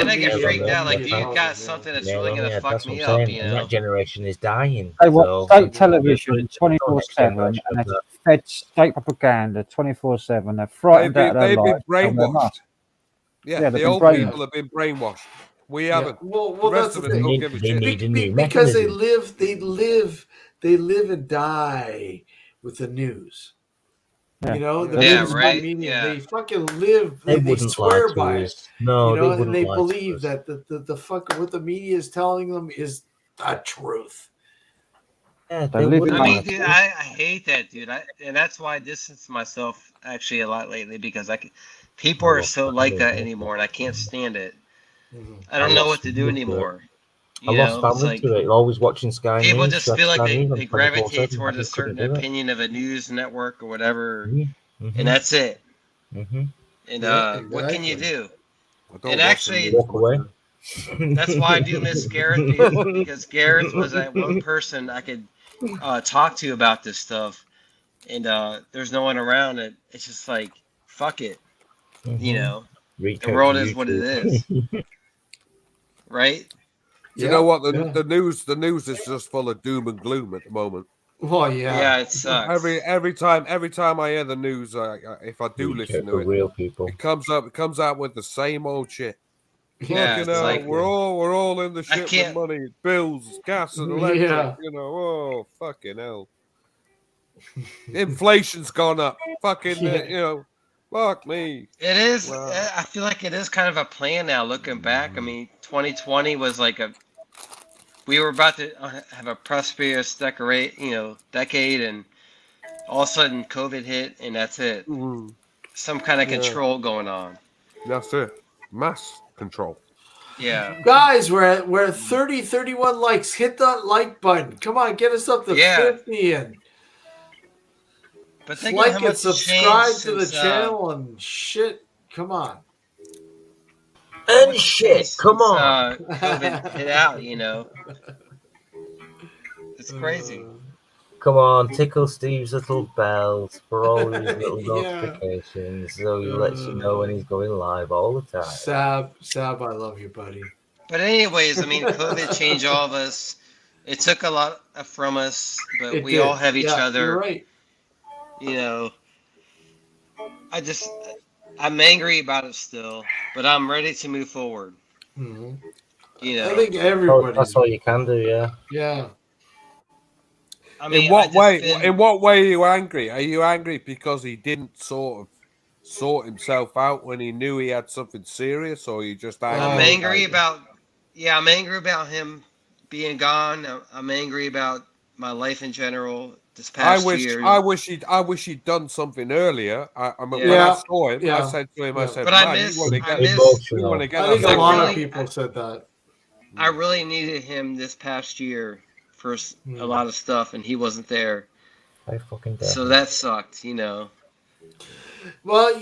I get freaked out. Like, you got something that's really gonna fuck me up. You know, that generation is dying. They watch state television 24/7, and they're fed state propaganda 24/7. They're frightened out of their life. They've been brainwashed. Yeah, the old people have been brainwashed. We haven't. Well, that's the thing. Because they live and die with the news. You know, the mainstream media, they fucking live. They swear by it. No, you know, and they believe that the fuck what the media is telling them is the truth. Yeah, They they live would. in I mean, America. dude, I hate that, dude. And that's why I distance myself actually a lot lately because people are so like that anymore, and I can't stand it. I don't know what to do anymore. I lost It's family like to it. Always watching Sky people News. just feel like Sky News on they gravitate 24/7. towards I a just couldn't certain do it. opinion of a news network or whatever, Mm-hmm. and that's it. Mm-hmm. And Yeah, what can you exactly. do? I don't And watch the actually, news Walk much away. now. that's why I do miss Gareth, dude, because Gareth was that one person I could talk to about this stuff, and there's no one around. It's just like, fuck it, you know. Reach The out world to is what it YouTube. is, right? Do you know what Yeah. the news is just full of doom and gloom at the moment. Well, yeah. Yeah, it sucks. Every time I hear the news, if I do Reach listen out to for it, real people. it comes out with the same old shit. Yeah, Fucking it's hell, like we're all in the I shit with can't. money, bills, gas, and electric. Yeah. You know, oh fucking hell, inflation's gone up. Fucking, fuck me. It is. Wow. I feel like it is kind of a plan now. Looking back, I mean, 2020 was like we were about to have a prosperous decade, and all of a sudden COVID hit, and that's it. Some kind of control going on. That's it. Mass control. Yeah. Guys, we're at 30, 31 likes. Hit that like button. Come on, get us up to 50 and But think of like how and much subscribe changed to the since, channel and shit. Come on. And shit, come on. COVID hit out, It's crazy. Come on, tickle Steve's little bells for all his little Yeah. notifications, so he lets you know when he's going live all the time. Sab, I love you, buddy. But anyways, I mean, COVID changed all of us. It took a lot from us, but It we did. all have each Yeah, other. You're right. I'm angry about it still, but I'm ready to move forward. Mhm. I think everybody. That's all you can do, yeah. Yeah. I mean, In what way? been- In what way are you angry? Are you angry because he didn't sort of sort himself out when he knew he had something serious, or are you just angry? I'm angry about. Yeah, I'm angry about him being gone. I'm angry about my life in general. This past year. I wish he'd done something earlier. I mean, when Yeah. I saw him, Yeah. I said to him, I said, But man, I miss. you want to get I think a lot really- of people said that. I really needed him this past year for a lot of stuff, and he wasn't there. I fucking So that sucked, Well,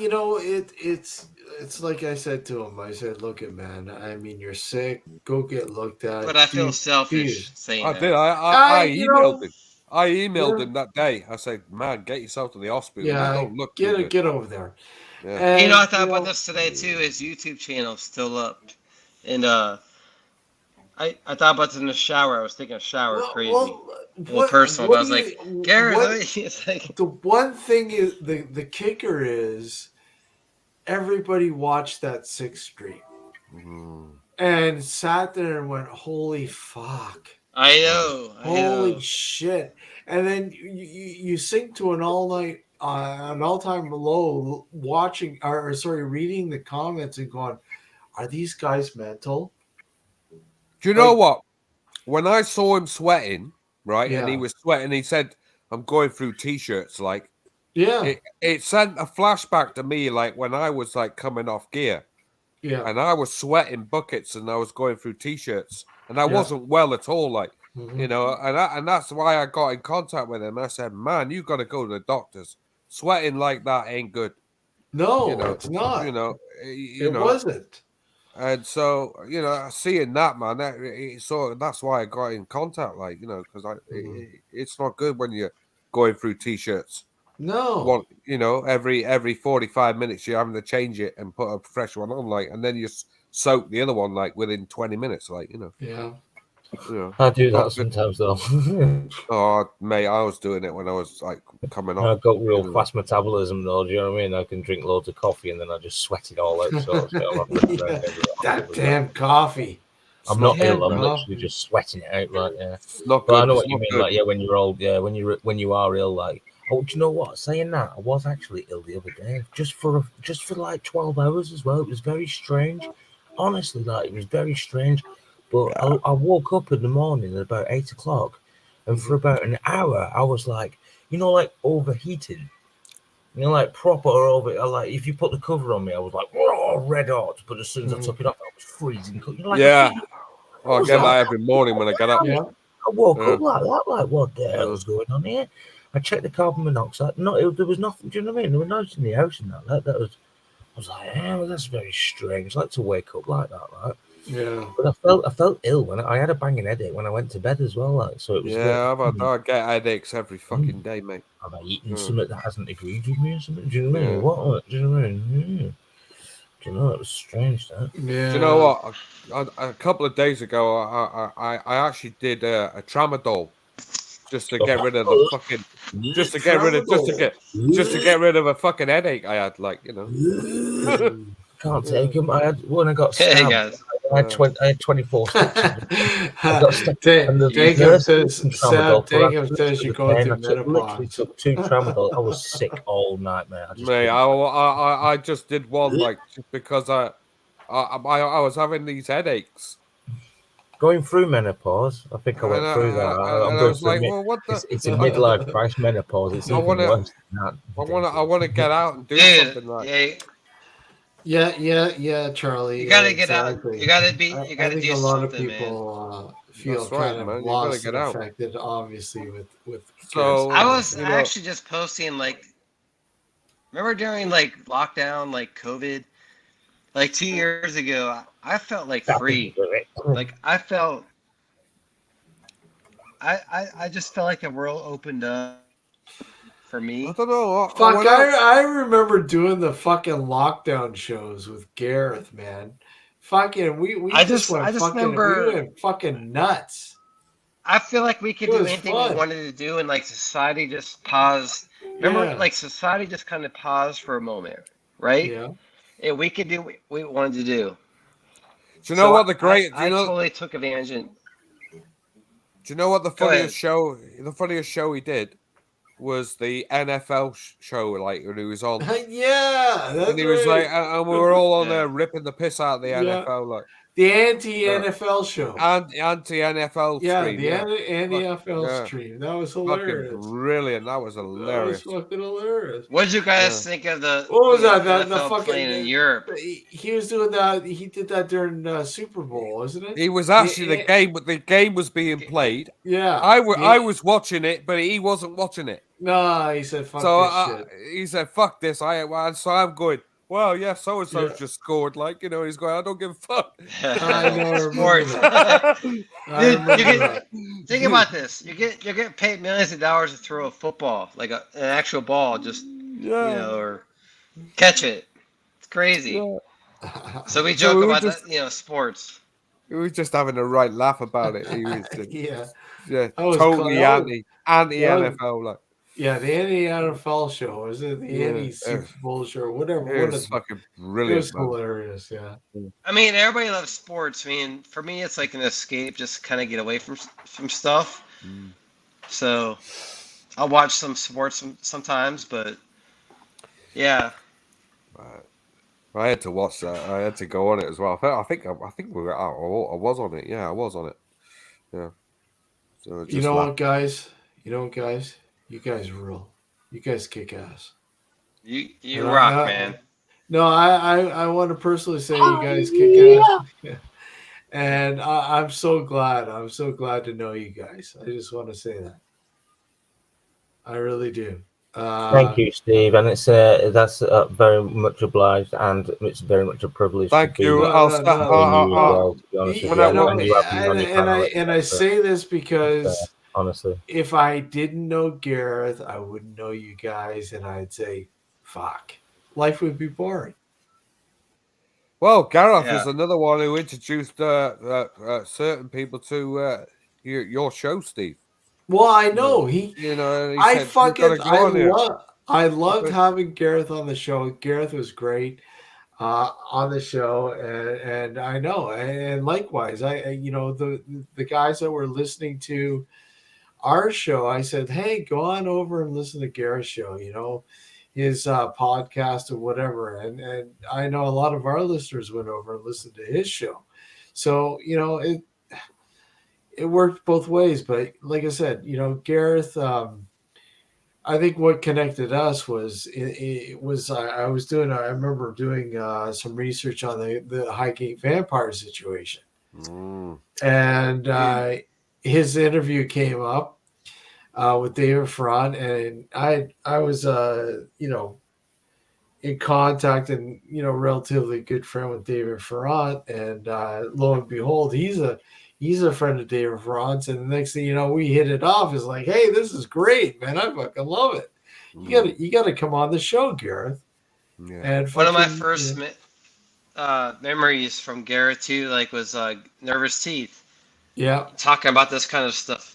it's like I said to him. I said, "Look, man. I mean, you're sick. Go get looked at." But I feel selfish saying I that. did. I you emailed know, him. I emailed yeah. him that day. I said, man, get yourself to the hospital. You Yeah, don't look too good. get over there. Yeah. And, I thought about this today too. His YouTube channel's still up, and I thought about this in the shower. I was taking a shower, crazy, personal. But I was like, Gareth, it's like the one thing is the kicker is everybody watched that 6th Street and sat there and went, "Holy fuck." I know. Holy shit! And then you sink to an all-time low, reading the comments and going, "Are these guys mental?" Do you know what? When I saw him sweating, right, and he Yeah. was sweating, he said, I'm going through t-shirts, like, Yeah. it sent a flashback to me, like, when I was, like, coming off gear. Yeah. And I was sweating buckets and I was going through t-shirts. And I Yeah. wasn't well at all, like, Mhm. and that's why I got in contact with him. I said, man, you got to go to the doctors. Sweating like that ain't good. No, You know, it's not. It wasn't. And so, seeing that, man, that's why I got in contact, like, because it's not good when you're going through t-shirts. No. Every 45 minutes you're having to change it and put a fresh one on, like, and then you soak the other one, like, within 20 minutes, like, Yeah. I do that sometimes, though. Oh, mate, I was doing it when I was, like, coming off. I've got real fast metabolism, though. Do you know what I mean? I can drink loads of coffee and then I just sweat it all out. So That damn coffee. I'm not Damn ill. I'm coffee. literally just sweating it out, like, yeah. Not But I good, know it's what you not mean. good. Like, yeah, when you're old, yeah, when you are ill, like, oh, do you know what? Saying that, I was actually ill the other day, just for like 12 hours as well. It was very strange. Honestly, like, it was very strange. But I woke up in the morning at about 8 o'clock, and for about an hour, I was like, like overheating. Like proper over. Like if you put the cover on me, I was like, oh, red hot. But as soon as I took it off, I was freezing. Like yeah. I get that every morning when I get up. I woke up like that. Like, what the hell is going on here? I checked the carbon monoxide. No, there was nothing. Do you know what I mean? There was nothing in the house and that. That was. I was like, well, that's very strange. Like to wake up like that, right? Yeah. But I felt ill when I had a banging headache when I went to bed as well. Like, so it was. I get headaches every fucking day, mate. Have I eaten something that hasn't agreed with me or something? Do you know what I mean? What? Do you know what I mean? Do you know, it was strange, that. Yeah. Do you know what? A couple of days ago, I actually did a tramadol just to get rid of the fucking, just to get rid of a fucking headache I had, like, Can't take them. I had when I got stabbed. I had 24 stitches. Jacob says you're going through menopause. Literally took 2 tramadol. I was sick all night, man. I just did one, like, because I was having these headaches. Going through menopause, I think I went through that. I was like, well, what the? It's a midlife crisis menopause. It's even worse than that. I want to get out and do something like. Yeah, Charlie. You gotta get out. You gotta do I think a lot of people man. Feel kind of lost and affected, obviously, with. So I was actually just posting, like, remember during like lockdown, like COVID, like 2 years ago, I felt like free. Like I just felt like the world opened up. For me, I don't know. I remember doing the fucking lockdown shows with Gareth, man. Fucking, we went fucking nuts. I feel like we could do anything we wanted to do, and like society just paused. Remember, like society just kind of paused for a moment, right? Yeah. And we could do what we wanted to do. Do you know what the great? I totally took advantage. Do you know what the funniest show? The funniest show he did was the NFL show, like when he was on. Yeah, that's and he was like, and we were all on there ripping the piss out of the NFL, like the anti-NFL show, anti-NFL stream, the anti-NFL stream. That was hilarious, fucking brilliant. That was hilarious. That was fucking hilarious. What did you guys think of the? What was that? The fucking playing in Europe. He was doing that. He did that during Super Bowl, wasn't it? He was actually the game, but the game was being played. Yeah, I was watching it, but he wasn't watching it. No, he said, "Fuck this shit." He said, "Fuck this." So I'm going. Well, yeah, so and so just scored. Like, he's going. I don't give a fuck. I know. Sports. Think about this. You get paid millions of dollars to throw a football, like an actual ball, just or catch it. It's crazy. Yeah. So we joke about that, sports. We were just having a right laugh about it. He was totally anti-NFL, like. Yeah, the anti-NFL show, is it? The anti-Super Bowl show, whatever. It was fucking brilliant. It was hilarious, yeah. I mean, everybody loves sports. I mean, for me, it's like an escape, just kind of get away from stuff. So, I'll watch some sports sometimes, but yeah. I had to watch that. I had to go on it as well. I think I was on it. Yeah, I was on it. Yeah. So you know what, guys? You guys rule. You guys kick ass. You rock, man. No, I want to personally say you guys kick ass. Yeah. And I'm so glad. I'm so glad to know you guys. I just want to say that. I really do. Thank you, Steve, and it's that's very much obliged, and it's very much a privilege. Thank you. And I say this because. Honestly, if I didn't know Gareth, I wouldn't know you guys, and I'd say, "Fuck, life would be boring." Well, Gareth is another one who introduced certain people to your show, Steve. Well, I know I loved having Gareth on the show. Gareth was great on the show, and I know, and likewise, the guys that were listening to our show, I said, hey, go on over and listen to Gareth's show, his podcast or whatever. And I know a lot of our listeners went over and listened to his show. So, it worked both ways. But like I said, Gareth. I think what connected us was I was doing. I remember doing some research on the Highgate vampire situation, and his interview came up with David Ferrand, and I was in contact and relatively good friend with David Ferrand, and lo and behold, he's a friend of David Ferrand's, and the next thing you know, we hit it off. It's like, hey, this is great, man! I fucking love it. You gotta come on the show, Gareth. Yeah. And one of my first memories from Gareth too, was Nervous Teeth. Yeah, talking about this kind of stuff.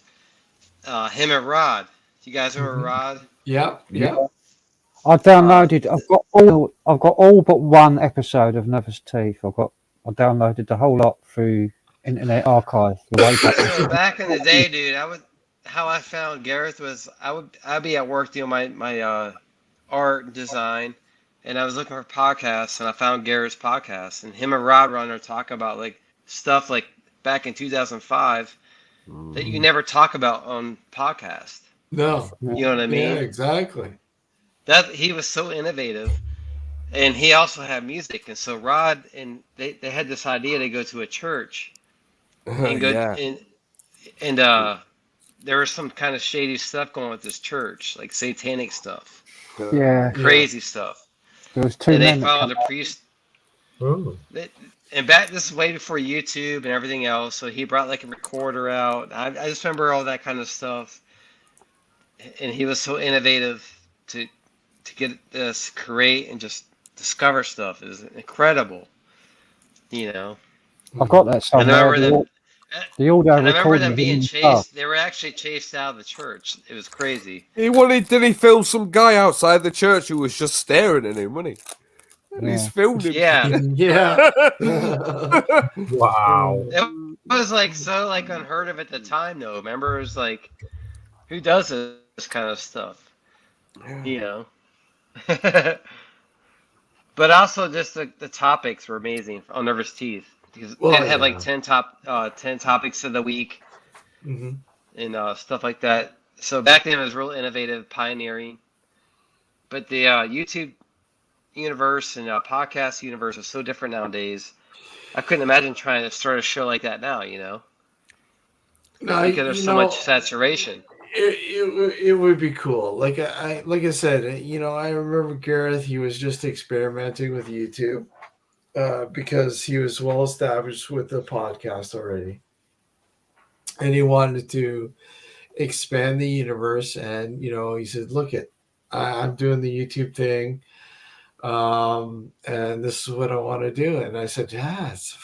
Him and Rod. You guys remember Rod? Yeah. I downloaded. I've got all but one episode of Nervous Teeth. I downloaded the whole lot through Internet Archive. So back in the day, dude, how I found Gareth was I'd be at work doing my art and design, and I was looking for podcasts, and I found Gareth's podcast, and him and Rod Runner talking about stuff back in 2005 that you never talk about on podcast. No, you know what I mean? Yeah, exactly. That he was so innovative, and he also had music, and so Rod and they had this idea to go to a church and go and there was some kind of shady stuff going on with this church, like satanic stuff, crazy stuff. There was two and they men found a priest. And this is way before YouTube and everything else, so he brought a recorder out. I just remember all that kind of stuff, and he was so innovative to get this, create and just discover stuff. It was incredible, I've got that somewhere. The audio I remember recording them of being him chased. They were actually chased out of the church. It was crazy. Did he film some guy outside the church who was just staring at him, wasn't he? And he's filmed him. Yeah. Yeah. Wow. It was so unheard of at the time, though. Remember, it was who does this kind of stuff? But also just the topics were amazing on Nervous Teeth, because it had 10 topics of the week and stuff like that. So back then it was real innovative, pioneering. But the YouTube universe and podcast universe is so different nowadays. I couldn't imagine trying to start a show like that now, No, because there's so much saturation. It would be cool. Like I said, I remember Gareth. He was just experimenting with YouTube because he was well established with the podcast already, and he wanted to expand the universe. And he said, "Look, I'm doing the YouTube thing, and this is what I want to do." And I said, "Yeah, it's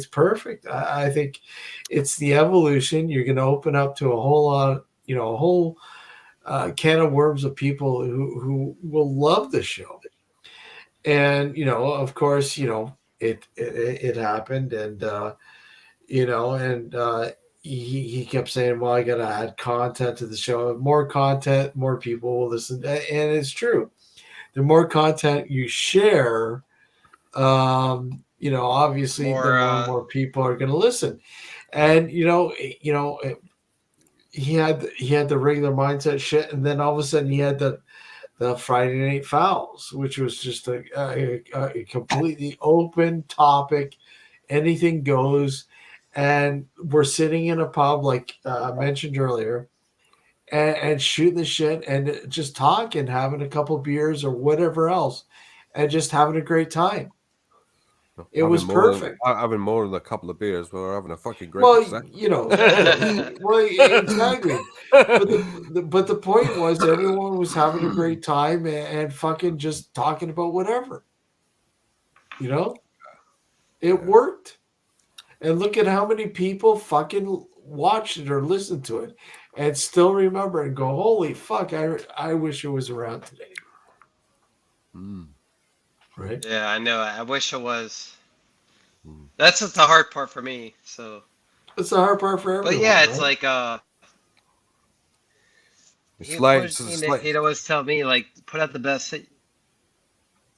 perfect. I think it's the evolution. You're going to open up to a whole lot, a whole can of worms of people who will love the show." And of course, it happened, and he kept saying, "Well, I got to add content to the show. More content, more people will listen." And it's true. The more content you share, obviously, the more and more people are going to listen. And he had the regular mindset shit, and then all of a sudden he had the Friday Night Howls, which was just a completely open topic, anything goes. And we're sitting in a pub, like I mentioned earlier, and shooting the shit and just talking, having a couple beers or whatever else, and just having a great time. It was perfect. Having more than a couple of beers, we're having a fucking great time. Exactly. But the point was, everyone was having a great time and fucking just talking about whatever. It worked. And look at how many people fucking watched it or listened to it and still remember and go, "Holy fuck, I wish it was around today." Right? Yeah, I know. I wish it was. That's just the hard part for me. So it's the hard part for everyone. But yeah, it's he'd always tell me put out the best.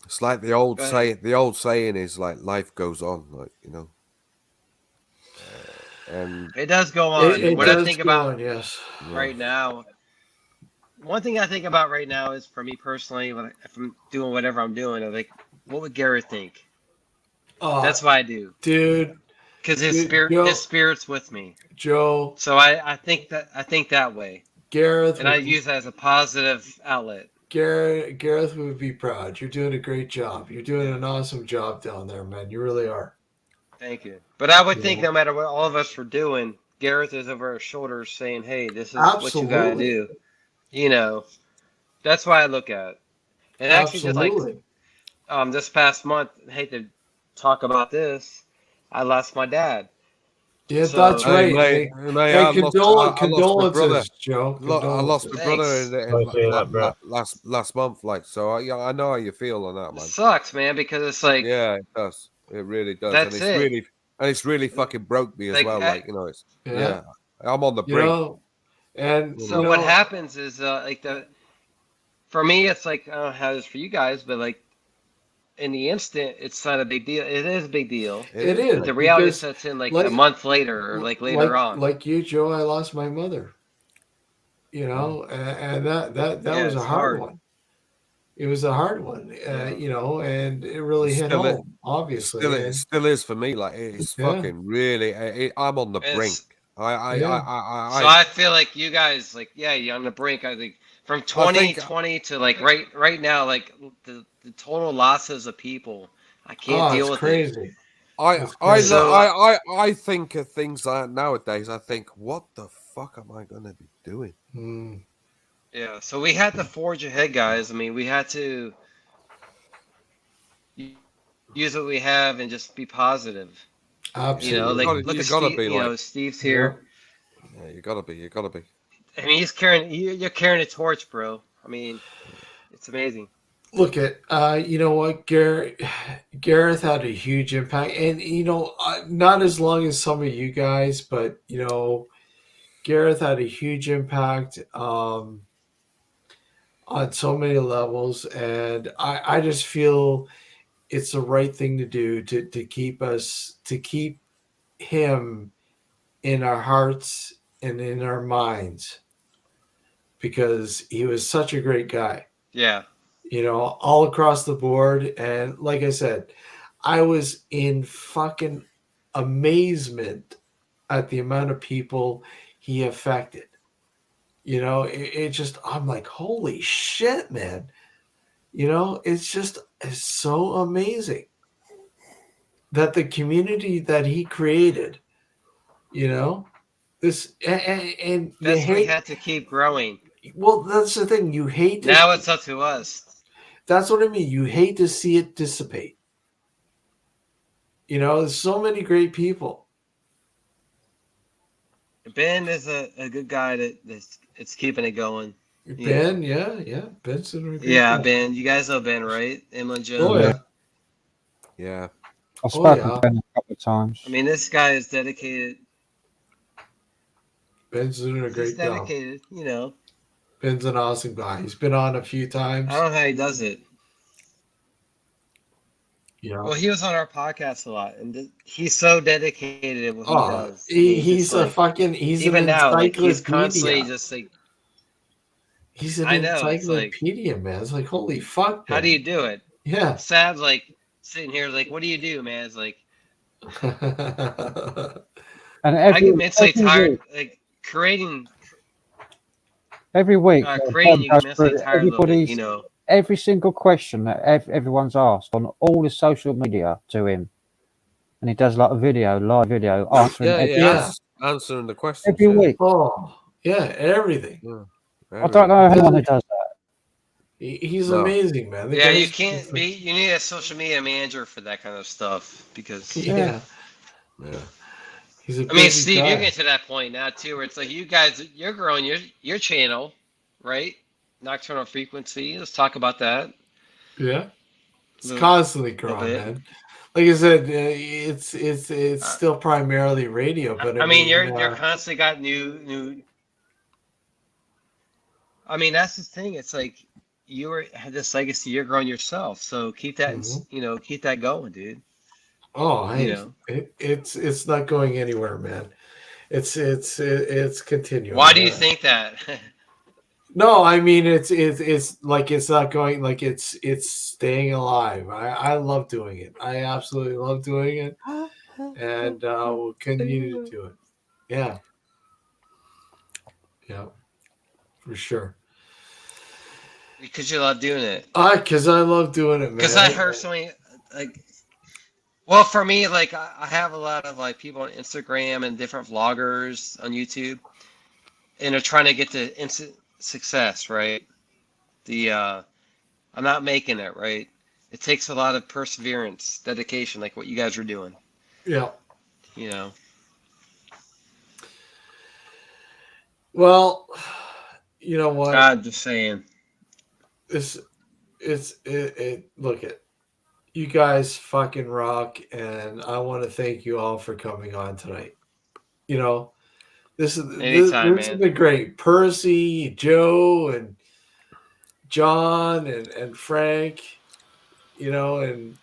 It's like the old saying. The old saying is life goes on. And it does go on. It What I does think go about on, yes. right now, one thing I think about right now is for me personally, if I'm doing whatever I'm doing, I'm like, what would Gareth think? That's what I do, dude. Because Joe, his spirit's with me. Joe. So I think that way. Gareth, And I use that as a positive outlet. Gareth would be proud. You're doing a great job. You're doing an awesome job down there, man. You really are. Thank you. But I would think no matter what all of us were doing, Gareth is over our shoulders saying, "Hey, this is what you gotta do." You know, that's why I look at it. And actually, just like this past month, I hate to talk about this, I lost my dad. Yeah, that's right. Hey, condolences, Joe. I lost my brother Thanks. last month. Like, so I know how you feel on that, man. It sucks, man, because it's like, yeah, it does. It really does. That's it. It's really fucking broke me as well. Like, you know, it's Yeah. I'm on the brink. know, and so what happens is for me, it's like I don't know how it is for you guys, but like in the instant, it's not a big deal. It is a big deal. It is. The reality because, sets in like a month later or like later on. Like you, Joe, I lost my mother. You know, and that was a hard one. It was a hard one, you know, and it really hit home, obviously. It still is for me. Like, it's fucking really. I'm on the brink. So I feel like you guys, like, you're on the brink. I think from 2020 to like right now, like the total losses of people, I can't deal with crazy. it. I think of things like nowadays. I think, what the fuck am I gonna be doing? Yeah, so we had to forge ahead, guys. I mean, we had to use what we have and just be positive. Absolutely. You know, like look at Steve. You know, Steve's here. Yeah, you gotta be. I mean, you're carrying a torch, bro. I mean, it's amazing. Look at, you know what, Gareth had a huge impact, and you know, not as long as some of you guys, but you know, Gareth had a huge impact on so many levels, and I just feel it's the right thing to do to keep him in our hearts and in our minds, because he was such a great guy. Yeah. You know, all across the board. And like I said, I was in fucking amazement at the amount of people he affected. You know, it just, I'm like, holy shit, man. You know, it's so amazing that the community that he created, you know, this, and we had to keep growing. Well, that's the thing. You hate to, now it's up to us. That's what I mean. You hate to see it dissipate. You know, there's so many great people. Ben is a good guy that's keeping it going. Ben, yeah. Ben's doing a great job. Ben. You guys know Ben, right? Emma Joe. Oh, yeah. Yeah. I've spoken to Ben a couple of times. I mean, this guy is dedicated. Ben's doing a great job. Dedicated, you know. Ben's an awesome guy. He's been on a few times. I don't know how he does it. Yeah. Well, he was on our podcast a lot, and he's so dedicated at what he does. He's a fucking. He's even an now. Like, encyclopedia. he's constantly just like. He's an encyclopedia, man. It's like, holy fuck. How do you do it? Yeah. Sad's like sitting here, like, what do you do, man? It's like. And I get mentally tired, like creating. Every week, creating you mentally tired a little bit, you know. Every single question that everyone's asked on all the social media to him, and he does like a live video answering. Answering the questions every week. Oh, yeah, everything. I don't know anyone who does that. He's amazing, man. Yeah, you can't be. You need a social media manager for that kind of stuff because. Yeah. He's I mean, Steve, you're getting to that point now too, where it's like you guys, you're growing your channel, right? Nocturnal Frequency. Let's talk about that. Yeah, it's constantly growing, man. Like I said, it's still primarily radio, but I mean, you're constantly got new. I mean, that's the thing. It's like you had this legacy. You're growing yourself, so keep that. You know, keep that going, dude. Oh, it's not going anywhere, man. It's continuing. Why do you think that? No, I mean it's like it's not going, like it's staying alive. I love doing it. I absolutely love doing it, and we'll continue to do it. Yeah, for sure. Because you love doing it. Because I love doing it, man. Because I personally like. Well, for me, like I have a lot of like people on Instagram and different vloggers on YouTube, and they're trying to get to instant success, right? I'm not making it, right? It takes a lot of perseverance, dedication, like what you guys are doing. Yeah. You know. Well, you know what? I'm just saying. Look at you guys fucking rock, and I want to thank you all for coming on tonight. You know, this has been great. Percy, Joe, and John, and Frank, and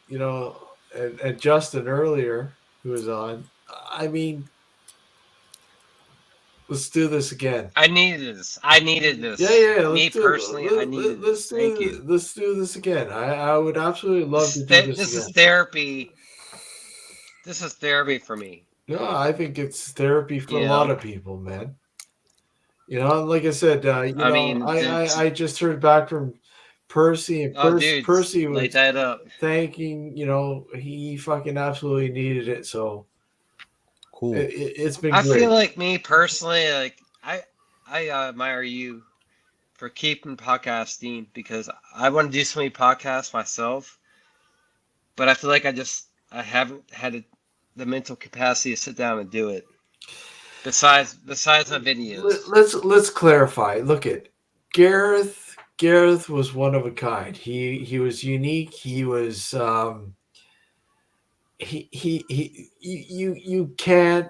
Justin earlier, who was on. I mean, let's do this again. I needed this. Yeah. Me personally, I needed this. Thank you. Let's do this again. I would absolutely love to do this. This again. is therapy. This is therapy for me. No, I think it's therapy for a lot of people, man. Like I said, I just heard back from Percy, and Percy was light that up. Thanking, he fucking absolutely needed it. So cool. It's been. I great. feel like me personally, like I admire you for keeping podcasting, because I want to do so many podcasts myself, but I feel like I haven't had the mental capacity to sit down and do it. Besides my videos. Let's clarify. Look at Gareth. Gareth was one of a kind. He was unique. He was you can't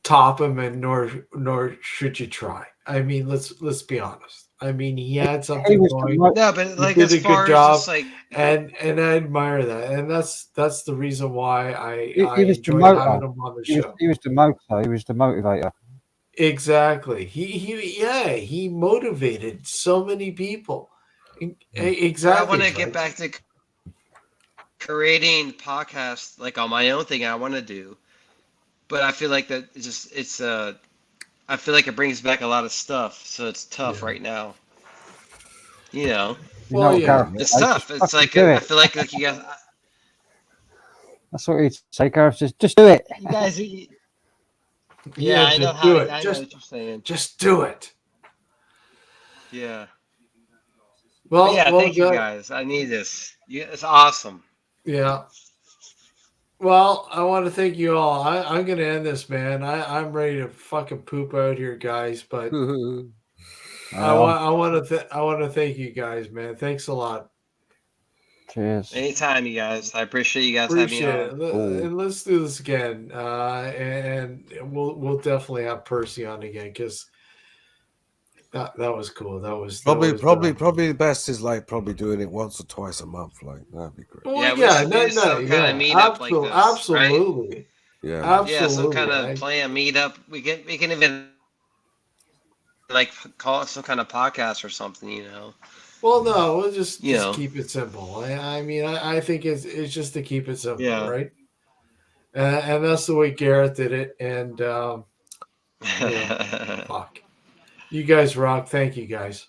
top him, and nor should you try. I mean, let's be honest. I mean, he had something going. No, but like, he did as far a good job, as just like, and I admire that, and that's the reason why I was enjoyed the having him on the show. He was the motivator. He was the motivator. Exactly. He motivated so many people. Exactly. I want to get back to creating podcasts like on my own thing I want to do, but I feel like that I feel like it brings back a lot of stuff, so it's tough right now. Well, yeah, it's tough. It's like I feel like you guys. That's what he'd say, Gareth. Just do it. You guys. Yeah, I know just do it. I know what you're saying. Just do it. Yeah. Well, thank you guys. I need this. It's awesome. Yeah. Well, I want to thank you all. I'm going to end this, man. I'm ready to fucking poop out here, guys. But I want to thank you guys, man. Thanks a lot. Cheers. Anytime, you guys. I appreciate you guys having me on. And let's do this again. And we'll definitely have Percy on again, because that was cool. That was probably the best is like probably doing it once or twice a month. Like that'd be great. Well, kind of meet up like this. Absolutely. Right? Yeah. Absolutely. Yeah. Some kind of plan, meet up. We can even like call it some kind of podcast or something. Well, no, we'll just keep it simple. I mean, I think it's just to keep it simple, right? And that's the way Gareth did it. And fuck, you guys rock. Thank you, guys.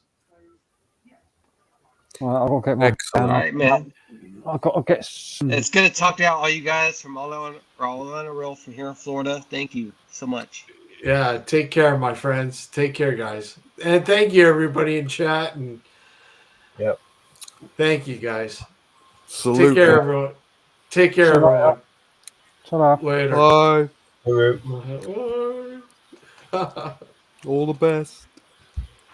Well, I'll get my. All right, man. I've got to get some. It's good to talk to all you guys from all on a roll from here in Florida. Thank you so much. Yeah, take care, my friends. Take care, guys. And thank you, everybody in chat. And yep. Thank you, guys. Salute. Take care, everyone. Take care, everyone. Ta-da. Later. Bye. Bye. All the best.